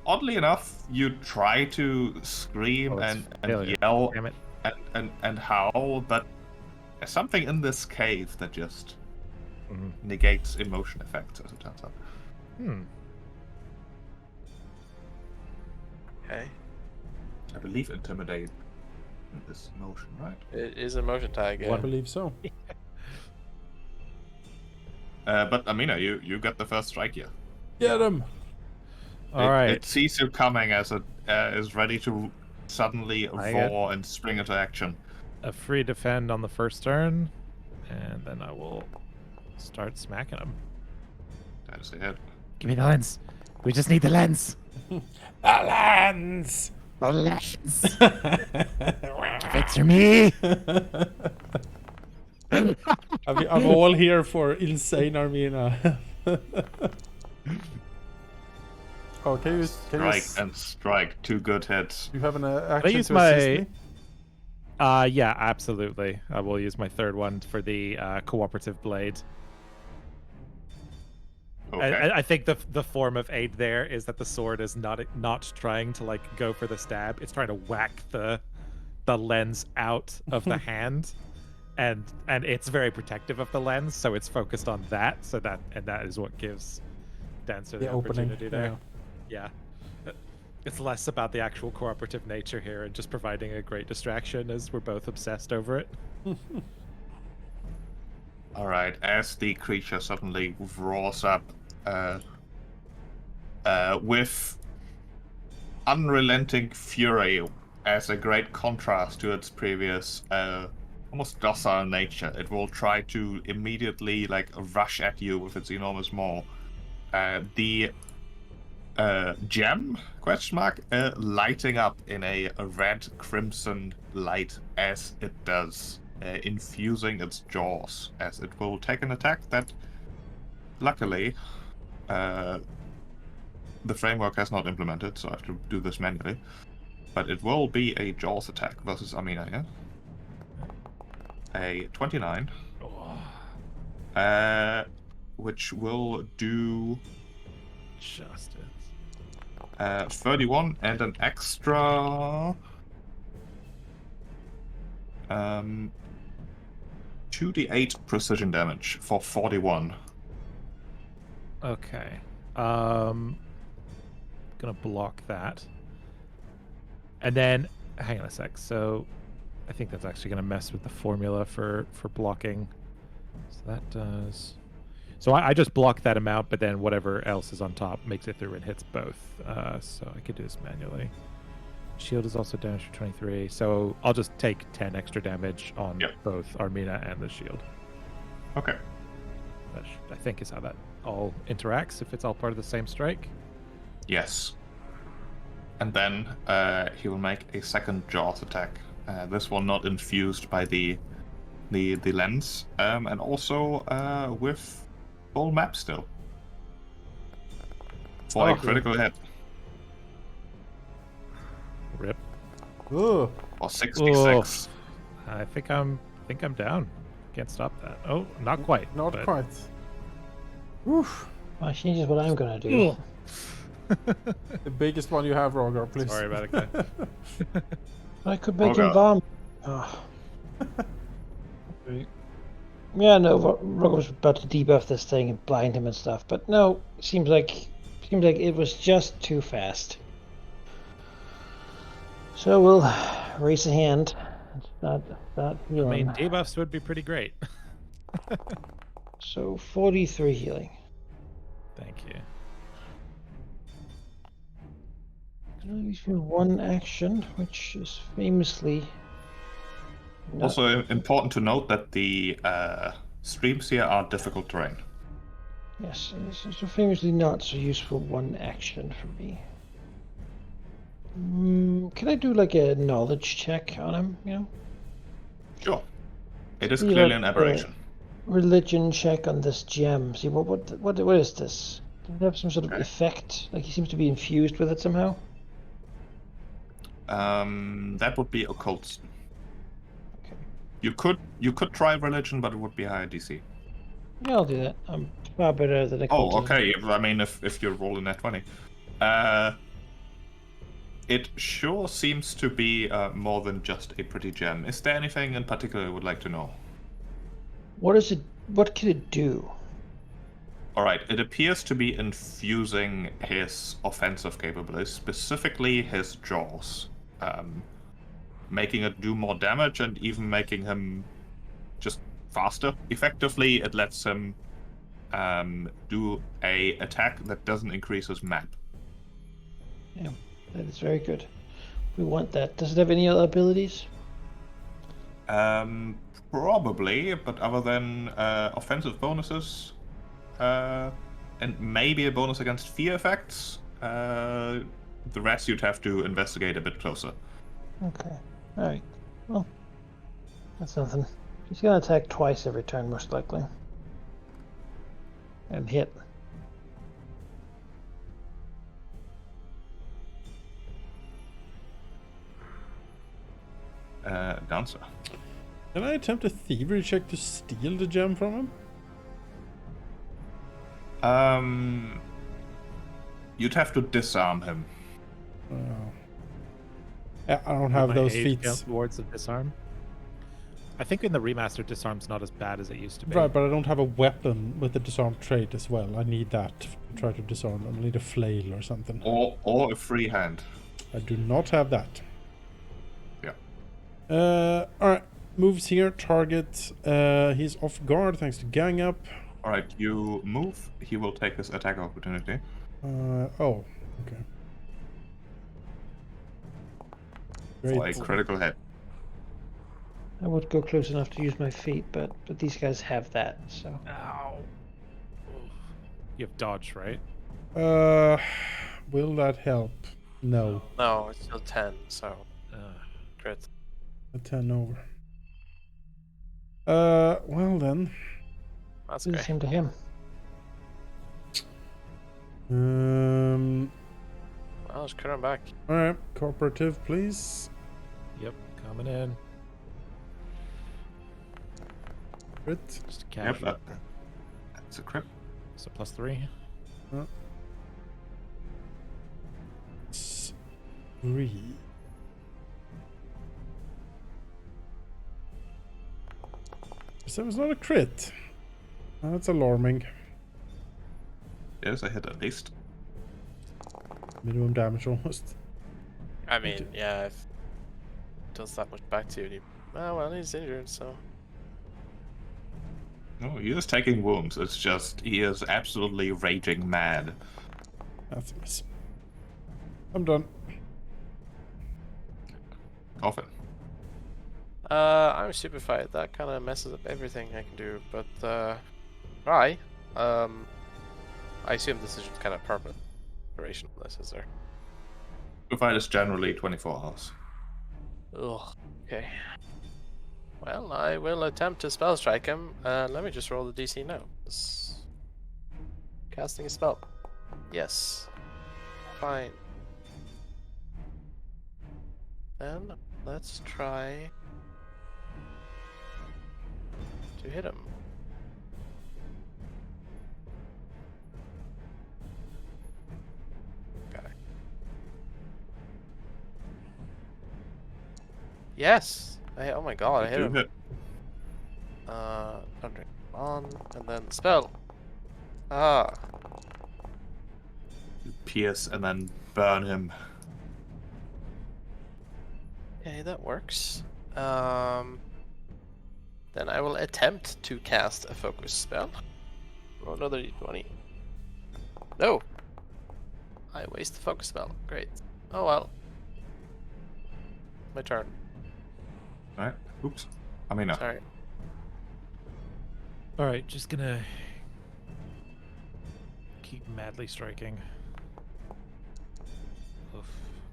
Speaker 3: Oddly enough, you try to scream
Speaker 2: Oh, it's
Speaker 3: and
Speaker 2: failure.
Speaker 3: yell
Speaker 2: Damn it.
Speaker 3: and howl, but there's something in this cave that just
Speaker 2: Mhm.
Speaker 3: negates emotion effects, as it turns out.
Speaker 4: Okay.
Speaker 3: I believe intimidate is emotion, right?
Speaker 4: It is a motion tag.
Speaker 1: I
Speaker 4: Yeah.
Speaker 1: believe so.
Speaker 3: But Amina, you got the first strike here.
Speaker 1: Get him.
Speaker 2: All right.
Speaker 3: It sees you coming as it is ready to suddenly
Speaker 2: I get-
Speaker 3: roar and spring into action.
Speaker 2: A free defend on the first turn, and then I will start smacking him.
Speaker 3: That is the hit.
Speaker 2: Give me the lens. We just need the lens.
Speaker 1: The lens.
Speaker 2: The lens. Fix me.
Speaker 1: I'm all here for insane Armina. Oh, can you
Speaker 3: Strike and strike. 2 good hits.
Speaker 1: you have an action
Speaker 2: use
Speaker 1: to assist
Speaker 2: my-
Speaker 1: me?
Speaker 2: Yeah, absolutely. I will use my third one for the cooperative blade.
Speaker 3: Okay.
Speaker 2: I think the form of aid there is that the sword is not trying to like go for the stab. It's trying to whack the lens out of the hand, and it's very protective of the lens, so it's focused on that. So that is what gives Dancer the
Speaker 1: opening.
Speaker 2: opportunity there. Yeah. It's less about the actual cooperative nature here and just providing a great distraction as we're both obsessed over it.
Speaker 3: All right. As the creature suddenly roars up, with unrelenting fury, as a great contrast to its previous, almost docile nature, it will try to immediately like rush at you with its enormous maw. The gem lighting up in a red crimson light as it does, infusing its jaws as it will take an attack that luckily the framework has not implemented, so I have to do this manually. But it will be a Jaws attack versus Amina, yeah? A 29.
Speaker 2: Oh,
Speaker 3: Which will do
Speaker 2: justice.
Speaker 3: 31 and an extra 2d8 precision damage for 41.
Speaker 2: Okay. Gonna block that. And then hang on a sec. So I think that's actually gonna mess with the formula for blocking. So that does. So I just block that amount, but then whatever else is on top makes it through and hits both. So I could do this manually. Shield is also damage for 23. So I'll just take 10 extra damage on
Speaker 3: Yep.
Speaker 2: both Armina and the shield.
Speaker 3: Okay.
Speaker 2: That I think is how that all interacts, if it's all part of the same strike.
Speaker 3: Yes. And then he will make a second Jaws attack. This one not infused by the lens, and also with full map still. For a
Speaker 2: Oh.
Speaker 3: critical hit.
Speaker 2: Rip.
Speaker 1: Ugh.
Speaker 3: Or 66.
Speaker 2: I think I'm down. Can't stop that. Oh, not quite.
Speaker 1: Not
Speaker 2: but-
Speaker 1: quite. Oof.
Speaker 5: Well, changes what I'm gonna do.
Speaker 1: The biggest one you have, Roger, please.
Speaker 2: Sorry about it, guy.
Speaker 5: I could make him
Speaker 3: Rogar.
Speaker 5: vomit. Oh. Yeah, no, Roger was about to debuff this thing and blind him and stuff, but no, seems like it was just too fast. So we'll raise a hand. It's not
Speaker 2: I
Speaker 5: healing.
Speaker 2: mean, debuffs would be pretty great.
Speaker 5: So 43 healing.
Speaker 2: Thank you.
Speaker 5: Can only feel one action, which is famously not
Speaker 3: Also important to note that the streams here are difficult terrain.
Speaker 5: yes, it's so famously not so useful one action for me. Can I do like a knowledge check on him? You know,
Speaker 3: Sure. It is
Speaker 5: You
Speaker 3: clearly
Speaker 5: like
Speaker 3: an
Speaker 5: the-
Speaker 3: aberration.
Speaker 5: religion check on this gem. See what is this? Does it have some sort of
Speaker 3: Okay.
Speaker 5: effect? Like he seems to be infused with it somehow.
Speaker 3: That would be occult.
Speaker 5: Okay.
Speaker 3: You could try religion, but it would be higher DC.
Speaker 5: Yeah, I'll do that. I'm far better than
Speaker 3: Oh,
Speaker 5: occultism.
Speaker 3: okay. I mean, if you're rolling that 20, it sure seems to be more than just a pretty gem. Is there anything in particular you would like to know?
Speaker 5: What is it? What can it do?
Speaker 3: All right. It appears to be infusing his offensive capabilities, specifically his jaws, making it do more damage and even making him just faster. Effectively, it lets him do a attack that doesn't increase his map.
Speaker 5: Yeah, that is very good. We want that. Does it have any other abilities?
Speaker 3: Probably, but other than offensive bonuses, and maybe a bonus against fear effects, the rest you'd have to investigate a bit closer.
Speaker 5: Okay. Alright. Well, that's nothing. He's gonna attack twice every turn, most likely. And hit.
Speaker 3: Dancer.
Speaker 1: Can I attempt a thievery check to steal the gem from him?
Speaker 3: You'd have to disarm him.
Speaker 1: Oh. Yeah, I don't have
Speaker 2: My
Speaker 1: those
Speaker 2: age
Speaker 1: feats.
Speaker 2: count towards the disarm. I think in the remaster, disarm's not as bad as it used to be.
Speaker 1: Right, but I don't have a weapon with the disarm trait as well. I need that to try to disarm them. I need a flail or something.
Speaker 3: Or a free hand.
Speaker 1: I do not have that.
Speaker 3: Yeah.
Speaker 1: Alright. Moves here. Target. He's off guard thanks to gang up.
Speaker 3: Alright, you move. He will take his attack opportunity.
Speaker 1: Oh. Okay.
Speaker 3: For a
Speaker 1: Great.
Speaker 3: critical hit.
Speaker 5: I would go close enough to use my feet, but these guys have that, so.
Speaker 2: Ow. You have dodge, right?
Speaker 1: Will that help? No.
Speaker 4: No, it's still 10, so
Speaker 2: Uh,
Speaker 4: crit.
Speaker 1: A 10 over. Well then.
Speaker 4: That's
Speaker 5: Do the
Speaker 4: great.
Speaker 5: same to him.
Speaker 4: Well, just cut him back.
Speaker 1: All right, cooperative, please.
Speaker 2: Yep, coming in.
Speaker 1: Crit.
Speaker 2: Just a
Speaker 3: Yep,
Speaker 2: casual.
Speaker 3: that's a crit.
Speaker 2: So +3.
Speaker 1: 3. So it was not a crit. That's alarming.
Speaker 3: There's a hit at least.
Speaker 1: Minimum damage almost.
Speaker 4: I mean, yeah, if it does that much back to you, well, he's injured, so.
Speaker 3: No, he is taking wounds. It's just he is absolutely raging mad.
Speaker 1: That's a miss. I'm done.
Speaker 3: Coffin.
Speaker 4: I'm stupefied. That kind of messes up everything I can do, but, try. I assume this is just kind of permanent duration of this, is there?
Speaker 3: Provide is generally 24 hours.
Speaker 4: Ugh, okay. Well, I will attempt to spell strike him. Let me just roll the DC now. Casting a spell. Yes. Fine. Then let's try to hit him. Okay. Yes. Oh my god, I hit him. Thundering on, and then spell. Ah.
Speaker 3: Pierce and then burn him.
Speaker 4: Okay, that works. Then I will attempt to cast a focus spell. Roll another d20. No! I waste the focus spell. Great. Oh well. My turn.
Speaker 3: Right? Oops. I mean, no.
Speaker 4: Sorry.
Speaker 2: All right, just gonna keep madly striking. Oof.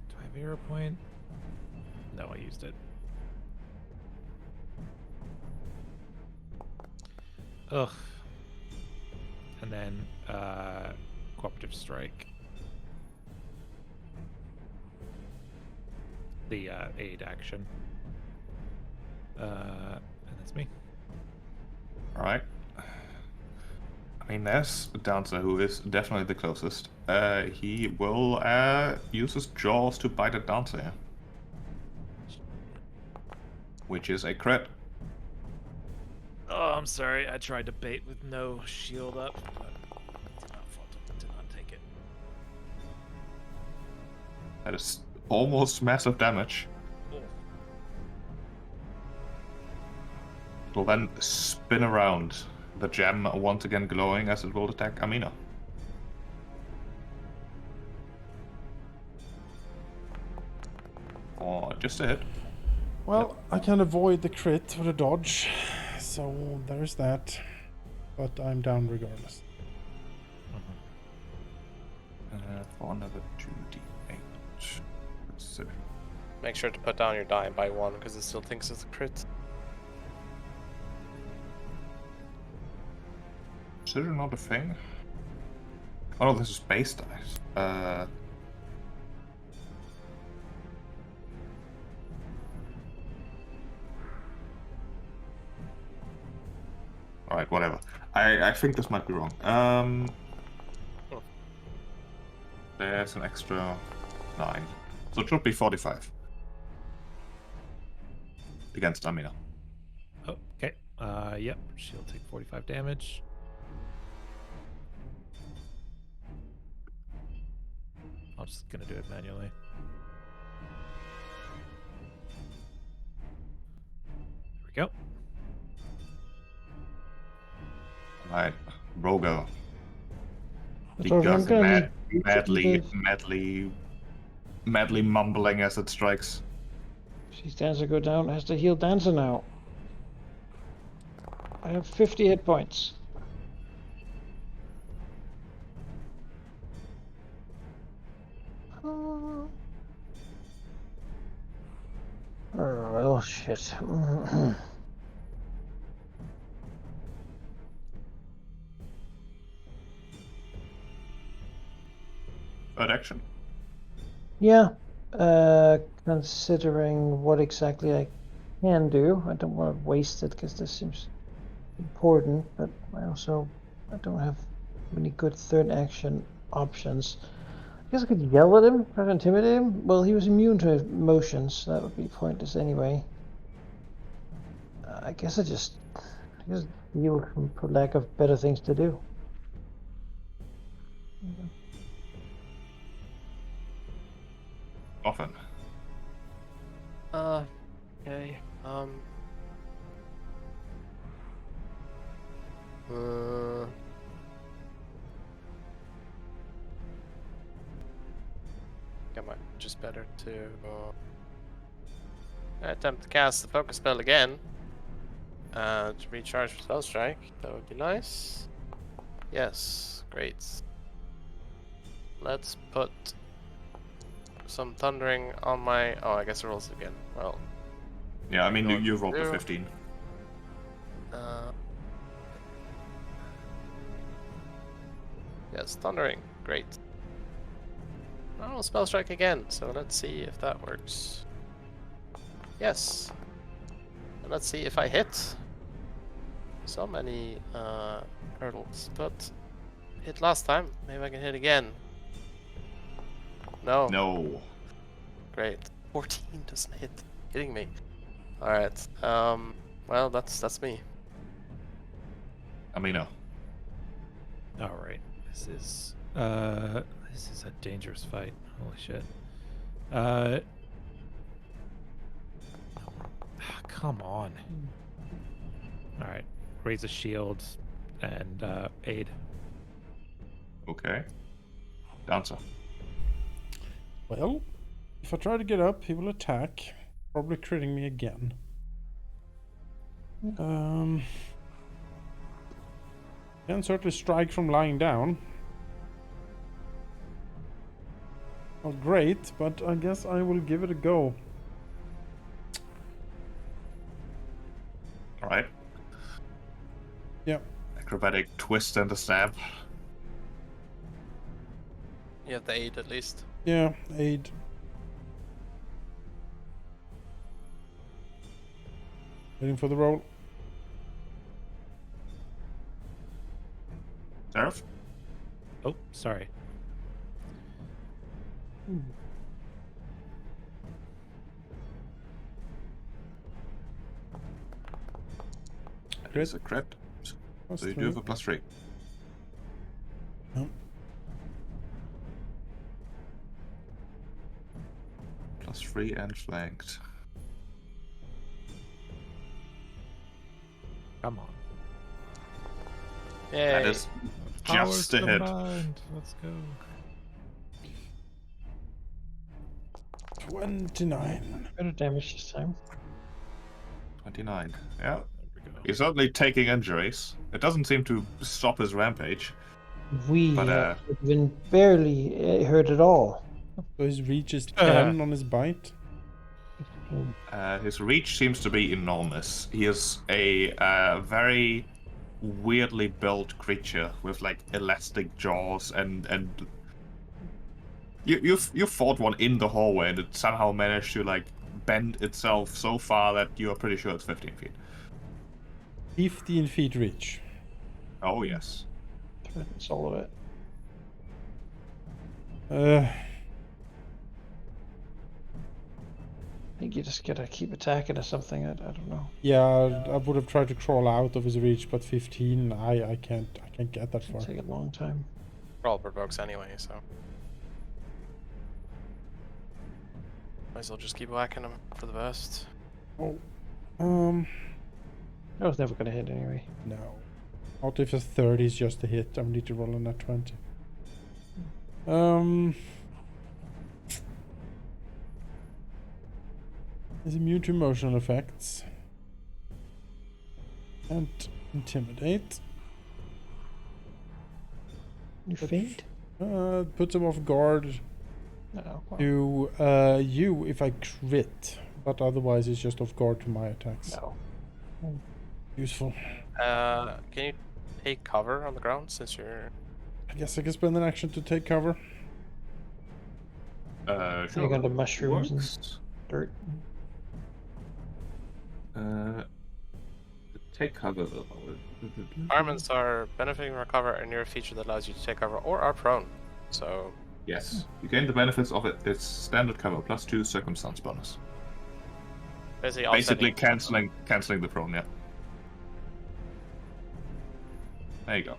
Speaker 2: Do I have arrow point? No, I used it. Ugh. And then cooperative strike. The aid action. And that's me.
Speaker 3: Alright. I mean, there's the dancer who is definitely the closest. He will use his jaws to bite at dancer here. Which is a crit.
Speaker 2: Oh, I'm sorry. I tried to bait with no shield up, but did not take it.
Speaker 3: That is almost massive damage. It will then spin around, the gem once again glowing as it will attack Amina. Oh, just a hit.
Speaker 1: Well, I can avoid the crit with a dodge, so there's that. But I'm down regardless.
Speaker 3: For another 2d8. Let's see.
Speaker 4: Make sure to put down your die by 1 because it still thinks it's a crit.
Speaker 3: Is it not a thing? Oh, no, this is base dice. Alright, whatever. I think this might be wrong. There's an extra 9. So it should be 45. Against Amina.
Speaker 2: Oh, okay. Yep. She'll take 45 damage. I'm just gonna do it manually. There we go.
Speaker 3: Alright, Rogo. He
Speaker 5: So I'm
Speaker 3: goes
Speaker 5: gonna need you to
Speaker 3: madly mumbling as it strikes.
Speaker 5: Sees Dancer go down, has to heal Dancer now. I have 50 hit points. Oh shit.
Speaker 3: third action?
Speaker 5: Yeah. Considering what exactly I can do, I don't want to waste it because this seems important, but I don't have many good third action options. I guess I could yell at him, try to intimidate him. Well, he was immune to emotions, so that would be pointless anyway. I guess I just yield for lack of better things to do.
Speaker 3: Often.
Speaker 4: Okay. It might be just better to attempt to cast the focus spell again. To recharge spell strike. That would be nice. Yes, great. Let's put some thundering on my. Oh, I guess it rolls again. Well.
Speaker 3: Yeah, I mean,
Speaker 4: Go
Speaker 3: you rolled the
Speaker 4: through.
Speaker 3: 15.
Speaker 4: Yes, thundering. Great. Oh, spell strike again. So let's see if that works. Yes. And let's see if I hit. So many hurdles, but hit last time. Maybe I can hit again. No.
Speaker 3: No.
Speaker 4: Great. 14 doesn't hit. Kidding me. All right. Well, that's me.
Speaker 3: Amino.
Speaker 2: All right. This is a dangerous fight. Holy shit. Come on. All right. Raise a shield and aid.
Speaker 3: Okay. Dancer.
Speaker 1: Well, if I try to get up, he will attack, probably critting me again. Can certainly strike from lying down. Not great, but I guess I will give it a go.
Speaker 3: Alright.
Speaker 1: Yeah.
Speaker 3: Acrobatic twist and a stab.
Speaker 4: You have the 8 at least.
Speaker 1: Yeah, aid. Waiting for the roll.
Speaker 3: Seraph?
Speaker 2: Oh, sorry.
Speaker 3: That is a crit.
Speaker 1: Plus
Speaker 3: So you do
Speaker 1: three.
Speaker 3: have a +3.
Speaker 1: Yep.
Speaker 3: +3 and flanked.
Speaker 2: Come on.
Speaker 4: Yay.
Speaker 3: That is
Speaker 2: Powers
Speaker 3: just a hit.
Speaker 2: combined. Let's go.
Speaker 1: 29.
Speaker 5: Better damage this time.
Speaker 3: 29. Yeah.
Speaker 2: There we go.
Speaker 3: He's certainly taking injuries. It doesn't seem to stop his rampage.
Speaker 5: We
Speaker 3: But,
Speaker 5: have been barely hurt at all.
Speaker 1: So his reach is 10 on his bite.
Speaker 3: His reach seems to be enormous. He is a very weirdly built creature with like elastic jaws and you fought one in the hallway and it somehow managed to like bend itself so far that you are pretty sure it's 15 feet.
Speaker 1: 15 feet reach.
Speaker 3: Oh yes.
Speaker 5: That's all of it. I think you just gotta keep attacking or something. I don't know.
Speaker 1: Yeah, I would have tried to crawl out of his reach, but 15, I can't get that far.
Speaker 5: It'll take a long time.
Speaker 4: Brawl provokes anyway, so. Might as well just keep whacking him for the best.
Speaker 1: Oh,
Speaker 5: I was never gonna hit anyway.
Speaker 1: no. Not if a 30 is just a hit. I need to roll on that 20. He's immune to emotional effects. And intimidate.
Speaker 5: You faint?
Speaker 1: Puts him off guard
Speaker 5: No. Well,
Speaker 1: to you if I crit. But otherwise it's just off guard to my attacks.
Speaker 5: no.
Speaker 1: Useful.
Speaker 4: Can you take cover on the ground since you're.
Speaker 1: I guess I can spend an action to take cover.
Speaker 3: Sure.
Speaker 5: Hang on to mushrooms
Speaker 3: Works.
Speaker 5: and dirt.
Speaker 3: Take cover.
Speaker 4: Armaments are benefiting from cover a near feature that allows you to take cover or are prone. So
Speaker 3: Yes, you gain the benefits of it. It's standard cover plus 2 circumstance bonus.
Speaker 4: basically
Speaker 3: Basically
Speaker 4: offsetting-
Speaker 3: canceling the prone. Yeah. There you go.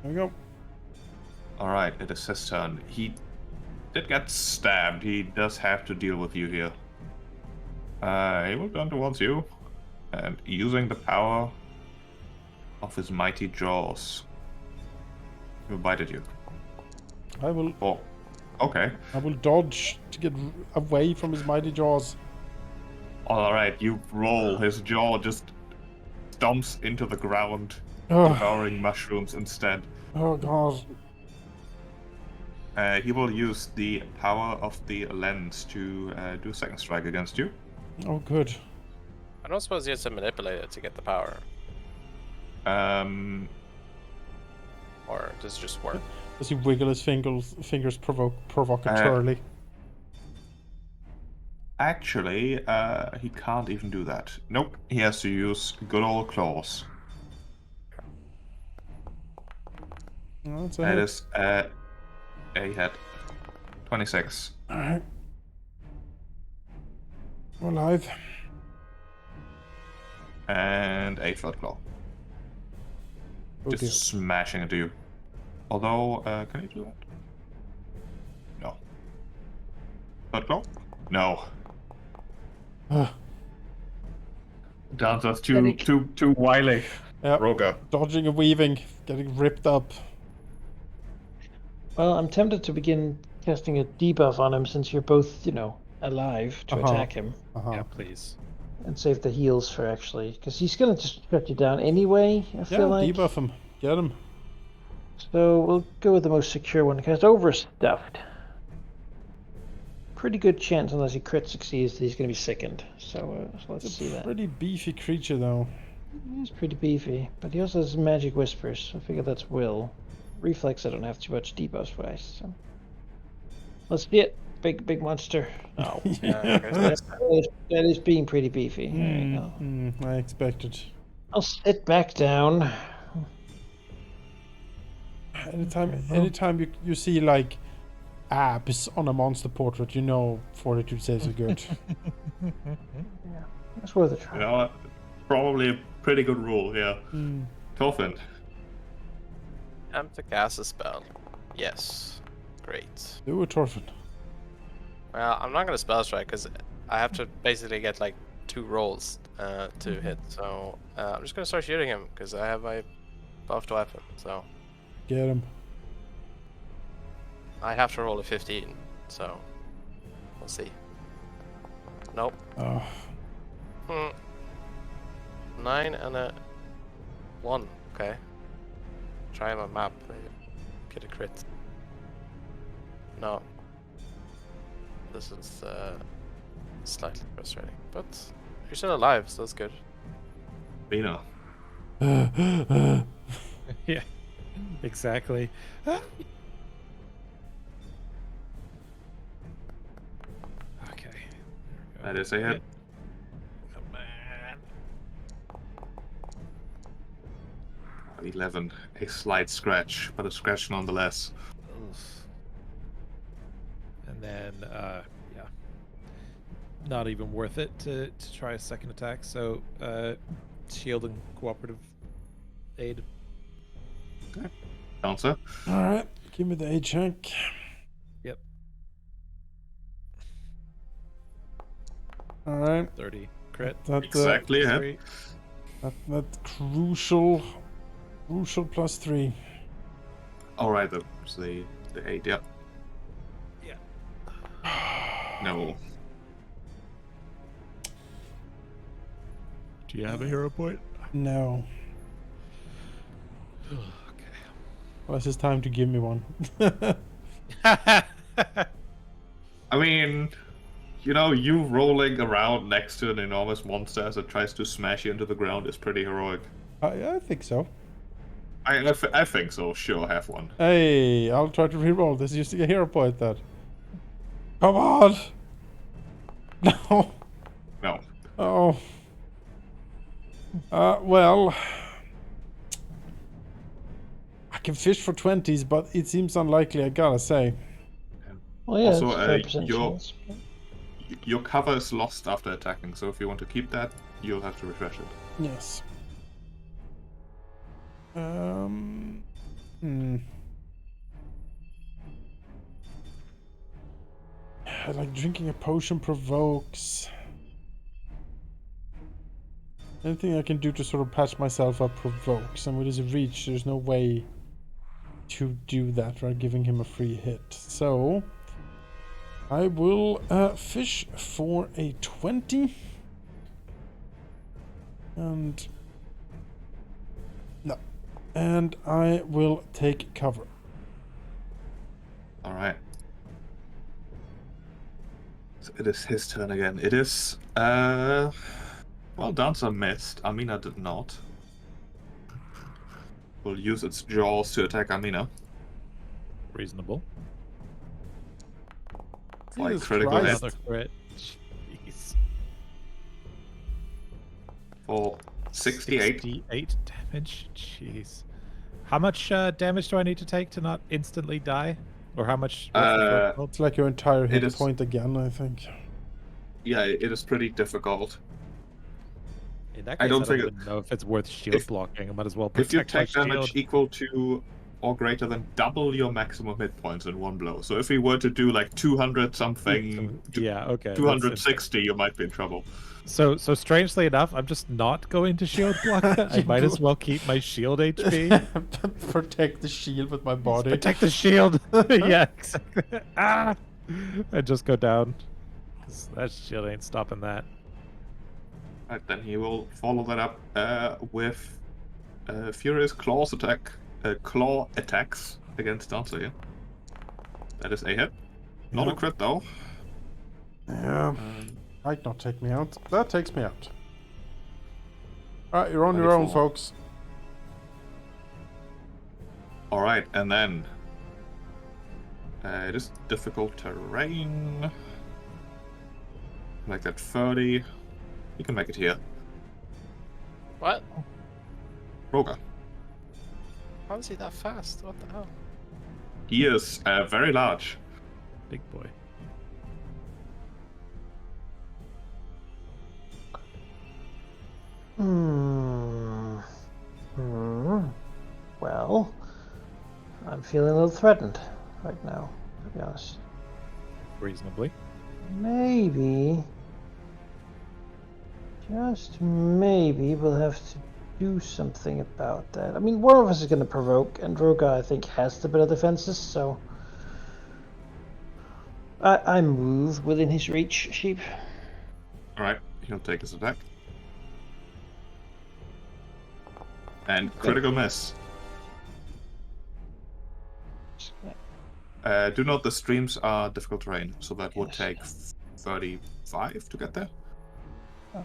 Speaker 1: There we go.
Speaker 3: All right, it is his turn. He did get stabbed. He does have to deal with you here. He will turn towards you, and using the power of his mighty jaws, he will bite at you.
Speaker 1: I will
Speaker 3: Oh, okay.
Speaker 1: dodge to get away from his mighty jaws.
Speaker 3: All right, you roll. His jaw just stomps into the ground,
Speaker 1: Oh,
Speaker 3: devouring mushrooms instead.
Speaker 1: oh god.
Speaker 3: He will use the power of the lens to do a second strike against you.
Speaker 1: Oh good.
Speaker 4: I don't suppose he has to manipulate it to get the power,
Speaker 3: Um,
Speaker 4: or does it just work?
Speaker 1: Does he wiggle his fingers provocatorily?
Speaker 3: Actually, he can't even do that. Nope, he has to use good old claws.
Speaker 1: Oh, that's a
Speaker 3: That
Speaker 1: hit.
Speaker 3: is a hit. 26.
Speaker 1: Alright. We're alive.
Speaker 3: And a third claw.
Speaker 1: Oh
Speaker 3: Just
Speaker 1: dear.
Speaker 3: smashing into you. Although, can you do that? No. Third claw? No.
Speaker 1: Ah,
Speaker 3: Dancer's too wily.
Speaker 1: yeah.
Speaker 3: Roga.
Speaker 1: Dodging and weaving, getting ripped up.
Speaker 5: Well, I'm tempted to begin casting a debuff on him since you're both, alive to
Speaker 1: Uh-huh.
Speaker 5: attack him
Speaker 1: Uh-huh.
Speaker 2: Yeah, please.
Speaker 5: and save the heals for actually, because he's gonna just shut you down anyway. I
Speaker 1: Yeah,
Speaker 5: feel like.
Speaker 1: debuff him. Get him.
Speaker 5: So we'll go with the most secure one. Cast Overstuffed. Pretty good chance, unless he crit succeeds, that he's going to be sickened. So let's
Speaker 1: It's
Speaker 5: see
Speaker 1: a
Speaker 5: that.
Speaker 1: pretty beefy creature, though.
Speaker 5: He's pretty beefy, but he also has magic whispers. So I figure that's will. Reflex, I don't have too much debuffs wise. So let's see it. Big monster. Oh,
Speaker 4: Yeah, I guess
Speaker 5: that is being pretty beefy. There you go.
Speaker 1: I expected.
Speaker 5: I'll sit back down.
Speaker 1: Anytime you see like abs on a monster portrait, you know fortitude saves are good.
Speaker 5: That's worth a try.
Speaker 3: You know, probably a pretty good rule here. Thorfinn.
Speaker 4: Attempt to cast a spell. Yes. Great.
Speaker 1: Do it, Torfin.
Speaker 4: Well, I'm not gonna spell strike because I have to basically get like 2 rolls to hit. So I'm just gonna start shooting him because I have my buffed weapon. So
Speaker 1: Get him.
Speaker 4: I have to roll a 15. So we'll see. Nope.
Speaker 1: Oh,
Speaker 4: 9 and a 1. Okay. Try my map. Maybe. Get a crit. No. This is slightly frustrating, but you're still alive, so that's good.
Speaker 3: Bina.
Speaker 2: Yeah, exactly. Okay.
Speaker 3: That is a hit.
Speaker 2: Come on.
Speaker 3: 11. A slight scratch, but a scratch nonetheless.
Speaker 2: Oof. And then, yeah, not even worth it to try a second attack. So, shield and cooperative aid.
Speaker 3: Dancer.
Speaker 1: Alright, give me the A check.
Speaker 2: Yep,
Speaker 1: Alright,
Speaker 2: 30 crit.
Speaker 1: that
Speaker 3: Exactly, yeah.
Speaker 2: 3.
Speaker 1: that crucial +3.
Speaker 3: Alright, so the 8, yeah.
Speaker 2: Yeah.
Speaker 3: No.
Speaker 2: Do you have a hero point?
Speaker 1: No.
Speaker 2: Okay.
Speaker 1: Well, it's time to give me one.
Speaker 3: I mean, you know, you rolling around next to an enormous monster as it tries to smash you into the ground is pretty heroic.
Speaker 1: I think so.
Speaker 3: I think so. Sure, have one.
Speaker 1: Hey, I'll try to reroll this using a hero point then. Come on! No!
Speaker 3: No.
Speaker 1: Oh. Well. I can fish for 20s, but it seems unlikely, I gotta say.
Speaker 5: Well, yeah,
Speaker 3: Also,
Speaker 5: it's 5% chance.
Speaker 3: your cover is lost after attacking, so if you want to keep that, you'll have to refresh it.
Speaker 1: Yes. Like drinking a potion provokes. Anything I can do to sort of patch myself up provokes, and with his reach, there's no way to do that without giving him a free hit. So, I will fish for a 20. And... no. And I will take cover.
Speaker 3: Alright. So it is his turn again. It is, well, Dancer missed. Amina did not. Will use its jaws to attack Amina.
Speaker 2: Reasonable.
Speaker 3: For a
Speaker 1: Jesus
Speaker 3: critical
Speaker 1: Christ.
Speaker 3: hit
Speaker 2: Another crit. Jeez.
Speaker 3: for 68.
Speaker 2: 68 damage. Jeez. How much damage do I need to take to not instantly die? Or how much? What's the threshold?
Speaker 1: It's like your entire hit
Speaker 3: is-
Speaker 1: point again, I think.
Speaker 3: Yeah, it is pretty difficult.
Speaker 2: In that
Speaker 3: I
Speaker 2: case, I
Speaker 3: don't
Speaker 2: don't,
Speaker 3: think
Speaker 2: even know if it's worth shield
Speaker 3: if-
Speaker 2: blocking. I might as well
Speaker 3: If you
Speaker 2: protect my
Speaker 3: take damage
Speaker 2: shield.
Speaker 3: equal to or greater than double your maximum hit points in one blow. So if we were to do like 200 something,
Speaker 2: Yeah, okay. that's
Speaker 3: 260, you might be in trouble.
Speaker 2: So strangely enough, I'm just not going to shield block that. I might as well keep my shield HP.
Speaker 1: Protect the shield with my body.
Speaker 2: Protect the shield. Yeah, exactly. Ah! And just go down. 'Cause that shield ain't stopping that.
Speaker 3: Right, then he will follow that up with Furious Claws claw attacks against Dancer here. That is a hit. Not a
Speaker 1: Yeah.
Speaker 3: crit though.
Speaker 1: Yeah. Might not take me out. That takes me out. Alright, you're on your own,
Speaker 3: 24.
Speaker 1: folks.
Speaker 3: Alright, and then it is difficult terrain. Like that 30. You can make it here.
Speaker 4: What?
Speaker 3: Roga.
Speaker 4: How is he that fast? What the hell?
Speaker 3: He is very large.
Speaker 2: Big boy.
Speaker 5: Well, I'm feeling a little threatened right now, to be honest.
Speaker 2: Reasonably.
Speaker 5: Maybe, just maybe, we'll have to do something about that. I mean, one of us is going to provoke, and Roga, I think, has the better defenses, so I move within his reach, sheep.
Speaker 3: Alright, he'll take his attack. And critical miss. Do note the streams are difficult terrain, so that would
Speaker 5: Yes.
Speaker 3: take 35 to get there.
Speaker 5: Oh.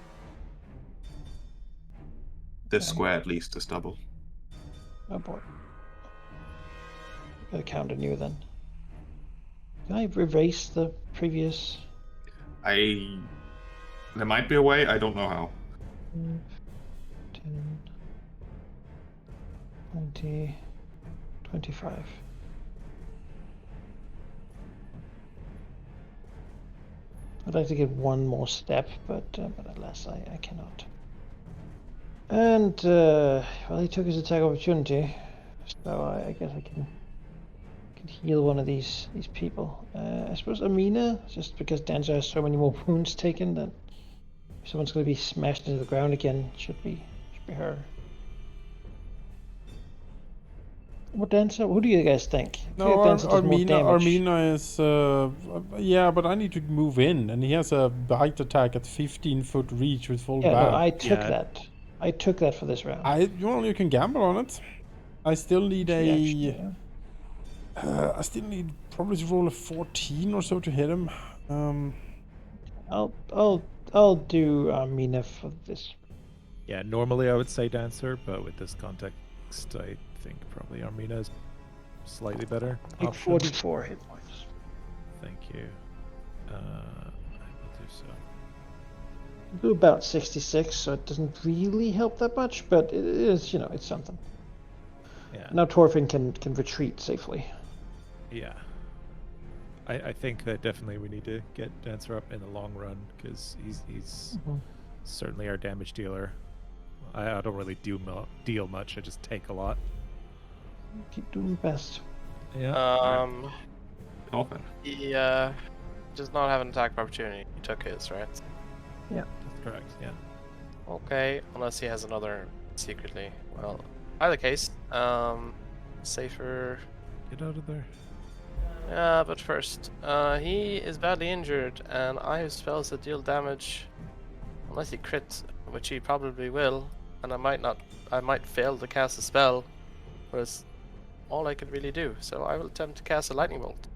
Speaker 3: This
Speaker 5: Okay.
Speaker 3: square at least is double.
Speaker 5: Oh boy. Gotta count on you then. Can I erase the previous?
Speaker 3: There might be a way, I don't know how.
Speaker 5: 10, 20, 25. I'd like to get one more step, but alas, I cannot. And, well, he took his attack opportunity, so I guess I can heal one of these people. I suppose Amina, just because Dancer has so many more wounds taken, that if someone's going to be smashed into the ground again, it should be her. What Dancer? Who do you guys think? I feel
Speaker 1: No,
Speaker 5: like Dancer does more damage.
Speaker 1: Armina is... yeah, but I need to move in, and he has a bite attack at 15-foot reach with full
Speaker 5: Yeah,
Speaker 1: bat.
Speaker 5: no, I took
Speaker 2: Yeah.
Speaker 5: that. I took that for this round.
Speaker 1: You can gamble on it. I still need
Speaker 5: Actually, yeah.
Speaker 1: I still need probably to roll a 14 or so to hit him.
Speaker 5: I'll do Mina for this.
Speaker 2: Yeah, normally I would say Dancer, but with this context, next. I think probably Armina's slightly better
Speaker 5: Take
Speaker 2: option.
Speaker 5: 44 hit points.
Speaker 2: Thank you. I will do so.
Speaker 5: Do about 66, so it doesn't really help that much, but it is, it's something.
Speaker 2: Yeah.
Speaker 5: Now Torfin can retreat safely.
Speaker 2: Yeah. I think that definitely we need to get Dancer up in the long run because he's certainly our damage dealer. I don't really deal much. I just take a lot.
Speaker 5: Keep doing your best.
Speaker 2: Yeah.
Speaker 3: Open.
Speaker 4: He does not have an attack of opportunity. He took his, right?
Speaker 5: Yeah.
Speaker 2: That's correct. Yeah.
Speaker 4: Okay, unless he has another secretly. Well, either case, safer.
Speaker 2: Get out of there.
Speaker 4: Yeah, but first, he is badly injured, and I have spells that deal damage unless he crits, which he probably will, and I might fail to cast a spell, but it's all I could really do. So I will attempt to cast a lightning bolt.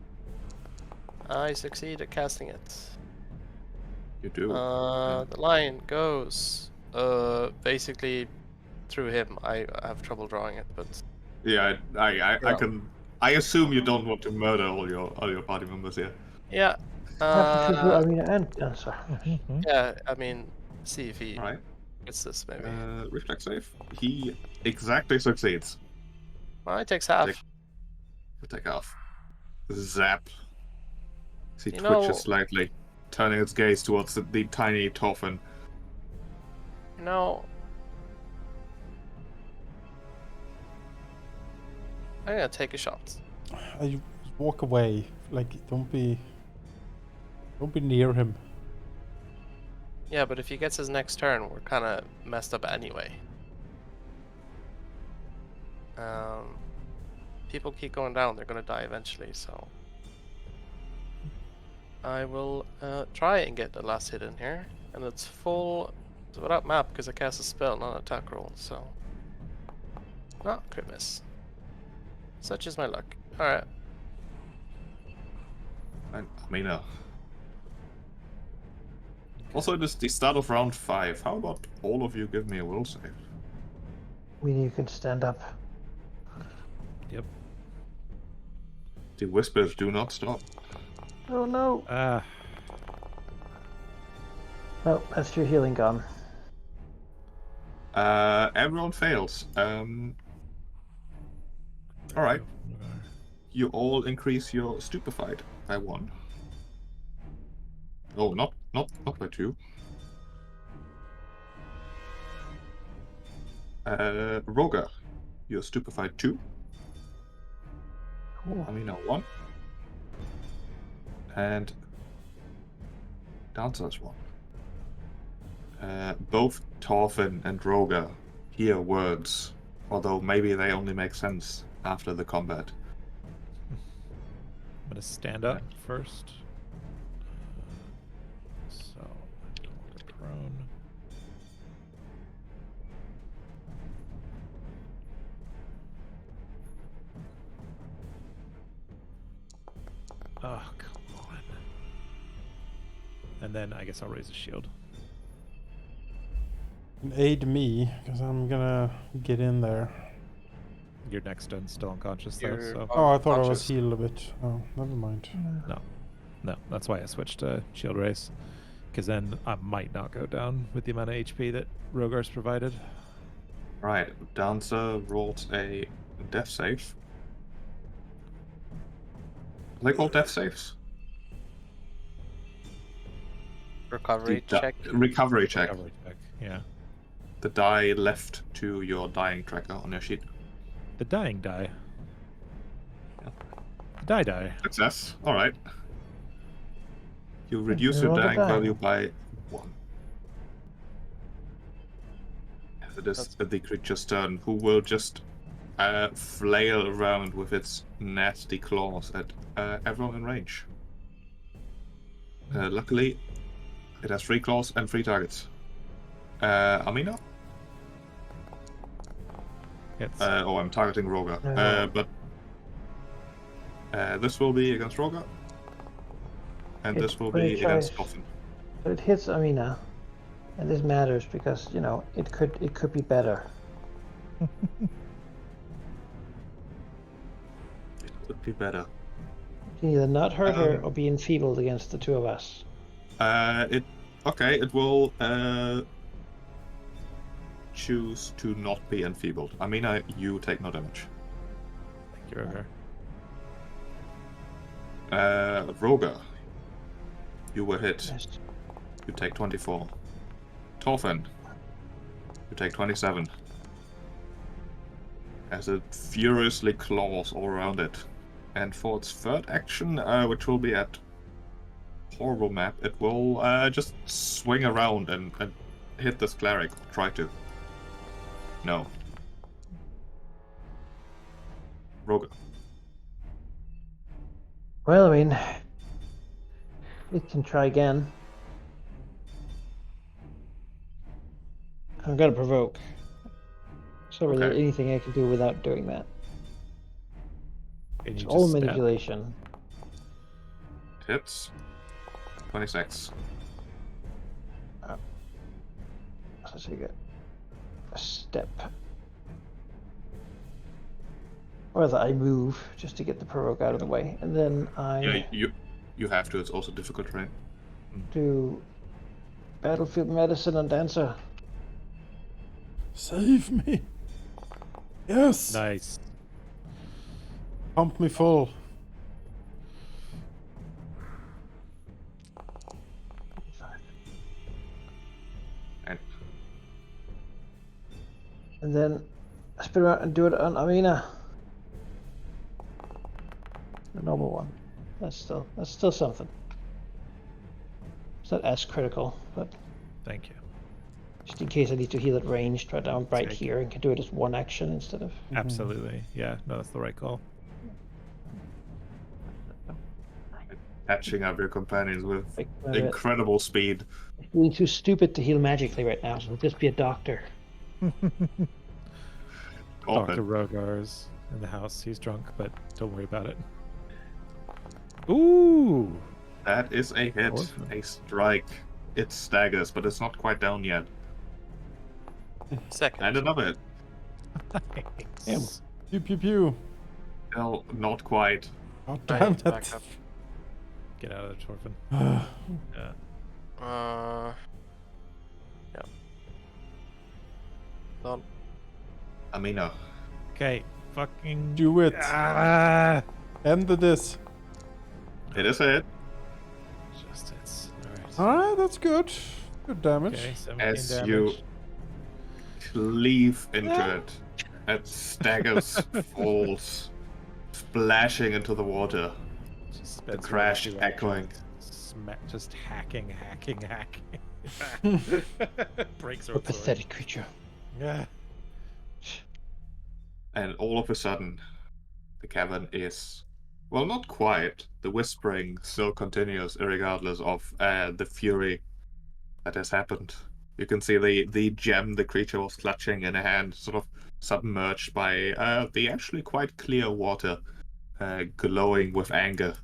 Speaker 4: I succeed at casting it.
Speaker 3: You do.
Speaker 4: The line goes basically through him. I have trouble drawing it, but
Speaker 3: Yeah, I
Speaker 4: Yeah.
Speaker 3: can. I assume you don't want to murder all your party members here.
Speaker 4: yeah.
Speaker 5: Have to shoot Armina and Dancer.
Speaker 4: Yeah, I mean, see if he
Speaker 3: All right.
Speaker 4: gets this maybe.
Speaker 3: Reflex save. He exactly succeeds.
Speaker 4: Well, he takes half.
Speaker 3: Take off. Zap. He
Speaker 4: You
Speaker 3: twitches
Speaker 4: know-
Speaker 3: slightly, turning its gaze towards the tiny Torfin.
Speaker 4: No. I'm gonna take a shot.
Speaker 1: I walk away. Like, don't be near him.
Speaker 4: Yeah, but if he gets his next turn, we're kind of messed up anyway. People keep going down, they're gonna die eventually, so... I will try and get the last hit in here, and it's full... It's without map, because I cast a spell, not an attack roll, so... Not crit miss. Such is my luck. Alright.
Speaker 3: And Amina. Also, it is the start of round 5. How about all of you give me a will save?
Speaker 5: You can stand up.
Speaker 2: Yep.
Speaker 3: The whispers do not stop.
Speaker 5: Oh no!
Speaker 2: Ah.
Speaker 5: Oh, that's your healing gone.
Speaker 3: Everyone fails. Alright. You all increase your stupefied by 1. Oh, not by 2. Roga, you're stupefied 2.
Speaker 5: Cool.
Speaker 3: Amina 1. And Dancer's 1. Both Torfin and Roga hear words, although maybe they only make sense after the combat.
Speaker 2: I'm gonna stand up first. So I don't want to prone. Oh, come on. And then I guess I'll raise a shield.
Speaker 1: And aid me, because I'm gonna get in there.
Speaker 2: You're next and still unconscious though,
Speaker 4: You're
Speaker 2: so
Speaker 1: Oh, I thought I was
Speaker 4: unconscious.
Speaker 1: healed a bit. Oh, never mind.
Speaker 2: no, that's why I switched to shield race. Because then I might not go down with the amount of HP that Rogar's provided.
Speaker 3: Right, Dancer rolled a death save. Are they called death saves?
Speaker 4: Recovery
Speaker 3: The
Speaker 4: check.
Speaker 3: Recovery check.
Speaker 2: Recovery check. Yeah.
Speaker 3: The die left to your dying tracker on your sheet.
Speaker 2: The dying die.
Speaker 3: Yeah.
Speaker 2: The die.
Speaker 3: Success. Alright. You reduce
Speaker 5: you
Speaker 3: your
Speaker 5: rolled a
Speaker 3: dying
Speaker 5: die.
Speaker 3: value by 1. As it is the creature's turn, who will just flail around with its nasty claws at everyone in range. Luckily, it has 3 claws and 3 targets. Amina?
Speaker 2: It's
Speaker 3: I'm targeting Roga. But this will be against Roga. And this will be against Dolphin.
Speaker 5: But it hits Amina, and this matters because it could be better.
Speaker 3: Could be better.
Speaker 5: Can either not hurt her
Speaker 3: Um,
Speaker 5: or be enfeebled against the two of us.
Speaker 3: It will choose to not be enfeebled. Amina, you take no damage.
Speaker 2: Thank you, Rogar.
Speaker 3: Roga, you were hit.
Speaker 5: Yes.
Speaker 3: You take 24. Torfin, you take 27. As it furiously claws all around it. And for its third action, which will be at horrible map, it will just swing around and hit this cleric. Try to. No. Roga.
Speaker 5: Well, I mean, we can try again. I'm gonna provoke. So is there
Speaker 3: Okay.
Speaker 5: anything I can do without doing that?
Speaker 2: Can
Speaker 5: It's
Speaker 2: you
Speaker 5: all
Speaker 2: just stab?
Speaker 5: manipulation.
Speaker 3: Hits. 26.
Speaker 5: So you get a step. Or that I move just to get the provoke out of the way. And then I
Speaker 3: Yeah, you have to. It's also difficult, right?
Speaker 5: do battlefield medicine on Dancer.
Speaker 1: Save me. Yes.
Speaker 2: Nice.
Speaker 1: Pump me full.
Speaker 3: And
Speaker 5: And then I spin around and do it on Amina. The normal one. That's still something. It's not as critical, but
Speaker 2: Thank you.
Speaker 5: just in case I need to heal at range, try down right
Speaker 2: Take
Speaker 5: here and can do it as one action instead of.
Speaker 2: Absolutely. Yeah, no, that's the right call.
Speaker 3: catching up your companions with
Speaker 5: Like,
Speaker 3: incredible speed.
Speaker 5: being too stupid to heal magically right now, so I'll just be a doctor.
Speaker 2: Dr.
Speaker 3: Open.
Speaker 2: Rogar's in the house. He's drunk, but don't worry about it. Ooh!
Speaker 3: That is a hit.
Speaker 2: Awesome.
Speaker 3: A strike. It staggers, but it's not quite down yet.
Speaker 4: Second.
Speaker 3: And another hit.
Speaker 2: Nice.
Speaker 1: Pew pew pew.
Speaker 3: Well, not quite.
Speaker 1: God
Speaker 4: I
Speaker 1: damn
Speaker 4: need to back
Speaker 1: it.
Speaker 4: up.
Speaker 2: Get out of the Torfin. Yeah.
Speaker 4: Yeah. Done.
Speaker 3: Amina.
Speaker 2: Okay. Fucking.
Speaker 1: Do it.
Speaker 2: Ah!
Speaker 1: End this.
Speaker 3: It is a hit.
Speaker 2: Just hits. Alright.
Speaker 1: Alright, that's good. Good damage.
Speaker 2: Okay, 17
Speaker 3: As
Speaker 2: damage.
Speaker 3: you cleave into it, it staggers, falls, splashing into the water.
Speaker 2: Just
Speaker 3: The
Speaker 2: Spencer
Speaker 3: crash
Speaker 2: Lucky
Speaker 3: echoing.
Speaker 2: just hacking. Breaks her
Speaker 5: A
Speaker 2: sword.
Speaker 5: pathetic creature.
Speaker 2: Yeah.
Speaker 3: And all of a sudden, the cavern is, well, not quiet. The whispering still continues, regardless of the fury that has happened. You can see the gem the creature was clutching in a hand, sort of submerged by the actually quite clear water, glowing with anger.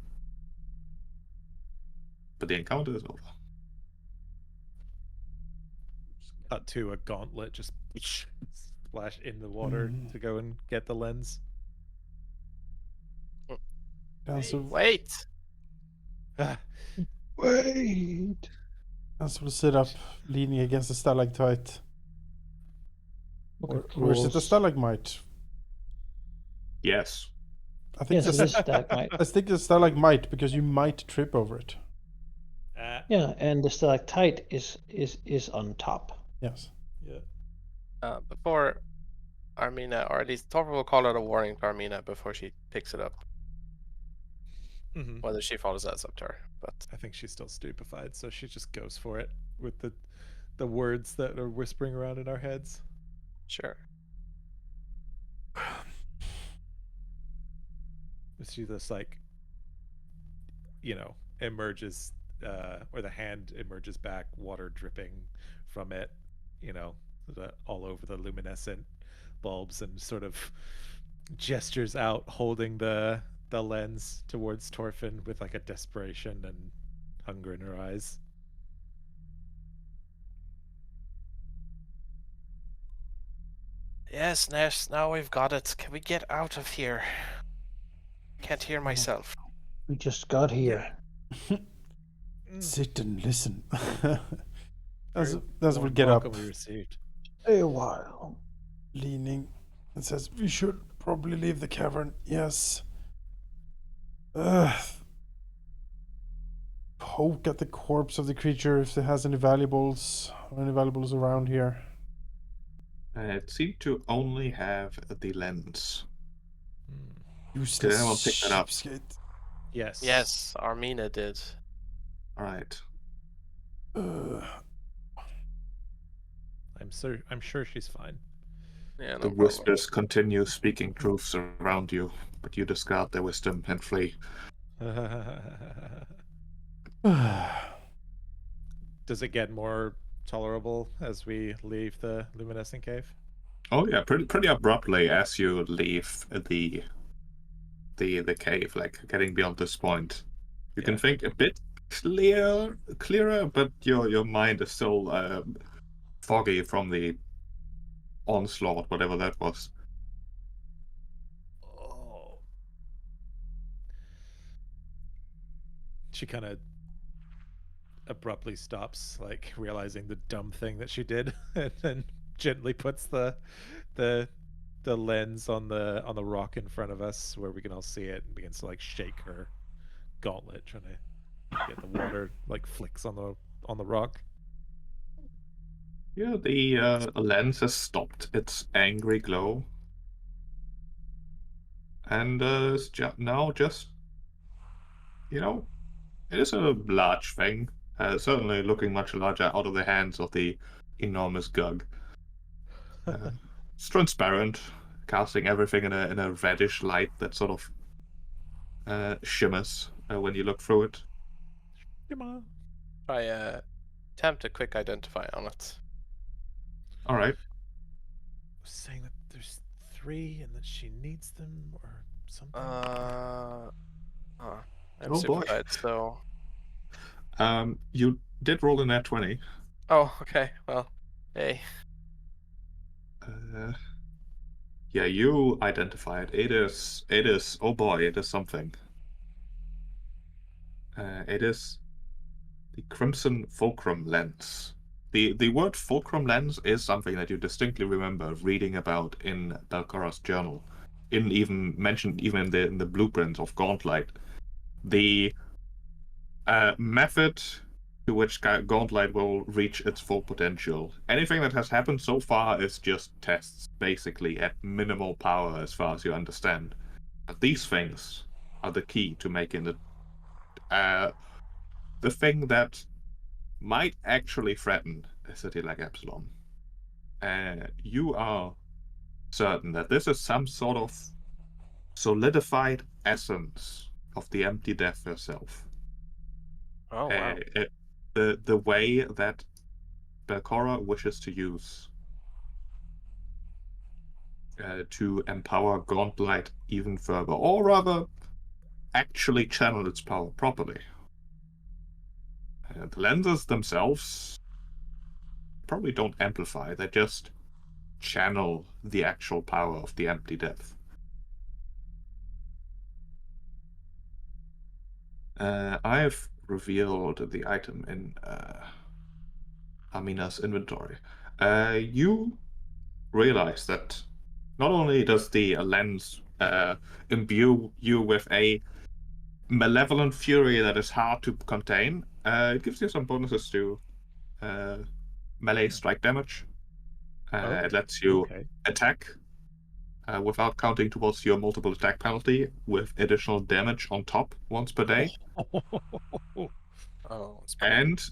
Speaker 3: But the encounter is over.
Speaker 2: Cut to a gauntlet just splash in the water to go and get the lens.
Speaker 1: Dancer,
Speaker 4: Wait!
Speaker 2: Ah,
Speaker 5: Wait.
Speaker 1: Dancer will sit up, leaning against the stalactite.
Speaker 5: Look
Speaker 1: Or
Speaker 5: at
Speaker 1: is it a
Speaker 5: rules.
Speaker 1: stalagmite?
Speaker 3: Yes.
Speaker 1: I think
Speaker 5: Yes,
Speaker 1: it's
Speaker 5: it is stalagmite.
Speaker 1: I think it's stalagmite because you might trip over it.
Speaker 5: Yeah, and the stalactite is on top.
Speaker 1: Yes.
Speaker 2: yeah.
Speaker 4: Before Armina, or at least Torva will call out a warning to Armina before she picks it up.
Speaker 2: Mm-hmm.
Speaker 4: Whether she follows that's up to her. But
Speaker 2: I think she's still stupefied, so she just goes for it with the words that are whispering around in our heads.
Speaker 4: sure.
Speaker 2: She just like, emerges, or the hand emerges back, water dripping from it, all over the luminescent bulbs, and sort of gestures out, holding the lens towards Torfin with like a desperation and hunger in her eyes.
Speaker 4: Yes, Ness, now we've got it. Can we get out of here? Can't hear myself.
Speaker 5: We just got here.
Speaker 1: Sit and listen.
Speaker 2: Very
Speaker 1: As
Speaker 2: warm
Speaker 1: we get up,
Speaker 2: welcome we received.
Speaker 5: A while.
Speaker 1: leaning, and says, "We should probably leave the cavern." Yes. Poke at the corpse of the creature if it has any valuables around here.
Speaker 3: It seemed to only have the lens.
Speaker 2: Hmm.
Speaker 1: Useless
Speaker 3: anyone pick that up?
Speaker 1: cheapskate.
Speaker 2: Yes.
Speaker 4: Yes, Armina did.
Speaker 3: Alright.
Speaker 2: I'm sure she's fine.
Speaker 4: Yeah,
Speaker 3: The
Speaker 4: no problem.
Speaker 3: whispers continue speaking truths around you, but you discard their wisdom and flee.
Speaker 2: Does it get more tolerable as we leave the luminescent cave?
Speaker 3: Oh yeah, pretty abruptly as you leave the cave, like getting beyond this point. You can
Speaker 2: Yeah.
Speaker 3: think a bit clearer, but your mind is still foggy from the onslaught, whatever that was.
Speaker 2: Oh. She kind of abruptly stops, like realizing the dumb thing that she did, and then gently puts the lens on the rock in front of us where we can all see it, and begins to like shake her gauntlet, trying to get the water like flicks on the rock.
Speaker 3: Yeah, the lens has stopped its angry glow, and is now just, it is a large thing. Certainly looking much larger out of the hands of the enormous Gug. It's transparent, casting everything in a reddish light that sort of shimmers when you look through it.
Speaker 2: Come on.
Speaker 4: Try attempt a quick identify on it.
Speaker 3: All right.
Speaker 2: Saying that there's 3 and that she needs them or something.
Speaker 4: I'm
Speaker 3: Oh,
Speaker 4: super
Speaker 3: boy.
Speaker 4: bad, so.
Speaker 3: You did roll a nat 20.
Speaker 4: Oh, okay. Well, hey.
Speaker 3: Yeah, you identified. It is. Oh boy, it is something. It is the Crimson Fulcrum Lens. The word Fulcrum Lens is something that you distinctly remember reading about in Belcora's journal, mentioned even in the blueprints of Gauntlet. The method to which Gauntlet will reach its full potential. Anything that has happened so far is just tests, basically, at minimal power as far as you understand. But these things are the key to making the thing that might actually threaten a city like Epsilon. You are certain that this is some sort of solidified essence of the empty death herself.
Speaker 4: Oh, wow.
Speaker 3: The way that Belcora wishes to use to empower Gauntlet even further, or rather, actually channel its power properly. The lenses themselves probably don't amplify, they just channel the actual power of the empty depth. I've revealed the item in Amina's inventory. You realize that not only does the lens imbue you with a malevolent fury that is hard to contain, it gives you some bonuses to melee strike damage. It lets you
Speaker 2: Okay.
Speaker 3: attack without counting towards your multiple attack penalty with additional damage on top once per day.
Speaker 4: Oh, it's bad.
Speaker 3: And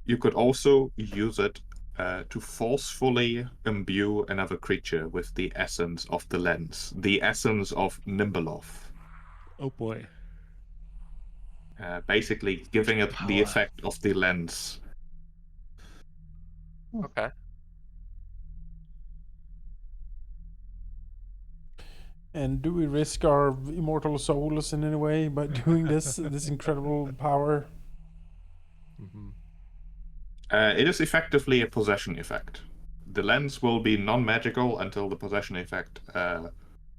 Speaker 3: you could also use it to forcefully imbue another creature with the essence of the lens, the essence of Nimbeloth.
Speaker 2: Oh boy.
Speaker 3: Basically giving it the
Speaker 2: Power.
Speaker 3: effect of the lens.
Speaker 4: Okay.
Speaker 1: And do we risk our immortal souls in any way by doing this incredible power?
Speaker 2: Mm-hmm.
Speaker 3: It is effectively a possession effect. The lens will be non-magical until the possession effect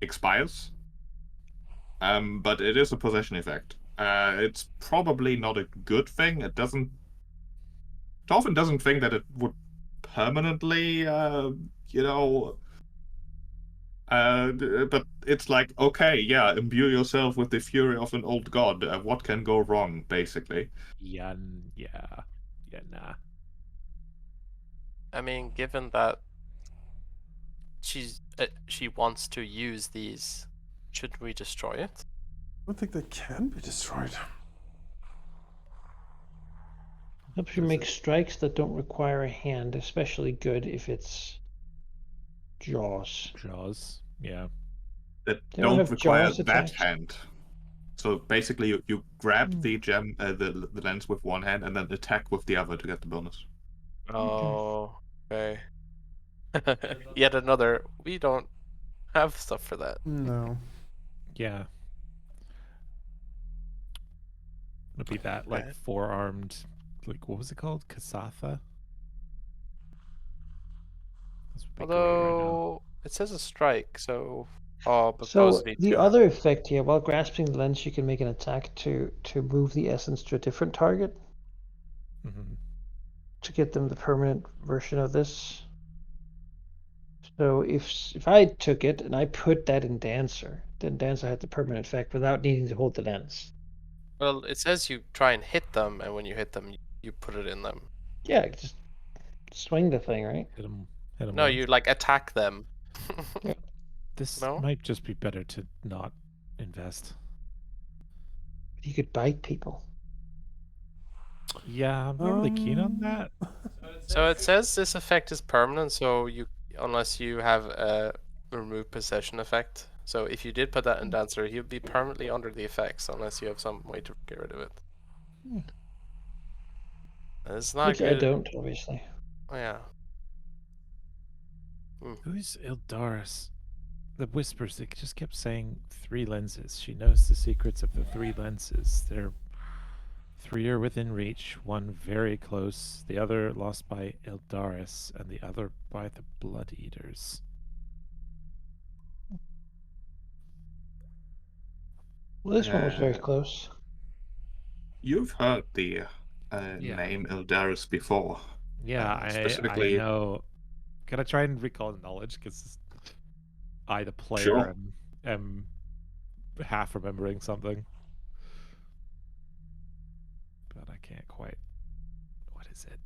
Speaker 3: expires. but it is a possession effect. It's probably not a good thing. It doesn't. Dolphin doesn't think that it would permanently, you know. But it's like, okay, yeah, imbue yourself with the fury of an old god. What can go wrong, basically?
Speaker 2: Yeah, nah.
Speaker 4: I mean, given that she wants to use these, should we destroy it?
Speaker 1: I don't think they can be destroyed.
Speaker 5: Helps you
Speaker 2: Does
Speaker 5: make
Speaker 2: it?
Speaker 5: strikes that don't require a hand, especially good if it's jaws.
Speaker 2: Jaws. Yeah.
Speaker 3: That
Speaker 5: They don't
Speaker 3: don't
Speaker 5: have
Speaker 3: require
Speaker 5: jaws
Speaker 3: that
Speaker 5: attached.
Speaker 3: hand. So basically, you grab
Speaker 5: Hmm.
Speaker 3: the gem, the lens with one hand, and then attack with the other to get the bonus.
Speaker 4: Oh, okay. Yet another. We don't have stuff for that.
Speaker 1: No.
Speaker 2: Yeah. It'll be that like
Speaker 4: Okay.
Speaker 2: four-armed, like what was it called? Kasatha. This would be great right now.
Speaker 4: Although it says a strike, so but
Speaker 5: So
Speaker 4: those need
Speaker 5: the
Speaker 4: to
Speaker 5: other effect here, while grasping the lens, you can make an attack to move the essence to a different target
Speaker 2: Hmm.
Speaker 5: to get them the permanent version of this. So if I took it and I put that in Dancer, then Dancer had the permanent effect without needing to hold the lens.
Speaker 4: Well, it says you try and hit them, and when you hit them, you put it in them.
Speaker 5: Yeah, just swing the thing, right?
Speaker 2: Hit him. Hit him
Speaker 4: No,
Speaker 2: once.
Speaker 4: you like attack them.
Speaker 5: Yeah.
Speaker 2: This
Speaker 4: No?
Speaker 2: might just be better to not invest.
Speaker 5: You could bite people.
Speaker 2: Yeah, I'm not really keen on that.
Speaker 4: So it says this effect is permanent, so you unless you have a remove possession effect. So if you did put that in Dancer, he'd be permanently under the effects unless you have some way to get rid of it.
Speaker 5: Hmm.
Speaker 4: It's not
Speaker 5: Which I
Speaker 4: good.
Speaker 5: don't, obviously.
Speaker 4: Oh, yeah.
Speaker 2: Who's Ildaris? The whispers, they just kept saying 3 lenses. She knows the secrets of the 3 lenses. There 3 are within reach, 1 very close, the other lost by Ildaris, and the other by the Blood Eaters.
Speaker 5: Well, this one was very
Speaker 3: Uh,
Speaker 5: close.
Speaker 3: You've heard the
Speaker 2: Yeah.
Speaker 3: name Eldaris before.
Speaker 2: Yeah, I
Speaker 3: Specifically,
Speaker 2: know. Can I try and recall knowledge? Because I, the player,
Speaker 3: sure.
Speaker 2: am half remembering something. But I can't quite. What is it?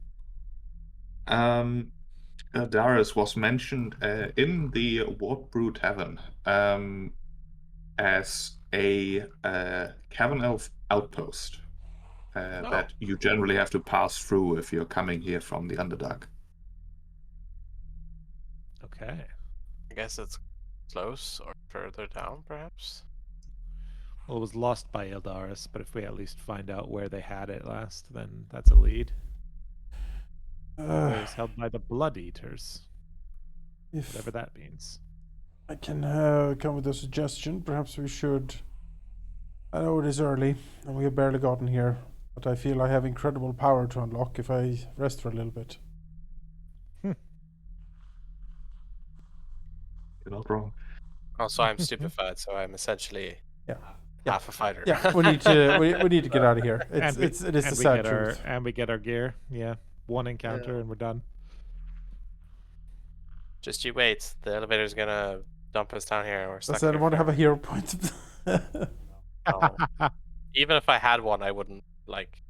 Speaker 3: Eldaris was mentioned in the Warpbrew Tavern as a cavern elf outpost
Speaker 4: No.
Speaker 3: that you generally have to pass through if you're coming here from the Underdark.
Speaker 2: Okay.
Speaker 4: I guess it's close or further down, perhaps.
Speaker 2: Well, it was lost by Ildaris, but if we at least find out where they had it last, then that's a lead. Where it was held by the Blood Eaters,
Speaker 1: If
Speaker 2: whatever that means.
Speaker 1: I can come with a suggestion, perhaps we should. I know it is early and we have barely gotten here, but I feel I have incredible power to unlock if I rest for a little bit.
Speaker 3: You're not wrong.
Speaker 4: Also, I'm stupefied, so I'm essentially
Speaker 1: Yeah.
Speaker 4: half a fighter.
Speaker 1: Yeah, we need to we need to get out of here. It is the sad truth.
Speaker 2: We get our gear. Yeah, 1 encounter
Speaker 4: Yeah.
Speaker 2: and we're done.
Speaker 4: Just you wait. The elevator's gonna dump us down here. We're stuck
Speaker 1: Does
Speaker 4: here
Speaker 1: anyone have a
Speaker 4: forever.
Speaker 1: hero point?
Speaker 4: No. Even if I had one, I wouldn't like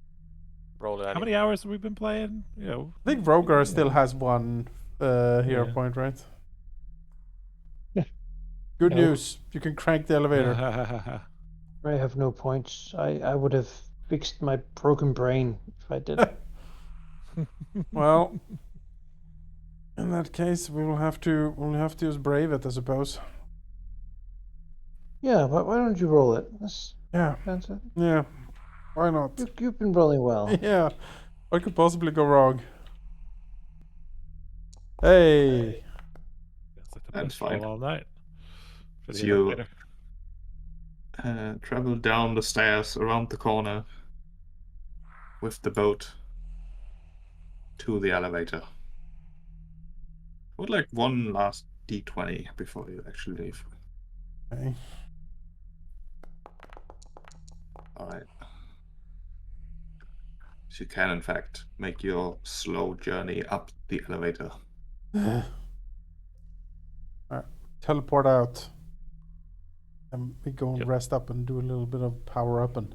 Speaker 4: roll it
Speaker 2: How
Speaker 4: anyway.
Speaker 2: many hours have we been playing? You know,
Speaker 1: I think Rogar still has one hero
Speaker 2: Yeah.
Speaker 1: point, right?
Speaker 5: Yeah.
Speaker 1: Good
Speaker 5: No.
Speaker 1: news. You can crank the elevator.
Speaker 5: I have no points. I would have fixed my broken brain if I did.
Speaker 1: Well, in that case, we'll have to use Brave it, I suppose.
Speaker 5: Yeah, but why don't you roll it?
Speaker 1: Yeah,
Speaker 5: That's it.
Speaker 1: yeah. Why not?
Speaker 5: You've been rolling well.
Speaker 1: Yeah. What could possibly go wrong? Hey.
Speaker 2: That's like the
Speaker 3: That's
Speaker 2: best roll
Speaker 3: fine.
Speaker 2: all night. For the
Speaker 3: So you
Speaker 2: elevator.
Speaker 3: travel down the stairs around the corner with the boat to the elevator. Would like one last d20 before you actually leave.
Speaker 1: Okay.
Speaker 3: Alright. So you can, in fact, make your slow journey up the elevator.
Speaker 1: Alright, teleport out. And we go and
Speaker 2: Yep.
Speaker 1: rest up and do a little bit of power up and.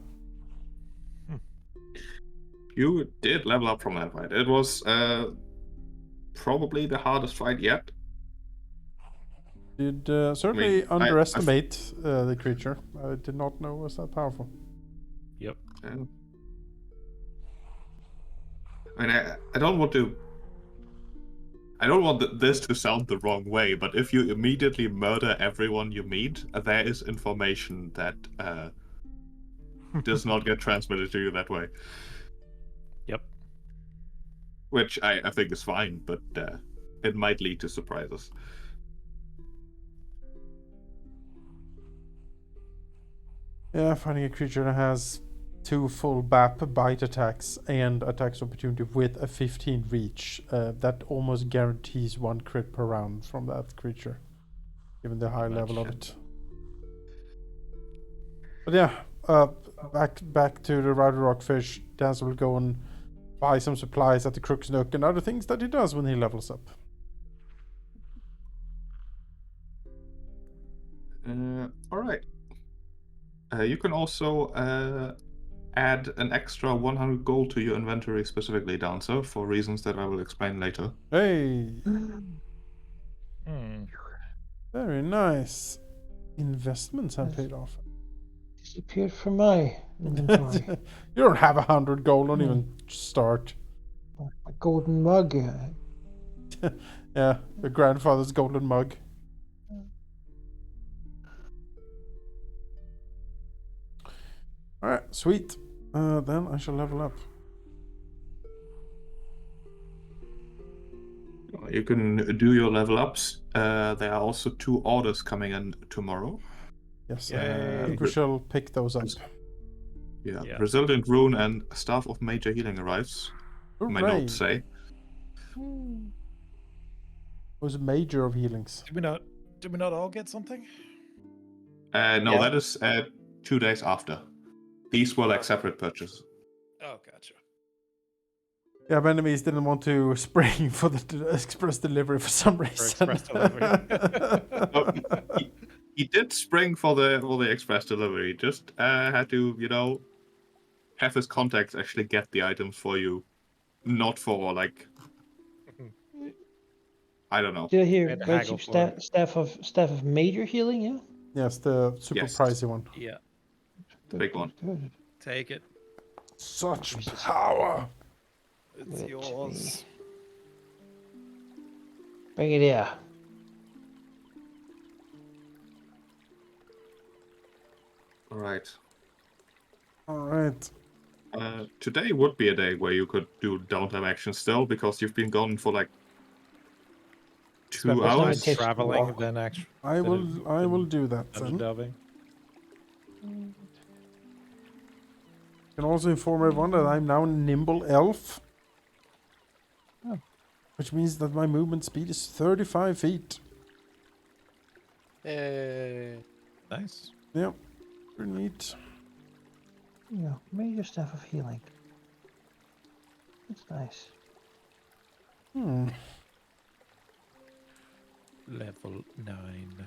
Speaker 3: You did level up from that fight. It was probably the hardest fight yet.
Speaker 1: Did certainly
Speaker 3: I-
Speaker 1: underestimate the creature. I did not know it was that powerful.
Speaker 2: Yep.
Speaker 3: I mean, I don't want to. I don't want this to sound the wrong way, but if you immediately murder everyone you meet, there is information that does not get transmitted to you that way.
Speaker 2: Yep.
Speaker 3: Which I think is fine, but it might lead to surprises.
Speaker 1: Yeah, finding a creature that has 2 full BAP bite attacks and attacks opportunity with a 15 reach. That almost guarantees 1 crit per round from that creature, given the high level of it. But yeah, back to the Rider Rockfish. Dancer will go and buy some supplies at the Crook's Nook and other things that he does when he levels up.
Speaker 3: Alright. You can also add an extra 100 gold to your inventory specifically, Dancer, for reasons that I will explain later.
Speaker 1: Hey,
Speaker 2: Hmm.
Speaker 1: very nice. Investments have paid off.
Speaker 5: Disappeared from my inventory.
Speaker 1: You don't have 100 gold, don't even start.
Speaker 5: My golden mug.
Speaker 1: Yeah, your grandfather's golden mug. Alright, sweet. Then I shall level up.
Speaker 3: You can do your level ups. There are also 2 orders coming in tomorrow.
Speaker 1: Yes, I
Speaker 2: Yay.
Speaker 1: think we shall pick those up.
Speaker 3: Yeah.
Speaker 2: Yeah.
Speaker 3: Resilient Rune and Staff of Major Healing arrives. My
Speaker 1: Hooray!
Speaker 3: notes say.
Speaker 1: Was a major of healings.
Speaker 2: Did we not all get something?
Speaker 3: No,
Speaker 4: Yeah.
Speaker 3: that is 2 days after. These were like separate purchases.
Speaker 2: Oh, gotcha.
Speaker 1: Yeah, but enemies didn't want to spring for the express delivery for some reason.
Speaker 2: express delivery.
Speaker 3: Oh, he did spring for the express delivery. Just had to, have his contacts actually get the items for you, not for like, I don't know.
Speaker 5: Did I hear
Speaker 2: had to
Speaker 5: very
Speaker 2: haggle
Speaker 5: cheap
Speaker 2: for
Speaker 5: staff of major healing? Yeah.
Speaker 1: Yes, the super
Speaker 3: Yes.
Speaker 1: pricey one.
Speaker 2: Yeah.
Speaker 3: The big one.
Speaker 5: Good.
Speaker 2: Take it.
Speaker 1: Such power!
Speaker 2: It's
Speaker 5: Give it to
Speaker 2: yours.
Speaker 5: Bring it here.
Speaker 3: All right.
Speaker 1: Alright.
Speaker 3: Today would be a day where you could do downtime action still, because you've been gone for like 2
Speaker 2: Spent more time
Speaker 3: hours.
Speaker 5: takes to
Speaker 2: traveling
Speaker 5: walk.
Speaker 2: than actually.
Speaker 1: I will do that
Speaker 2: Dungeon
Speaker 1: then.
Speaker 2: delving.
Speaker 1: Can also inform everyone that I'm now a nimble elf.
Speaker 5: Oh.
Speaker 1: Which means that my movement speed is 35 feet.
Speaker 4: Yay.
Speaker 2: Nice.
Speaker 1: Yep. Pretty neat.
Speaker 5: Yeah, major staff of healing. That's nice.
Speaker 1: Hmm.
Speaker 2: Level 9.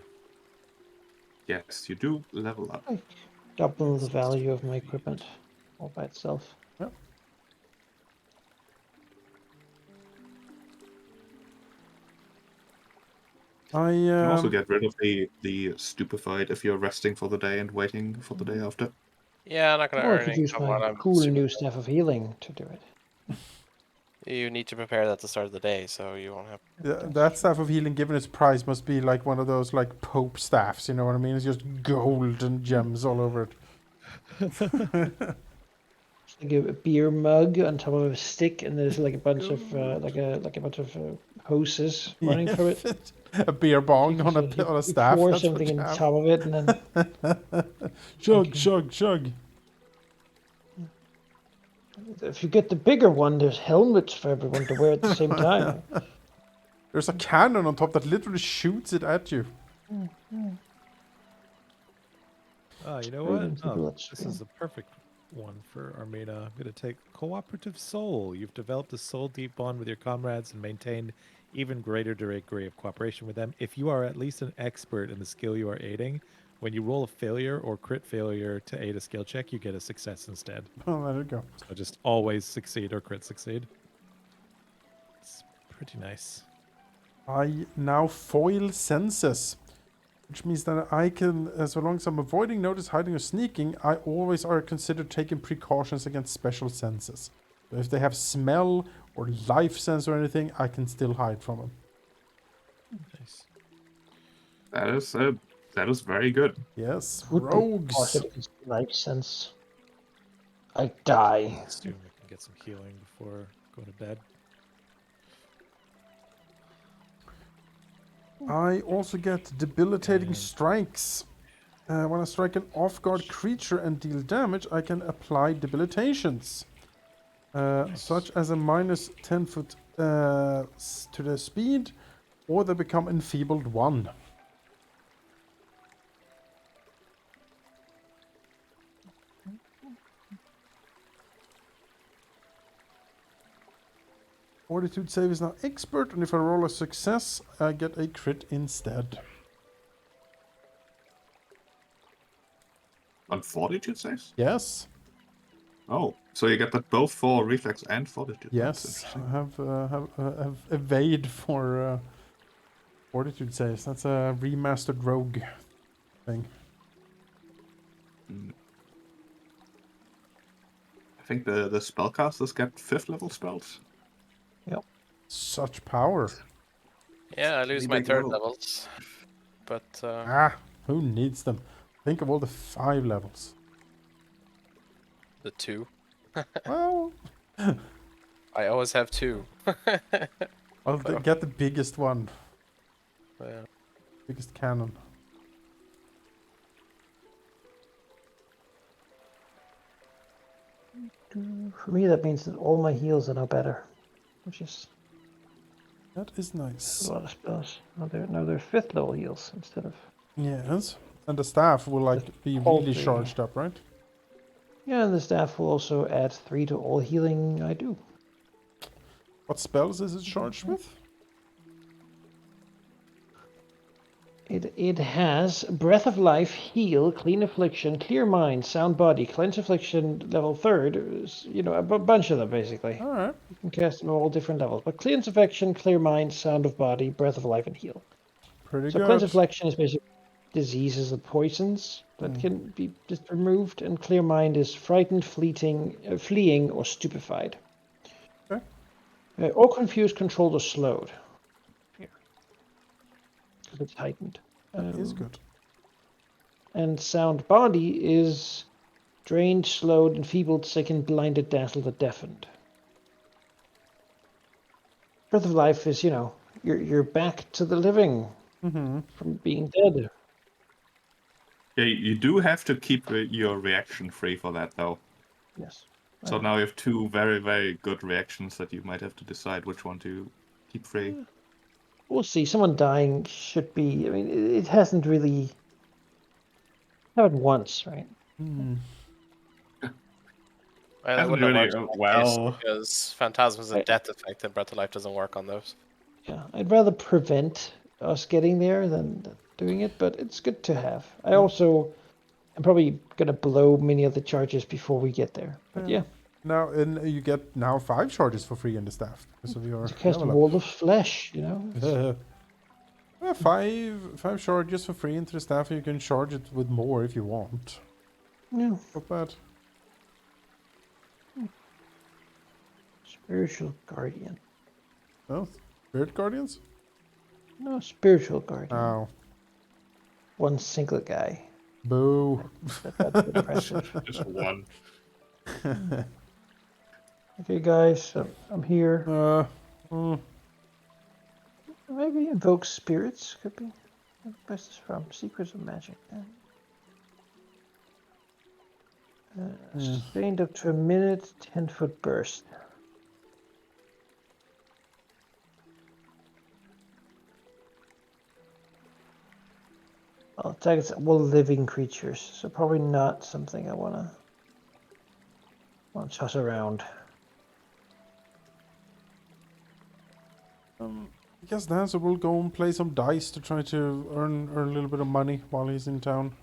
Speaker 3: Yes, you do level up.
Speaker 5: Like double the value of my equipment all by itself.
Speaker 1: Yep. I
Speaker 3: You can also get rid of the stupefied if you're resting for the day and waiting for the day after.
Speaker 4: Yeah, I'm not gonna
Speaker 5: Or I
Speaker 4: earn
Speaker 5: could use
Speaker 4: income while
Speaker 5: my
Speaker 4: I'm
Speaker 5: cool
Speaker 4: super-
Speaker 5: new staff of healing to do it.
Speaker 4: You need to prepare that at the start of the day, so you won't have.
Speaker 1: that staff of healing, given its price, must be like one of those like Pope staffs. You know what I mean? It's just gold and gems all over it.
Speaker 5: It's like a beer mug on top of a stick, and there's like a bunch of hoses running from it.
Speaker 1: A beer bong on
Speaker 5: You
Speaker 1: a staff.
Speaker 5: pour
Speaker 1: That's what
Speaker 5: something
Speaker 1: you
Speaker 5: on
Speaker 1: have.
Speaker 5: top of it, and then
Speaker 1: Chug,
Speaker 5: Okay.
Speaker 1: chug, chug.
Speaker 5: if you get the bigger one, there's helmets for everyone to wear at the same time.
Speaker 1: There's a cannon on top that literally shoots it at you.
Speaker 2: Oh, you know
Speaker 5: Right
Speaker 2: what?
Speaker 5: into
Speaker 2: Oh,
Speaker 5: bloodstream.
Speaker 2: this is a perfect one for Armina. I'm going to take Cooperative Soul. You've developed a soul deep bond with your comrades and maintained even greater degree of cooperation with them. If you are at least an expert in the skill you are aiding, when you roll a failure or crit failure to aid a skill check, you get a success instead.
Speaker 1: Oh, there you go.
Speaker 2: So just always succeed or crit succeed. It's pretty nice.
Speaker 1: I now foil senses, which means that I can, so long as I'm avoiding notice, hiding, or sneaking, I always are considered taking precautions against special senses. So if they have smell or life sense or anything, I can still hide from them.
Speaker 2: Nice.
Speaker 3: That is very good.
Speaker 1: Yes,
Speaker 5: Would be
Speaker 1: rogues.
Speaker 5: positive against life sense. I die.
Speaker 2: Assume I can get some healing before going to bed.
Speaker 1: I also get debilitating
Speaker 2: And-
Speaker 1: strikes. When I strike an off-guard creature and deal damage, I can apply debilitations.
Speaker 2: Nice.
Speaker 1: Such as a minus 10 foot to their speed, or they become enfeebled 1. Fortitude save is now expert, and if I roll a success, I get a crit instead.
Speaker 3: On fortitude saves?
Speaker 1: Yes,
Speaker 3: Oh, so you get that both for reflex and fortitude. That's
Speaker 1: yes, I
Speaker 3: interesting.
Speaker 1: have evade for fortitude saves. That's a remastered rogue thing.
Speaker 3: Mm. I think the spellcasters get 5th level spells.
Speaker 1: Such power.
Speaker 4: Yeah, I lose
Speaker 3: Pretty
Speaker 4: my
Speaker 3: big
Speaker 4: third
Speaker 3: level.
Speaker 4: levels, but
Speaker 1: Who needs them? Think of all the 5 levels.
Speaker 4: the 2.
Speaker 1: Well,
Speaker 4: I always have 2.
Speaker 1: I'll
Speaker 4: So,
Speaker 1: get the biggest one,
Speaker 4: yeah.
Speaker 1: biggest cannon.
Speaker 5: For me, that means that all my heals are now better, which is
Speaker 1: That is
Speaker 5: a
Speaker 1: nice.
Speaker 5: lot of spells. Now they're 5th level heals instead of.
Speaker 1: Yes, and the staff will like be really
Speaker 5: paltry.
Speaker 1: charged up, right?
Speaker 5: Yeah, and the staff will also add 3 to all healing I do.
Speaker 1: What spells is it charged with?
Speaker 5: It has Breath of Life, Heal, Clean Affliction, Clear Mind, Sound Body, Cleanse Affliction, level 3rd. You know, a bunch of them basically.
Speaker 1: All right,
Speaker 5: You can cast them at all different levels. But Cleanse Affliction, Clear Mind, Sound of Body, Breath of Life, and Heal.
Speaker 1: pretty
Speaker 5: So Cleanse
Speaker 1: good.
Speaker 5: Affliction is basically diseases and poisons that can be just removed, and Clear Mind is frightened, fleeing, or stupefied.
Speaker 1: Okay.
Speaker 5: Or confused, controlled, or slowed. Here. Because it's heightened.
Speaker 1: That is good.
Speaker 5: And Sound Body is drained, slowed, enfeebled, sickened, blinded, dazzled, or deafened. Breath of Life is, you're back to the living
Speaker 1: Mm-hmm.
Speaker 5: from being dead.
Speaker 3: Yeah, you do have to keep your reaction free for that, though.
Speaker 5: Yes.
Speaker 3: So now you have 2 very, very good reactions that you might have to decide which one to keep free.
Speaker 5: We'll see. Someone dying should be. I mean, it hasn't really happened once, right?
Speaker 1: Hmm.
Speaker 4: That
Speaker 3: Hasn't
Speaker 4: wouldn't have
Speaker 3: really,
Speaker 4: worked in my
Speaker 3: well-
Speaker 4: case because Phantasm is a
Speaker 5: I-
Speaker 4: death effect and Breath of Life doesn't work on those.
Speaker 5: Yeah, I'd rather prevent us getting there than doing it, but it's good to have. I'm probably gonna blow many of the charges before we get there. But yeah,
Speaker 1: Now, and you get now 5 charges for free in the staff because of your
Speaker 5: to cast
Speaker 1: level
Speaker 5: Wall of Flesh,
Speaker 1: up. Five charges for free into the staff, and you can charge it with more if you want.
Speaker 5: Yeah.
Speaker 1: Not bad.
Speaker 5: Spiritual Guardian.
Speaker 1: No, Spirit Guardians?
Speaker 5: No, Spiritual Guardian.
Speaker 1: Oh,
Speaker 5: One single guy.
Speaker 1: boo.
Speaker 5: That's impressive.
Speaker 3: Just 1.
Speaker 5: Okay, guys, I'm here.
Speaker 1: Mm,
Speaker 5: Maybe invoke spirits could be. Where's this from? Secrets of Magic. Sustained up to a minute, 10-foot burst. Well, targets all living creatures, so probably not something I wanna. Let's huss around.
Speaker 1: I guess Dancer will go and play some dice to try to earn a little bit of money while he's in town.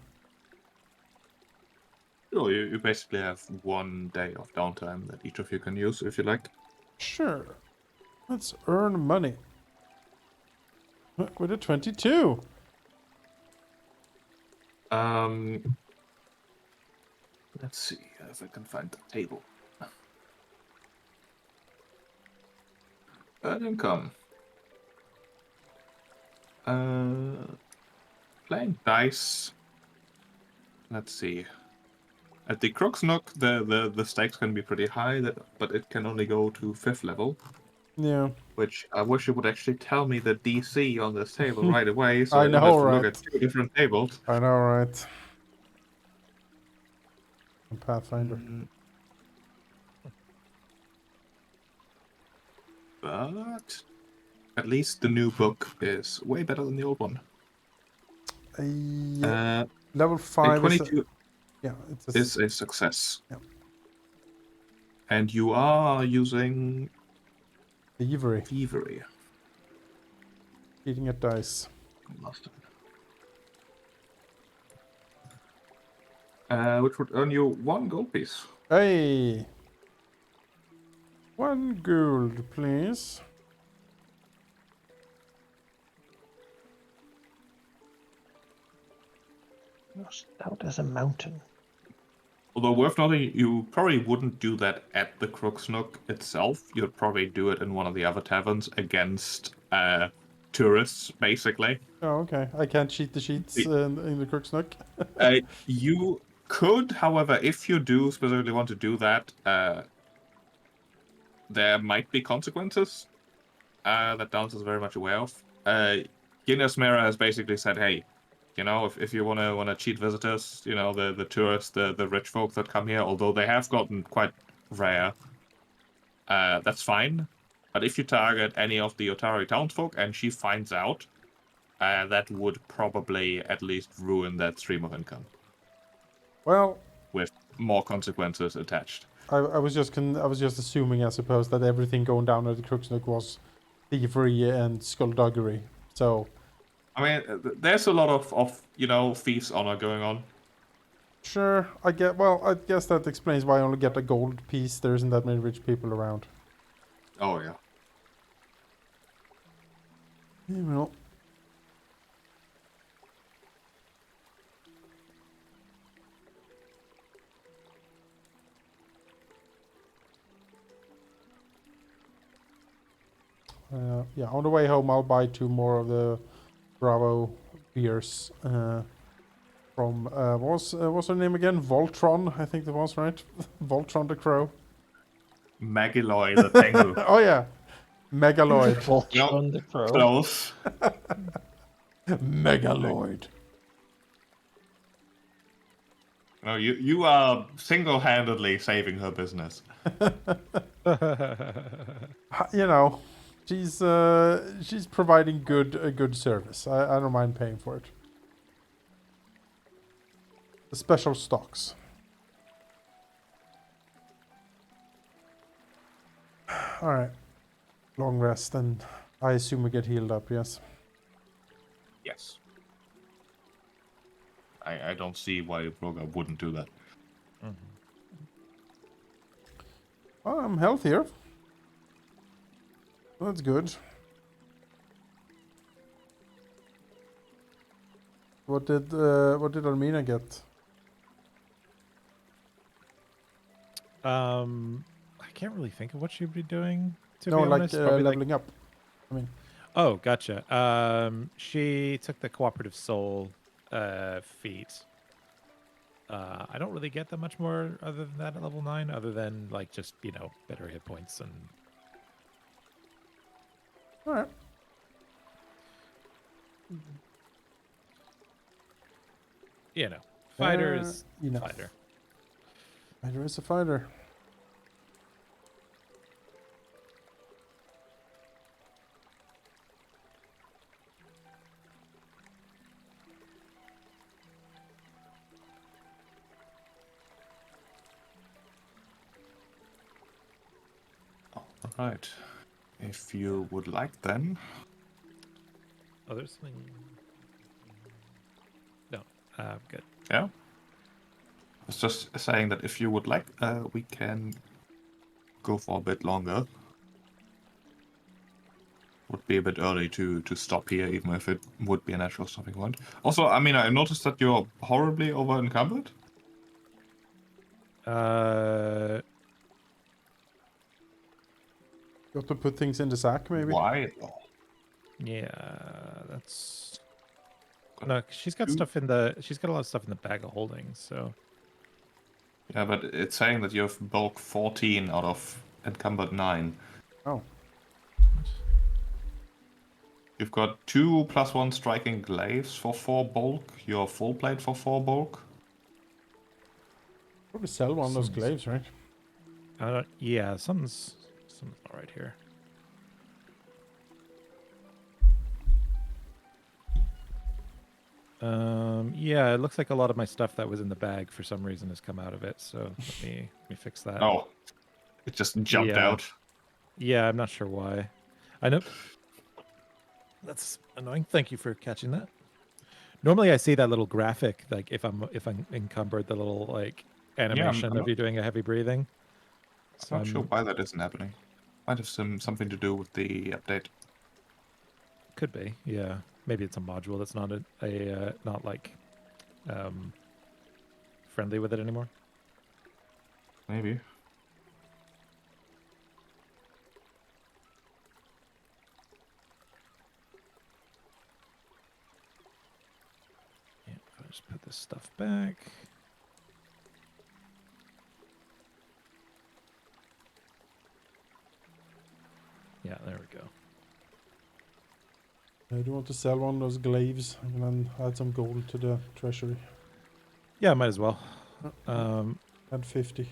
Speaker 3: So you basically have 1 day of downtime that each of you can use if you like.
Speaker 1: Sure. Let's earn money. With a 22.
Speaker 3: Let's see if I can find the table. Income. Playing dice. Let's see. At the Crux Nook, the stakes can be pretty high, but it can only go to 5th level.
Speaker 1: Yeah.
Speaker 3: Which I wish you would actually tell me the DC on this table right away, so
Speaker 1: I
Speaker 3: I don't
Speaker 1: know,
Speaker 3: have to look
Speaker 1: right?
Speaker 3: at 2 different tables.
Speaker 1: I know, right? Pathfinder.
Speaker 3: But at least the new book is way better than the old one.
Speaker 1: Level
Speaker 3: A
Speaker 1: 5 is a,
Speaker 3: 22
Speaker 1: yeah, it's
Speaker 3: is a success.
Speaker 1: Yeah.
Speaker 3: And you are using
Speaker 1: thievery.
Speaker 3: thievery.
Speaker 1: Eating at dice.
Speaker 3: Which would earn you 1 gold piece.
Speaker 1: Hey! 1 gold, please.
Speaker 5: Stout as a mountain.
Speaker 3: Although worth noting, you probably wouldn't do that at the Crux Nook itself. You'd probably do it in one of the other taverns against tourists, basically.
Speaker 1: Oh, okay. I can't cheat the sheets in the Crux Nook.
Speaker 3: You could, however, if you do specifically want to do that, there might be consequences that Dance is very much aware of. Guinness Mera has basically said, hey, you know, if you wanna cheat visitors, you know, the tourists, the rich folk that come here, although they have gotten quite rare, that's fine. But if you target any of the Otari townsfolk and she finds out, that would probably at least ruin that stream of income.
Speaker 1: Well,
Speaker 3: with more consequences attached.
Speaker 1: I was just assuming, I suppose, that everything going down at the Crux Nook was thievery and skullduggery. So,
Speaker 3: I mean, there's a lot of you know, thieves' honor going on.
Speaker 1: sure, I guess that explains why I only get a gold piece. There isn't that many rich people around.
Speaker 3: Oh yeah.
Speaker 1: You know. Yeah, on the way home, I'll buy 2 more of the Bravo beers from what's her name again? Voltron, I think that was right. Voltron the Crow.
Speaker 3: Magiloy the Tengu.
Speaker 1: Oh yeah, Megaloid.
Speaker 5: Voltron the Crow.
Speaker 3: Close.
Speaker 1: Megaloid.
Speaker 3: No, you are single-handedly saving her business.
Speaker 1: You know, she's providing a good service. I don't mind paying for it. The special stocks. All right. Long rest, and I assume we get healed up. Yes.
Speaker 3: Yes. I don't see why Broga wouldn't do that.
Speaker 1: Well, I'm healthier. That's good. What did Armina get?
Speaker 2: I can't really think of what she'd be doing. To
Speaker 1: No,
Speaker 2: be
Speaker 1: like
Speaker 2: honest, probably
Speaker 1: leveling up. I mean,
Speaker 2: oh, gotcha. She took the cooperative soul feat. I don't really get that much more other than that at level 9, other than like just, you know, better hit points and
Speaker 1: all right.
Speaker 2: you know, fighter
Speaker 1: Fair
Speaker 2: is
Speaker 1: enough.
Speaker 2: fighter.
Speaker 1: Fighter is a fighter.
Speaker 3: Right. If you would like, then.
Speaker 2: Oh, there's something. No, I'm good.
Speaker 3: Yeah. I was just saying that if you would like, we can go for a bit longer. Would be a bit early to stop here, even if it would be a natural stopping point. Also, I mean, I noticed that you're horribly over encumbered.
Speaker 1: Got to put things in the sack, maybe.
Speaker 3: Why? though?
Speaker 2: Yeah, that's.
Speaker 3: Got
Speaker 2: No, she's got
Speaker 3: two-
Speaker 2: stuff in the. She's got a lot of stuff in the bag of holding. So
Speaker 3: Yeah, but it's saying that you have bulk 14 out of encumbered 9.
Speaker 1: Oh,
Speaker 3: You've got 2 +1 striking glaives for 4 bulk. Your full plate for 4 bulk.
Speaker 1: probably sell one of those
Speaker 2: Sounds-
Speaker 1: glaives, right?
Speaker 2: yeah, something's not right here. Yeah, it looks like a lot of my stuff that was in the bag for some reason has come out of it. So let me fix that.
Speaker 3: Oh, it just jumped
Speaker 2: Yeah.
Speaker 3: out.
Speaker 2: Yeah, I'm not sure why. I know. That's annoying. Thank you for catching that. Normally, I see that little graphic, like if I'm encumbered, the little like animation
Speaker 3: I'm
Speaker 2: of you doing a heavy breathing. So
Speaker 3: not sure why that isn't happening. Might have something to do with the update.
Speaker 2: Could be, yeah. Maybe it's a module that's not not like friendly with it anymore.
Speaker 3: Maybe.
Speaker 2: Yeah, if I just put this stuff back. Yeah, there we go.
Speaker 1: I do want to sell one of those glaives and then add some gold to the treasury.
Speaker 2: Yeah, might as well.
Speaker 1: Add 50.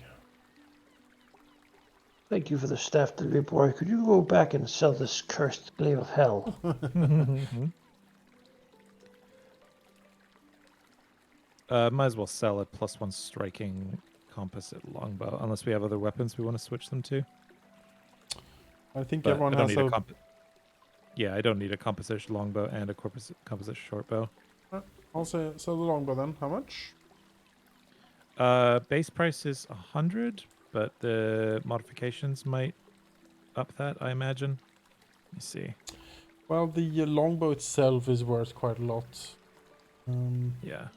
Speaker 5: Thank you for the staff delivery, boy. Could you go back and sell this cursed glaive of hell?
Speaker 2: Might as well sell a +1 striking composite longbow, unless we have other weapons we want to switch them to.
Speaker 1: I think
Speaker 2: But
Speaker 1: everyone
Speaker 2: I don't
Speaker 1: has
Speaker 2: need
Speaker 1: a...
Speaker 2: Yeah, I don't need a composite longbow and a composite shortbow.
Speaker 1: I'll say sell the longbow then. How much?
Speaker 2: Base price is 100, but the modifications might up that, I imagine. Let me see.
Speaker 1: Well, the longbow itself is worth quite a lot.
Speaker 2: Yeah.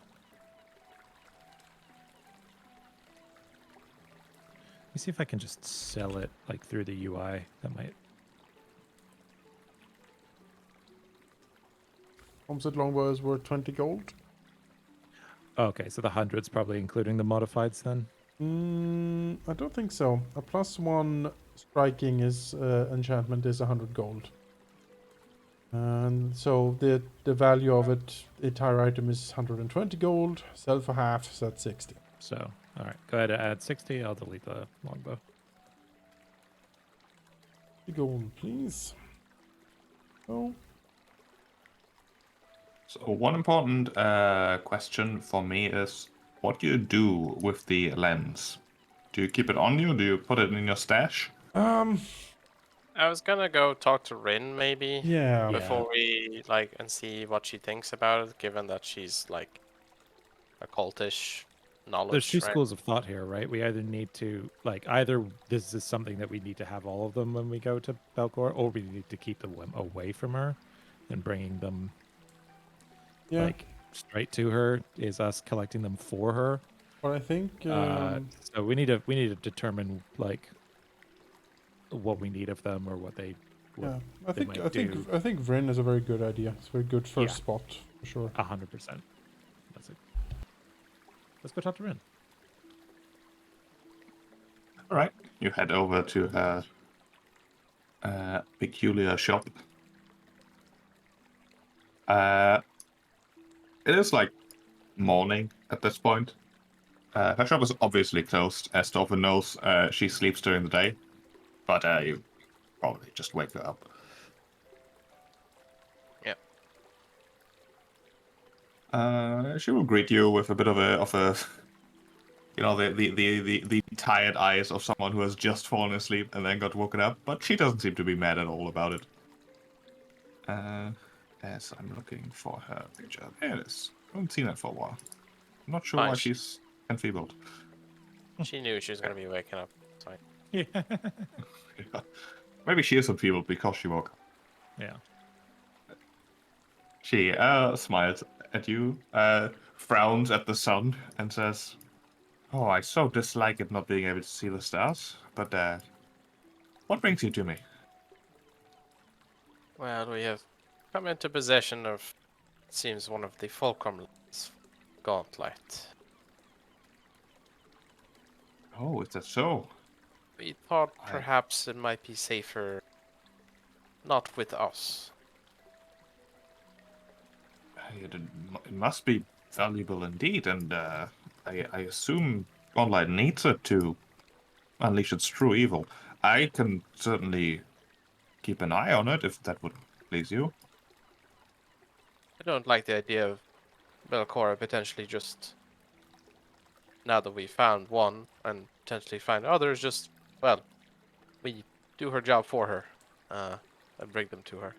Speaker 2: Let me see if I can just sell it like through the UI. That might.
Speaker 1: Composite longbow is worth 20 gold.
Speaker 2: Okay, so the 100's probably including the modifieds then.
Speaker 1: I don't think so. A +1 striking is enchantment is 100 gold. And so the value of it, entire item is 120 gold. Sell for half, so that's 60.
Speaker 2: So, all right, go ahead and add 60. I'll delete the longbow.
Speaker 1: The gold, please. Oh,
Speaker 3: So one important question for me is, what do you do with the lens? Do you keep it on you? Do you put it in your stash?
Speaker 4: I was gonna go talk to Rin maybe
Speaker 1: yeah.
Speaker 4: before we and see what she thinks about it, given that she's like a cultish knowledge.
Speaker 2: There's two
Speaker 4: right?
Speaker 2: schools of thought here, right? We either need to either this is something that we need to have all of them when we go to Belcor, or we need to keep them away from her and bringing them
Speaker 1: Yeah.
Speaker 2: straight to her is us collecting them for her.
Speaker 1: But I think
Speaker 2: So we need to determine what we need of them or what they
Speaker 1: yeah.
Speaker 2: they might do.
Speaker 1: I think Vryn is a very good idea. It's a very good first
Speaker 2: Yeah.
Speaker 1: spot for sure.
Speaker 2: 100%. That's it. Let's go talk to Rin.
Speaker 3: All right. You head over to her peculiar shop. It is like morning at this point. Her shop is obviously closed, as Dolphin knows. She sleeps during the day, but you probably just wake her up.
Speaker 4: Yep.
Speaker 3: She will greet you with a bit of a the tired eyes of someone who has just fallen asleep and then got woken up, but she doesn't seem to be mad at all about it. As I'm looking for her picture. There it is. I haven't seen it for a while. I'm not sure
Speaker 4: Fine,
Speaker 3: why
Speaker 4: she-
Speaker 3: she's enfeebled.
Speaker 4: She knew she was gonna be waking up. It's fine.
Speaker 2: Yeah.
Speaker 3: Maybe she is enfeebled because she woke up.
Speaker 2: Yeah.
Speaker 3: She smiles at you, frowns at the sun, and says, "Oh, I so dislike it not being able to see the stars. But what brings you to me?"
Speaker 4: Well, we have come into possession of, it seems, one of the Fulcrum's gauntlet.
Speaker 3: Oh, is that so?
Speaker 4: We thought
Speaker 3: I-
Speaker 4: perhaps it might be safer not with us.
Speaker 3: It must be valuable indeed, and I assume Gauntlet needs it to unleash its true evil. I can certainly keep an eye on it if that would please you.
Speaker 4: I don't like the idea of Belcora potentially just, now that we found one and potentially find others, just, well, we do her job for her and bring them to her.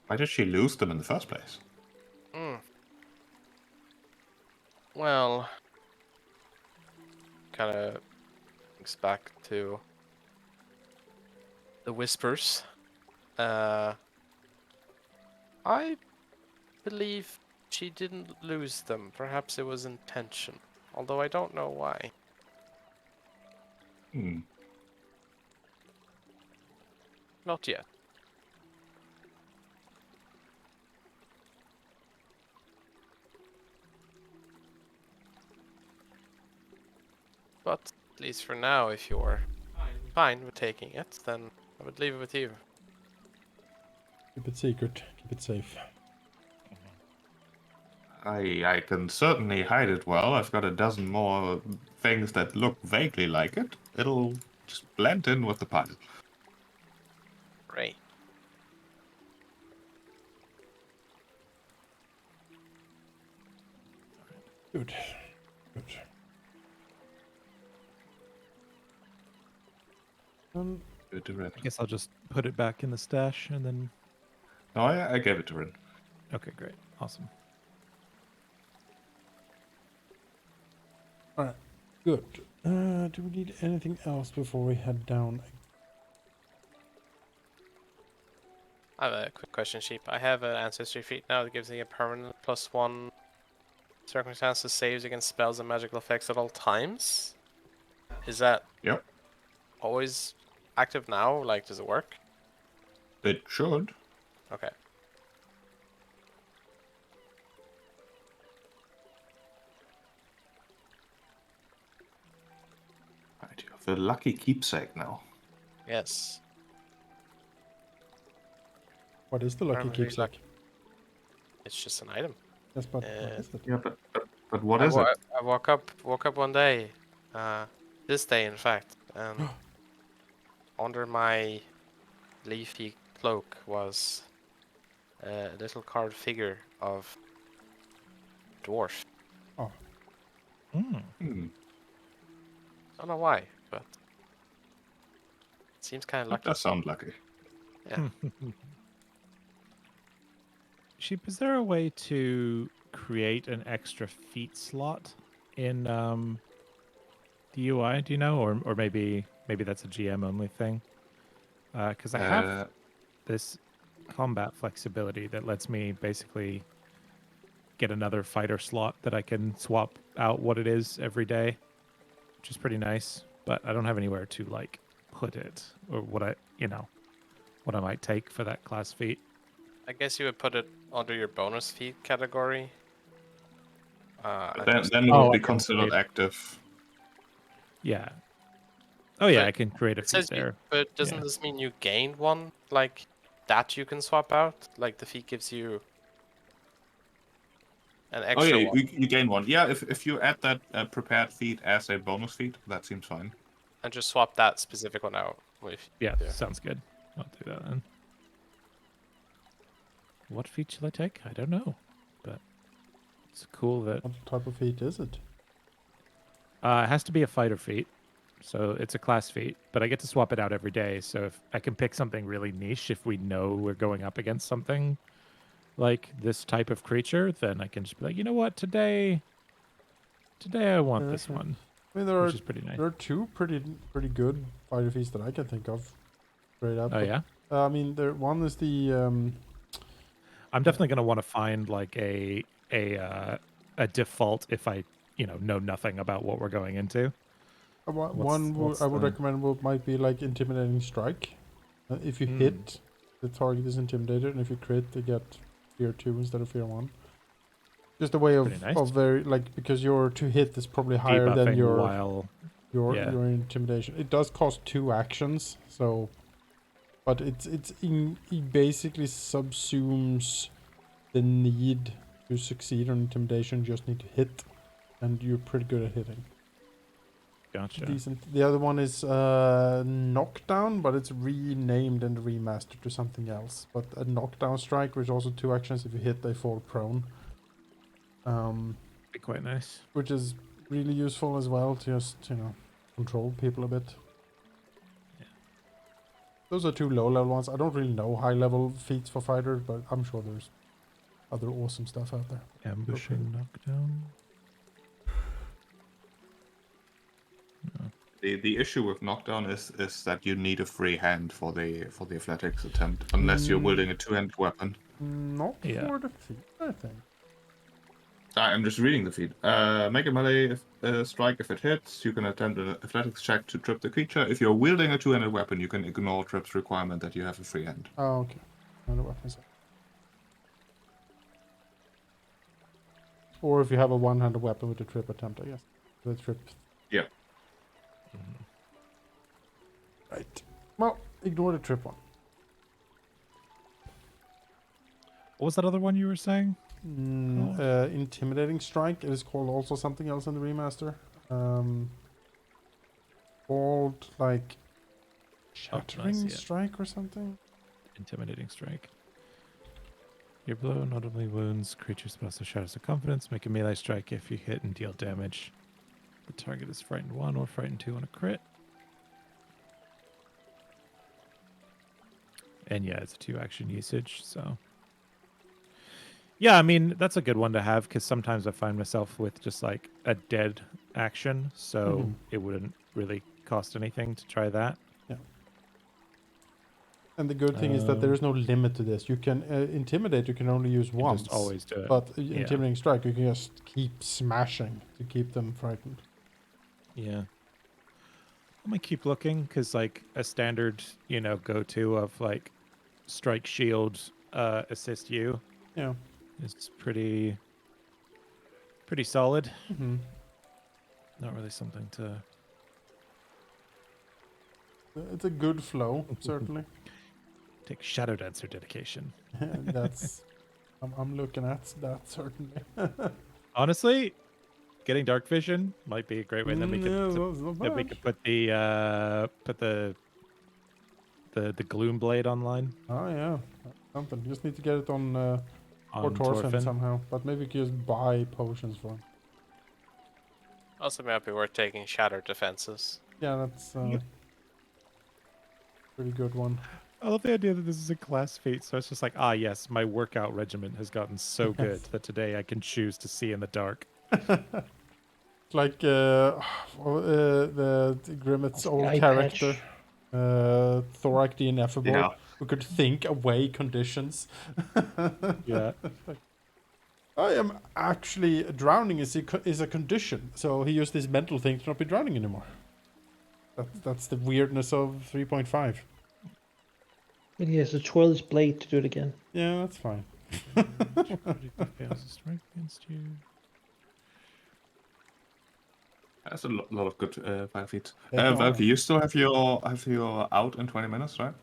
Speaker 3: Why did she lose them in the first place?
Speaker 4: Hmm. Well, kind of thinks back to the whispers. I believe she didn't lose them. Perhaps it was intention, although I don't know why.
Speaker 3: Hmm.
Speaker 4: Not yet. But at least for now, if you're fine with taking it, then I would leave it with you.
Speaker 1: Keep it secret. Keep it safe.
Speaker 3: I can certainly hide it well. I've got a dozen more things that look vaguely like it. It'll just blend in with the pile.
Speaker 4: Great.
Speaker 1: Good. Good.
Speaker 3: Give it to Rin.
Speaker 2: I guess I'll just put it back in the stash and then.
Speaker 3: Oh, I gave it to Rin.
Speaker 2: Okay, great. Awesome.
Speaker 1: Alright. Good. Do we need anything else before we head down?
Speaker 4: I have a quick question, Sheep. I have an ancestry feat now that gives me a permanent +1 circumstances saves against spells and magical effects at all times. Is that
Speaker 3: Yep.
Speaker 4: always active now? Like, does it work?
Speaker 3: It should.
Speaker 4: Okay.
Speaker 3: Right, you have the lucky keepsake now.
Speaker 4: Yes.
Speaker 1: What is the lucky
Speaker 4: Permanently
Speaker 1: keepsake?
Speaker 4: lucky. It's just an item.
Speaker 1: Yes, but what is it?
Speaker 3: Yeah, but what is it?
Speaker 4: I woke up one day, this day in fact, and under my leafy cloak was a little carved figure of a dwarf.
Speaker 1: Oh,
Speaker 2: Mm.
Speaker 3: Hmm.
Speaker 4: I don't know why, but it seems kind of
Speaker 3: That
Speaker 4: lucky.
Speaker 3: does sound lucky.
Speaker 4: Yeah.
Speaker 2: Sheep, is there a way to create an extra feat slot in the UI? Do you know, or maybe that's a GM only thing? Because I have this combat flexibility that lets me basically get another fighter slot that I can swap out what it is every day, which is pretty nice. But I don't have anywhere to like put it or what I might take for that class feat.
Speaker 4: I guess you would put it under your bonus feat category. And
Speaker 3: Then,
Speaker 4: just-
Speaker 3: then it
Speaker 2: Oh,
Speaker 3: would be
Speaker 2: I can
Speaker 3: considered
Speaker 2: create-
Speaker 3: active.
Speaker 2: Yeah. Oh yeah,
Speaker 4: But
Speaker 2: I can create a
Speaker 4: it
Speaker 2: feat
Speaker 4: says
Speaker 2: there.
Speaker 4: but doesn't
Speaker 2: Yeah.
Speaker 4: this mean you gain one like that you can swap out? Like the feat gives you an
Speaker 3: Oh
Speaker 4: extra
Speaker 3: yeah,
Speaker 4: one.
Speaker 3: you gain one. Yeah, if you add that prepared feat as a bonus feat, that seems fine.
Speaker 4: And just swap that specific one out with
Speaker 2: Yeah,
Speaker 4: yeah.
Speaker 2: sounds good. I'll do that then. What feat shall I take? I don't know, but It's cool that
Speaker 1: What type of feat is it?
Speaker 2: it has to be a fighter feat, so it's a class feat. But I get to swap it out every day, so if I can pick something really niche, if we know we're going up against something like this type of creature, then I can just be like, you know what, today I want this
Speaker 1: Okay.
Speaker 2: one,
Speaker 1: I mean, there are
Speaker 2: which is pretty nice.
Speaker 1: two pretty good fighter feats that I can think of. Straight up.
Speaker 2: Oh
Speaker 1: but,
Speaker 2: yeah,
Speaker 1: I mean, one is the
Speaker 2: I'm definitely gonna want to find like a default if I know nothing about what we're going into.
Speaker 1: I would
Speaker 2: the-
Speaker 1: recommend might be like intimidating strike. If you
Speaker 2: Hmm.
Speaker 1: hit, the target is intimidated, and if you crit, they get fear 2 instead of fear 1. Just a way
Speaker 2: Pretty nice.
Speaker 1: of very like, because your to hit is probably higher than
Speaker 2: Debuffing
Speaker 1: your
Speaker 2: while yeah.
Speaker 1: intimidation. It does cost 2 actions, so but it basically subsumes the need to succeed on intimidation. You just need to hit, and you're pretty good at hitting.
Speaker 2: Gotcha.
Speaker 1: Decent. The other one is knockdown, but it's renamed and remastered to something else. But a knockdown strike, which also 2 actions. If you hit, they fall prone.
Speaker 2: Be quite nice.
Speaker 1: Which is really useful as well to just control people a bit.
Speaker 2: Yeah.
Speaker 1: Those are 2 low level ones. I don't really know high level feats for fighters, but I'm sure there's other awesome stuff out there.
Speaker 2: Ambushing knockdown.
Speaker 3: The issue with knockdown is that you need a free hand for the athletics attempt, unless you're wielding a 2-handed weapon.
Speaker 1: Not
Speaker 2: Yeah.
Speaker 1: for the feat, I think.
Speaker 3: I'm just reading the feat. Make a melee strike if it hits. You can attempt an athletics check to trip the creature. If you're wielding a 2-handed weapon, you can ignore trip's requirement that you have a free hand.
Speaker 1: Oh, okay. I know what I said. Or if you have a one-handed weapon with a trip attempt, I guess. The trip.
Speaker 3: Yeah.
Speaker 1: Right. Well, ignore the trip one.
Speaker 2: What was that other one you were saying?
Speaker 1: Intimidating strike. It is called also something else in the remaster. Called like shattering
Speaker 2: yeah.
Speaker 1: strike or something.
Speaker 2: Intimidating strike. Your blow not only wounds creatures but also shatters their confidence. Make a melee strike if you hit and deal damage. The target is frightened 1 or frightened 2 on a crit. And yeah, it's a 2 action usage, so. Yeah, I mean, that's a good one to have because sometimes I find myself with just like a dead action, so it wouldn't really cost anything to try that.
Speaker 1: Yeah. And the good thing is that there is no limit to this. You can intimidate. You can only use once.
Speaker 2: Just always do it.
Speaker 1: But intimidating strike, you can just keep smashing to keep them frightened.
Speaker 2: Yeah. I'm gonna keep looking because like a standard, go-to of like strike shield, assist you.
Speaker 1: Yeah.
Speaker 2: It's pretty solid.
Speaker 1: Mm-hmm.
Speaker 2: Not really something to.
Speaker 1: It's a good flow, certainly.
Speaker 2: Take Shadow Dancer dedication.
Speaker 1: That's. I'm looking at that certainly.
Speaker 2: Honestly, getting dark vision might be a great way. And then we could put the gloom blade online.
Speaker 1: Oh yeah, that's something. You just need to get it on or
Speaker 2: On
Speaker 1: Torfin
Speaker 2: Torfin.
Speaker 1: somehow. But maybe you can just buy potions for him.
Speaker 4: Also, might be worth taking Shatter Defenses.
Speaker 1: Yeah, that's pretty good one.
Speaker 2: I love the idea that this is a class feat, so it's just like, yes, my workout regimen has gotten so good that today I can choose to see in the dark.
Speaker 1: Like the Grimmett's old
Speaker 5: eye
Speaker 1: character,
Speaker 5: patch.
Speaker 1: Thorak the Ineffable,
Speaker 3: Yeah.
Speaker 1: who could think away conditions.
Speaker 2: Yeah.
Speaker 1: I am actually drowning is a condition, so he used this mental thing to not be drowning anymore. That's the weirdness of 3.5.
Speaker 5: And he has to twirl his blade to do it again.
Speaker 1: Yeah, that's fine.
Speaker 2: Fails to strike against you.
Speaker 3: That's a lot of good fire feats.
Speaker 1: They are.
Speaker 3: Valky, you still have your out in 20 minutes, right?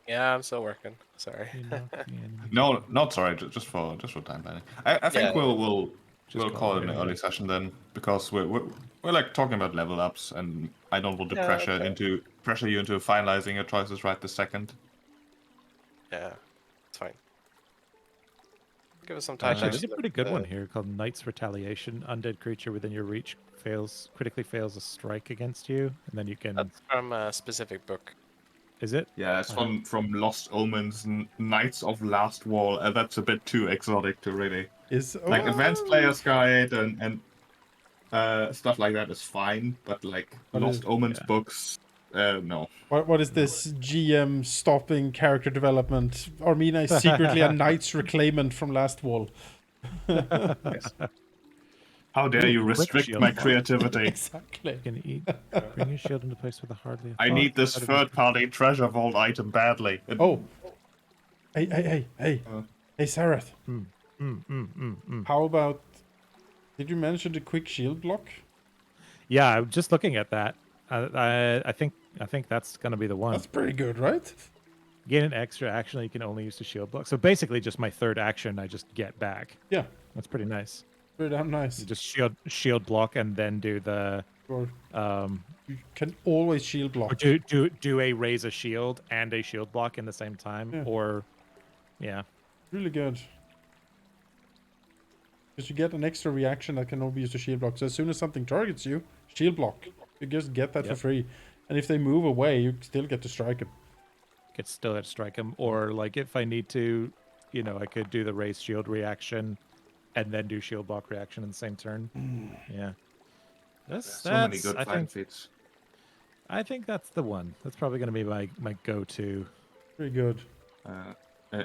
Speaker 4: Yeah, I'm still working. Sorry.
Speaker 2: You knock the enemy.
Speaker 3: No, not sorry. Just for time planning. I think
Speaker 4: Yeah.
Speaker 3: we'll
Speaker 2: Just
Speaker 3: call it an
Speaker 2: yeah.
Speaker 3: early session then, because we're like talking about level ups, and I don't want to
Speaker 4: Yeah,
Speaker 3: pressure
Speaker 4: okay.
Speaker 3: you into finalizing your choices right this second.
Speaker 4: Yeah, it's fine. Give us some time.
Speaker 2: Actually,
Speaker 3: Uh,
Speaker 2: there's a
Speaker 4: to
Speaker 2: pretty good one
Speaker 4: the-
Speaker 2: here called Knight's Retaliation. Undead creature within your reach critically fails a strike against you, and then you can.
Speaker 4: That's from a specific book.
Speaker 2: Is it?
Speaker 3: Yeah, it's
Speaker 2: Uh-huh.
Speaker 3: from Lost Omens, Knights of Last Wall. That's a bit too exotic to really
Speaker 1: Is
Speaker 3: like. Advanced Player's Guide and stuff like that is fine, but like
Speaker 1: What is-
Speaker 3: Lost Omens
Speaker 2: yeah.
Speaker 3: books, no.
Speaker 1: What is this GM stopping character development? Armina is secretly a knight's reclaimant from Last Wall.
Speaker 3: Yes. How dare
Speaker 2: Ooh,
Speaker 3: you
Speaker 2: quick
Speaker 3: restrict
Speaker 2: shield
Speaker 3: my
Speaker 2: block.
Speaker 3: creativity?
Speaker 1: Exactly.
Speaker 2: You can eat. Bring your shield into place with a hardly.
Speaker 3: I need this third-party treasure vault item badly.
Speaker 1: Oh. Hey,
Speaker 3: Uh.
Speaker 1: Sarath.
Speaker 2: Mm.
Speaker 1: How about... Did you mention the quick shield block?
Speaker 2: Yeah, I'm just looking at that. I think that's gonna be the one.
Speaker 1: That's pretty good, right?
Speaker 2: Gain an extra action that you can only use to shield block. So basically, just my third action, I just get back.
Speaker 1: Yeah,
Speaker 2: That's pretty nice.
Speaker 1: pretty damn nice.
Speaker 2: You just shield block and then do the
Speaker 1: Or
Speaker 2: um
Speaker 1: you can always shield
Speaker 2: or
Speaker 1: block.
Speaker 2: do a raise a shield and a shield block in the same time,
Speaker 1: Yeah.
Speaker 2: or yeah.
Speaker 1: Really good. Because you get an extra reaction that can only be used to shield block. So as soon as something targets you, shield block. You just get that for
Speaker 2: Yep.
Speaker 1: free. And if they move away, you still get to strike them.
Speaker 2: Could still have to strike him, or like if I need to, I could do the raise shield reaction, and then do shield block reaction in the same turn. Yeah, that's
Speaker 3: So many good
Speaker 2: I
Speaker 3: flying
Speaker 2: think
Speaker 3: feats.
Speaker 2: I think that's the one. That's probably going to be my go-to.
Speaker 1: Pretty good.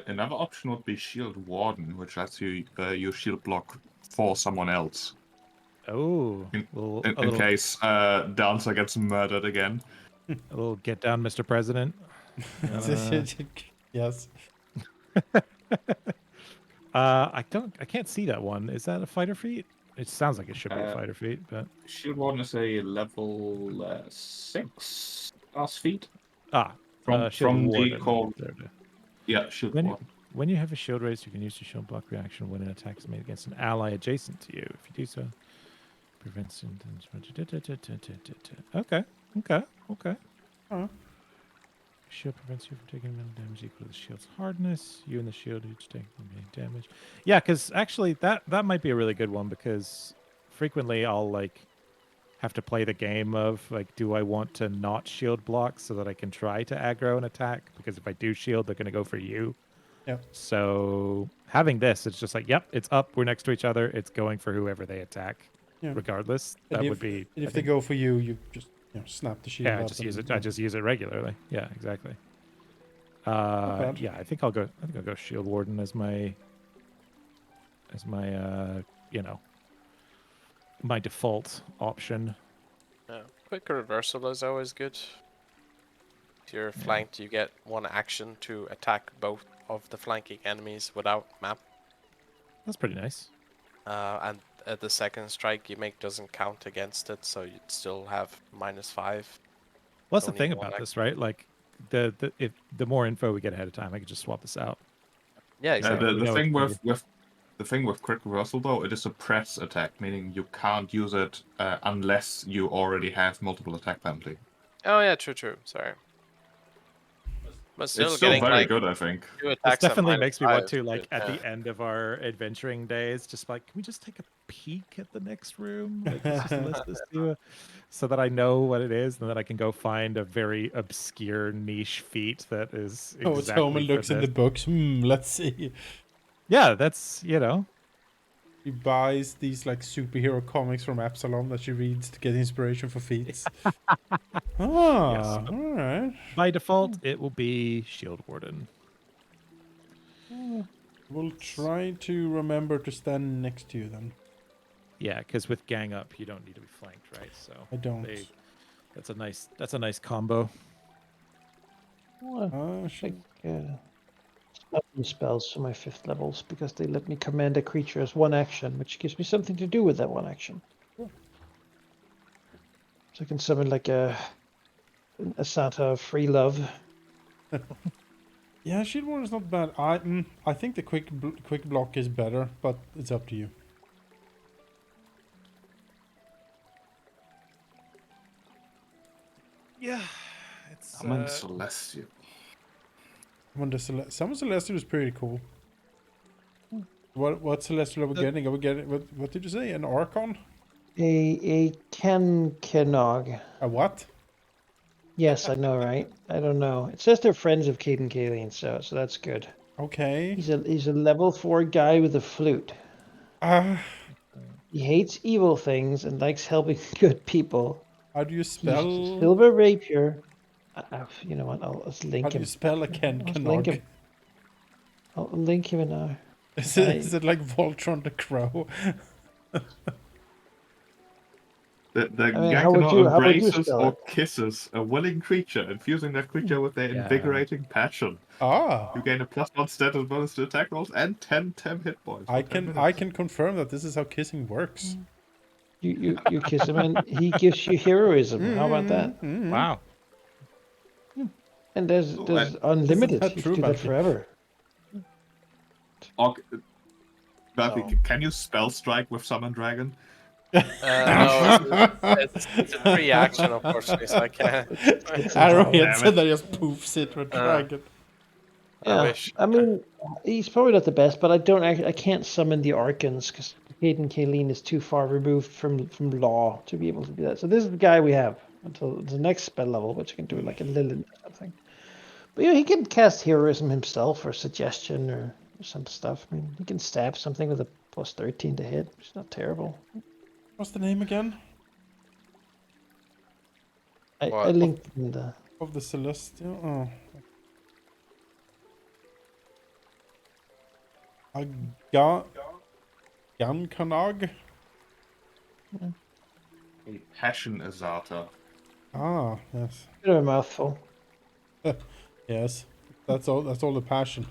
Speaker 3: Another option would be Shield Warden, which lets you use shield block for someone else.
Speaker 2: Oh,
Speaker 3: In,
Speaker 2: a little,
Speaker 3: in,
Speaker 2: a
Speaker 3: in
Speaker 2: little,
Speaker 3: case Dancer gets murdered again.
Speaker 2: a little get down, Mr. President.
Speaker 1: Yes.
Speaker 2: I can't see that one. Is that a fighter feat? It sounds like it should be a fighter feat, but
Speaker 3: Shield Warden is a level 6 last feat.
Speaker 2: shield
Speaker 3: From the
Speaker 2: warden.
Speaker 3: core.
Speaker 2: There it is.
Speaker 3: Yeah, Shield
Speaker 2: When
Speaker 3: Warden.
Speaker 2: when you have a shield raised, you can use your shield block reaction when an attack is made against an ally adjacent to you. If you do so, prevents. Okay.
Speaker 1: Huh.
Speaker 2: Shield prevents you from taking metal damage equal to the shield's hardness. You and the shield each take damage. Yeah, because actually that might be a really good one, because frequently I'll like have to play the game of like, do I want to not shield block so that I can try to aggro an attack? Because if I do shield, they're going to go for you.
Speaker 1: Yep.
Speaker 2: So having this, it's just like, yep, it's up. We're next to each other. It's going for whoever they attack,
Speaker 1: Yeah.
Speaker 2: regardless.
Speaker 1: And
Speaker 2: That
Speaker 1: if,
Speaker 2: would be.
Speaker 1: and
Speaker 2: I
Speaker 1: if they
Speaker 2: think-
Speaker 1: go for you, you just snap the shield
Speaker 2: yeah, I
Speaker 1: up.
Speaker 2: just use
Speaker 1: and-
Speaker 2: it. I just use it regularly. Yeah, exactly.
Speaker 1: bad.
Speaker 2: Yeah, I think I'll go Shield Warden as my my default option.
Speaker 4: Yeah. Quick reversal is always good. If you're flanked, you get one action to attack both of the flanking enemies without map.
Speaker 2: That's pretty nice.
Speaker 4: And the second strike you make doesn't count against it, so you'd still have -5.
Speaker 2: Well, that's the
Speaker 4: Only
Speaker 2: thing
Speaker 4: one
Speaker 2: about this, right? Like, the more info we get ahead of time, I could just swap this out.
Speaker 4: Yeah, exactly.
Speaker 2: We
Speaker 3: The
Speaker 2: know
Speaker 3: thing
Speaker 2: it's
Speaker 3: with Quick Reversal though, it is a press attack, meaning you can't use it unless you already have multiple attack penalty.
Speaker 4: Oh yeah, true. Sorry. But still,
Speaker 3: It's still
Speaker 4: getting
Speaker 3: very
Speaker 4: like
Speaker 3: good, I think.
Speaker 4: 2
Speaker 2: This
Speaker 4: attacks at
Speaker 2: definitely makes me want
Speaker 4: -5
Speaker 2: to,
Speaker 4: is
Speaker 2: like,
Speaker 4: good,
Speaker 2: at
Speaker 4: yeah.
Speaker 2: the end of our adventuring days, just like, can we just take a peek at the next room? Like, let's just list this to, so that I know what it is, and then I can go find a very obscure niche feat that is
Speaker 1: Oh,
Speaker 2: exactly
Speaker 1: Toma
Speaker 2: for
Speaker 1: looks in the
Speaker 2: this.
Speaker 1: books. Let's see.
Speaker 2: Yeah, that's,
Speaker 1: She buys these like superhero comics from Absalom that she reads to get inspiration for feats.
Speaker 2: Yes.
Speaker 1: All right.
Speaker 2: by default, it will be Shield Warden.
Speaker 1: We'll try to remember to stand next to you then.
Speaker 2: Yeah, because with gang up, you don't need to be flanked, right? So
Speaker 1: I don't.
Speaker 2: that's a nice combo.
Speaker 5: Well, I
Speaker 1: Should...
Speaker 5: think stun spells for my 5th levels, because they let me command a creature as one action, which gives me something to do with that one action.
Speaker 1: Cool.
Speaker 5: So I can summon like a Santa of free love.
Speaker 1: Yeah, Shield Warden is not bad. I think the quick block is better, but it's up to you.
Speaker 2: Yeah, it's
Speaker 3: Summon Celestial.
Speaker 1: Summon Celestial is pretty cool. What celestial are we
Speaker 3: The-
Speaker 1: getting? Are we getting what did you say? An Archon?
Speaker 5: A Kenkenog.
Speaker 1: A what?
Speaker 5: Yes, I know, right? I don't know. It says they're friends of Caden Kaleen, so that's good.
Speaker 1: Okay.
Speaker 5: He's a level 4 guy with a flute.
Speaker 1: Ah,
Speaker 5: He hates evil things and likes helping good people.
Speaker 1: how do you
Speaker 5: He's
Speaker 1: spell?
Speaker 5: silver rapier. You know what? I'll just
Speaker 1: How
Speaker 5: link
Speaker 1: do you
Speaker 5: him.
Speaker 1: spell a Ken
Speaker 5: I'll just link
Speaker 1: Canog?
Speaker 5: him. I'll link him now.
Speaker 1: Is it like Voltron the Crow?
Speaker 3: The
Speaker 5: I mean,
Speaker 3: Gankanor
Speaker 5: how would you
Speaker 3: embraces
Speaker 5: spell
Speaker 3: or
Speaker 5: it?
Speaker 3: kisses a willing creature, infusing that creature with their
Speaker 2: Yeah.
Speaker 3: invigorating passion.
Speaker 1: Ah,
Speaker 3: You gain a +1 status bonus to attack rolls and 10 hit points.
Speaker 1: I
Speaker 3: for 10
Speaker 1: can
Speaker 3: minutes.
Speaker 1: confirm that this is how kissing works.
Speaker 5: You kiss him and he gives you heroism. How about that?
Speaker 1: Mm.
Speaker 2: Wow.
Speaker 5: And there's
Speaker 3: Oh,
Speaker 5: there's unlimited.
Speaker 1: that
Speaker 5: You
Speaker 1: true,
Speaker 5: can do that
Speaker 1: Balky?
Speaker 5: forever.
Speaker 3: Balky,
Speaker 4: No.
Speaker 3: can you spell strike with Summon Dragon?
Speaker 4: No, it's a free action, unfortunately, so I can't.
Speaker 5: It's
Speaker 1: Arrowhead
Speaker 3: Damn it.
Speaker 1: that just poofs it with dragon.
Speaker 4: I
Speaker 5: Yeah,
Speaker 4: wish.
Speaker 5: I mean, he's probably not the best, but I can't summon the Archons because Caden Kaleen is too far removed from law to be able to do that. So this is the guy we have until the next spell level, which can do like a Lilith or something. But yeah, he can cast heroism himself or suggestion or some stuff. I mean, he can stab something with a +13 to hit, which is not terrible.
Speaker 1: What's the name again
Speaker 5: I
Speaker 4: What?
Speaker 5: linked in the.
Speaker 1: of the celestial? Oh, a Gankanog.
Speaker 3: A Passion Azata.
Speaker 1: Ah, yes,
Speaker 5: Bit of a mouthful.
Speaker 1: yes. That's all. That's all the passion.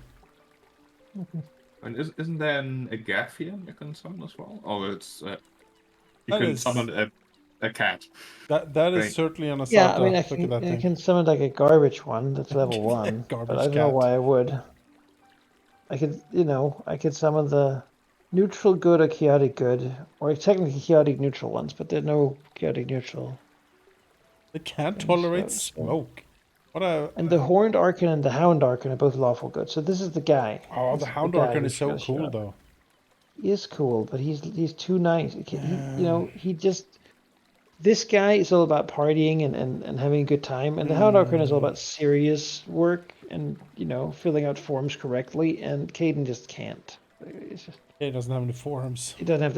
Speaker 3: And isn't there an Agathian you can summon as well? Oh, it's you
Speaker 1: That
Speaker 3: can
Speaker 1: is-
Speaker 3: summon a cat.
Speaker 1: That is
Speaker 3: Great.
Speaker 1: certainly an Asata.
Speaker 5: Yeah, I mean,
Speaker 1: Look at that
Speaker 5: I
Speaker 1: thing.
Speaker 5: can summon like a garbage one that's level 1, but
Speaker 1: Garbage
Speaker 5: I don't know
Speaker 1: cat.
Speaker 5: why I would. I could, I could summon the neutral good or chaotic good, or technically chaotic neutral ones, but there are no chaotic neutral.
Speaker 1: They can't
Speaker 5: things,
Speaker 1: tolerate
Speaker 5: so-
Speaker 1: smoke. What a
Speaker 5: And the Horned Archon and the Hound Archon are both lawful good. So this is the guy.
Speaker 1: oh,
Speaker 5: This
Speaker 1: the
Speaker 5: is
Speaker 1: Hound
Speaker 5: guy
Speaker 1: Archon is
Speaker 5: who's
Speaker 1: so
Speaker 5: gonna show
Speaker 1: cool
Speaker 5: up.
Speaker 1: though.
Speaker 5: He is cool, but he's too nice. He just this guy is all about partying and having a good time, and the Hound Archon is all about serious work and filling out forms correctly. And Caden just can't. It's just,
Speaker 1: He doesn't have any forums.
Speaker 5: he doesn't have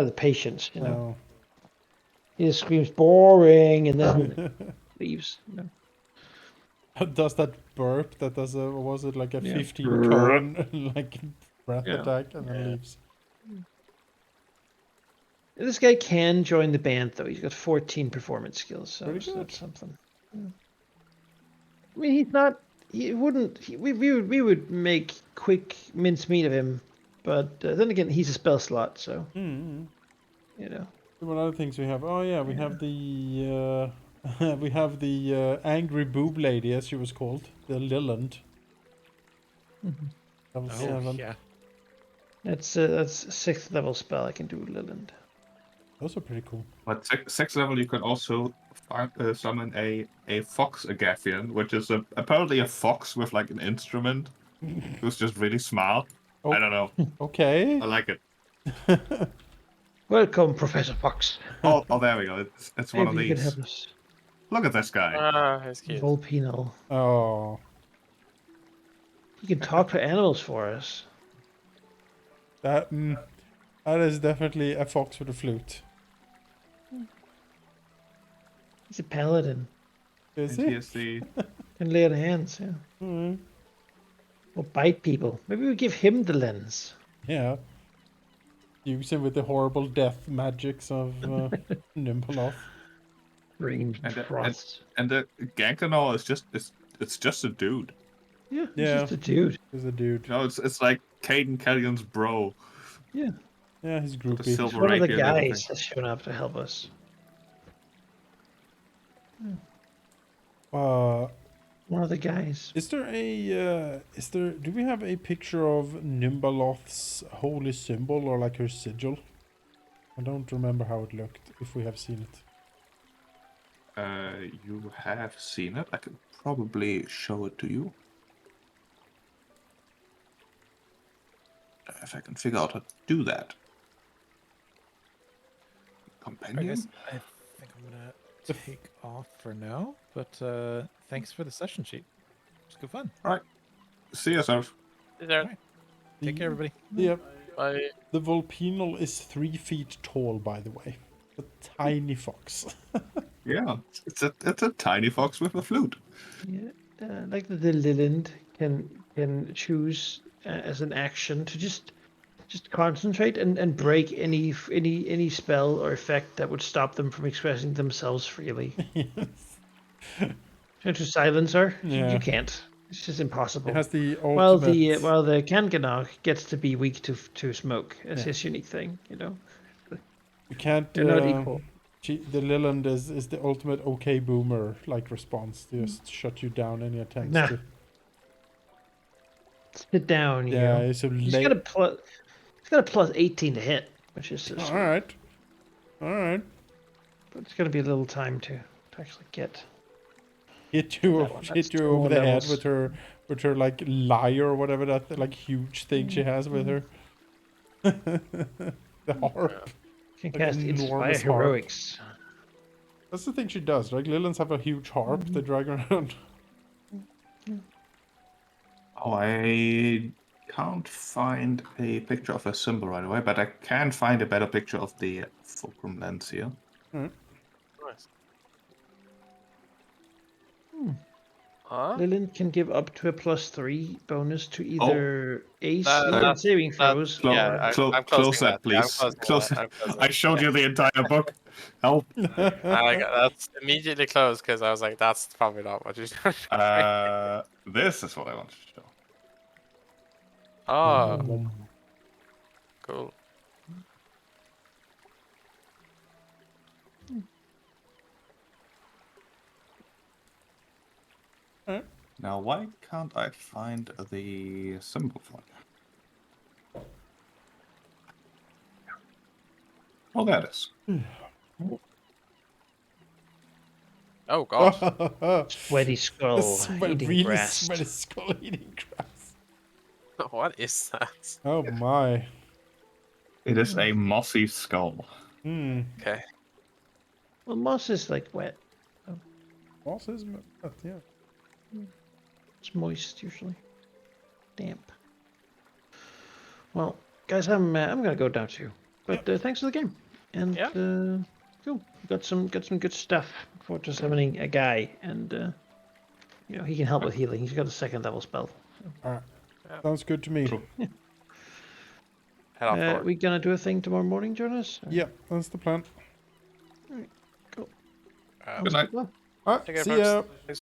Speaker 5: the patience.
Speaker 1: No.
Speaker 5: He just screams boring and then leaves.
Speaker 1: Does that burp that does a what was it like a
Speaker 5: Yeah.
Speaker 1: 15 cone like breath
Speaker 3: Yeah.
Speaker 1: attack and then
Speaker 4: Yeah.
Speaker 1: leaves.
Speaker 5: This guy can join the band though. He's got 14 performance skills, so
Speaker 1: Pretty good.
Speaker 5: that's something. Yeah. I mean, he's not. He wouldn't. We would make quick mincemeat of him, but then again, he's a spell slot, so
Speaker 1: Mm-hmm.
Speaker 5: you know.
Speaker 1: What other things we have? Oh yeah, we have the we have the angry boob lady as she was called, the Lilland. Level
Speaker 2: Oh,
Speaker 1: 7.
Speaker 2: yeah.
Speaker 5: That's 6th level spell. I can do Liland.
Speaker 1: Those are pretty cool.
Speaker 3: But 6th level, you can also summon a Fox Agathian, which is apparently a fox with like an instrument who's just really smart.
Speaker 1: Oh.
Speaker 3: I don't know.
Speaker 1: Okay.
Speaker 3: I like it.
Speaker 5: Welcome, Professor Fox.
Speaker 3: Oh, there we go. It's one of
Speaker 5: Maybe you can
Speaker 3: these.
Speaker 5: help us.
Speaker 3: Look at this guy.
Speaker 4: He's cute.
Speaker 5: Volpino.
Speaker 1: Oh,
Speaker 5: He can talk to animals for us.
Speaker 1: that that is definitely a fox with a flute.
Speaker 5: He's a paladin.
Speaker 1: Is
Speaker 3: And
Speaker 1: he?
Speaker 3: here's the
Speaker 5: Can lay on hands, yeah.
Speaker 1: Mm,
Speaker 5: Or bite people. Maybe we give him the lens.
Speaker 1: yeah. Use him with the horrible death magics of Nimbaloth.
Speaker 5: Range
Speaker 3: and
Speaker 5: frost.
Speaker 3: the Gankanor is it's just a dude.
Speaker 5: Yeah, he's
Speaker 1: Yeah.
Speaker 5: just a dude.
Speaker 1: He's a dude.
Speaker 3: You know, it's like Caden Kellyan's bro.
Speaker 5: Yeah.
Speaker 1: Yeah, he's
Speaker 3: With the
Speaker 1: groupie.
Speaker 3: silver
Speaker 5: One of the
Speaker 3: rapier and everything.
Speaker 5: guys has shown up to help us. One of the guys.
Speaker 1: Is there a do we have a picture of Nimbaloth's holy symbol or like her sigil? I don't remember how it looked, if we have seen it.
Speaker 3: You have seen it. I can probably show it to you. if I can figure out how to do that.
Speaker 2: All right,
Speaker 3: Companion?
Speaker 2: guys. I think I'm gonna take off for now. But thanks for the session sheet. It's good fun.
Speaker 3: Alright. See yourself.
Speaker 4: Is there?
Speaker 2: All right. Take care, everybody.
Speaker 1: Yeah,
Speaker 4: Bye.
Speaker 1: the Volpenal is 3 feet tall, by the way. A tiny fox.
Speaker 3: Yeah, it's a tiny fox with a flute.
Speaker 5: Yeah, like the Liland can choose as an action to just concentrate and break any spell or effect that would stop them from expressing themselves freely.
Speaker 1: Yes.
Speaker 5: Try to silence her.
Speaker 1: Yeah.
Speaker 5: You can't. It's just impossible.
Speaker 1: It has the
Speaker 5: While
Speaker 1: ultimate.
Speaker 5: the Kanganach gets to be weak to smoke as
Speaker 1: Yeah.
Speaker 5: his unique thing. You know,
Speaker 1: You can't.
Speaker 5: they're not equal.
Speaker 1: The Leland is the ultimate okay boomer like response. Just shut you down any attempts
Speaker 5: Nah.
Speaker 1: to.
Speaker 5: Sit down, you.
Speaker 1: Yeah, it's a
Speaker 5: He's
Speaker 1: late.
Speaker 5: got a plus. He's got a plus 18 to hit, which is
Speaker 1: All right. All right.
Speaker 5: But it's gonna be a little time to actually get.
Speaker 1: Hit you,
Speaker 5: That one, that's
Speaker 1: hit you
Speaker 5: 2
Speaker 1: over
Speaker 5: more
Speaker 1: the head
Speaker 5: levels.
Speaker 1: with her like lyre or whatever that like huge thing she has with her. The harp.
Speaker 5: Can
Speaker 1: Like
Speaker 5: cast Inspire
Speaker 1: enormous harp.
Speaker 5: Heroics.
Speaker 1: That's the thing she does. Like Lilans have a huge harp they drag around.
Speaker 3: Oh, I can't find a picture of a symbol right away, but I can find a better picture of the fulcrum lens here.
Speaker 4: Nice.
Speaker 5: Hmm.
Speaker 4: Huh?
Speaker 5: Lilith can give up to a +3 bonus to
Speaker 3: Oh.
Speaker 5: either AC
Speaker 4: That-
Speaker 5: and
Speaker 4: that's-
Speaker 5: saving throws.
Speaker 3: Clo-
Speaker 4: Yeah, I'm closing
Speaker 3: close that,
Speaker 4: that. Yeah, I'm
Speaker 3: please.
Speaker 4: closing
Speaker 3: Close
Speaker 4: that.
Speaker 3: it.
Speaker 4: I'm closing
Speaker 3: I
Speaker 4: it.
Speaker 3: showed you the entire book. Help.
Speaker 4: That's immediately closed because I was like, that's probably not what you're doing.
Speaker 3: This is what I wanted to show.
Speaker 4: Oh, cool.
Speaker 3: Now, why can't I find the symbol for it? Oh, there it is.
Speaker 4: Oh gosh.
Speaker 5: Sweaty skull eating
Speaker 1: really
Speaker 5: grass.
Speaker 1: sweaty skull eating grass.
Speaker 4: What is that?
Speaker 1: Oh my.
Speaker 3: It is a mossy skull.
Speaker 1: Hmm.
Speaker 4: Okay.
Speaker 5: Well, moss is like wet.
Speaker 1: Boss is yeah.
Speaker 5: It's moist usually. Damp. Well, guys, I'm gonna go down too. But thanks for the game. And
Speaker 4: Yeah.
Speaker 5: cool. Got some good stuff for just summoning a guy, and you know he can help with healing. He's got a 2nd level spell.
Speaker 1: Alright. Sounds good to me.
Speaker 3: True.
Speaker 4: Head off for work.
Speaker 5: We gonna do a thing tomorrow morning, Jonas?
Speaker 1: Yeah, that's the plan.
Speaker 5: Cool.
Speaker 4: Uh,
Speaker 3: Good night.
Speaker 5: Well,
Speaker 1: Alright,
Speaker 4: Take care,
Speaker 1: see
Speaker 4: folks.
Speaker 1: ya.
Speaker 4: Thanks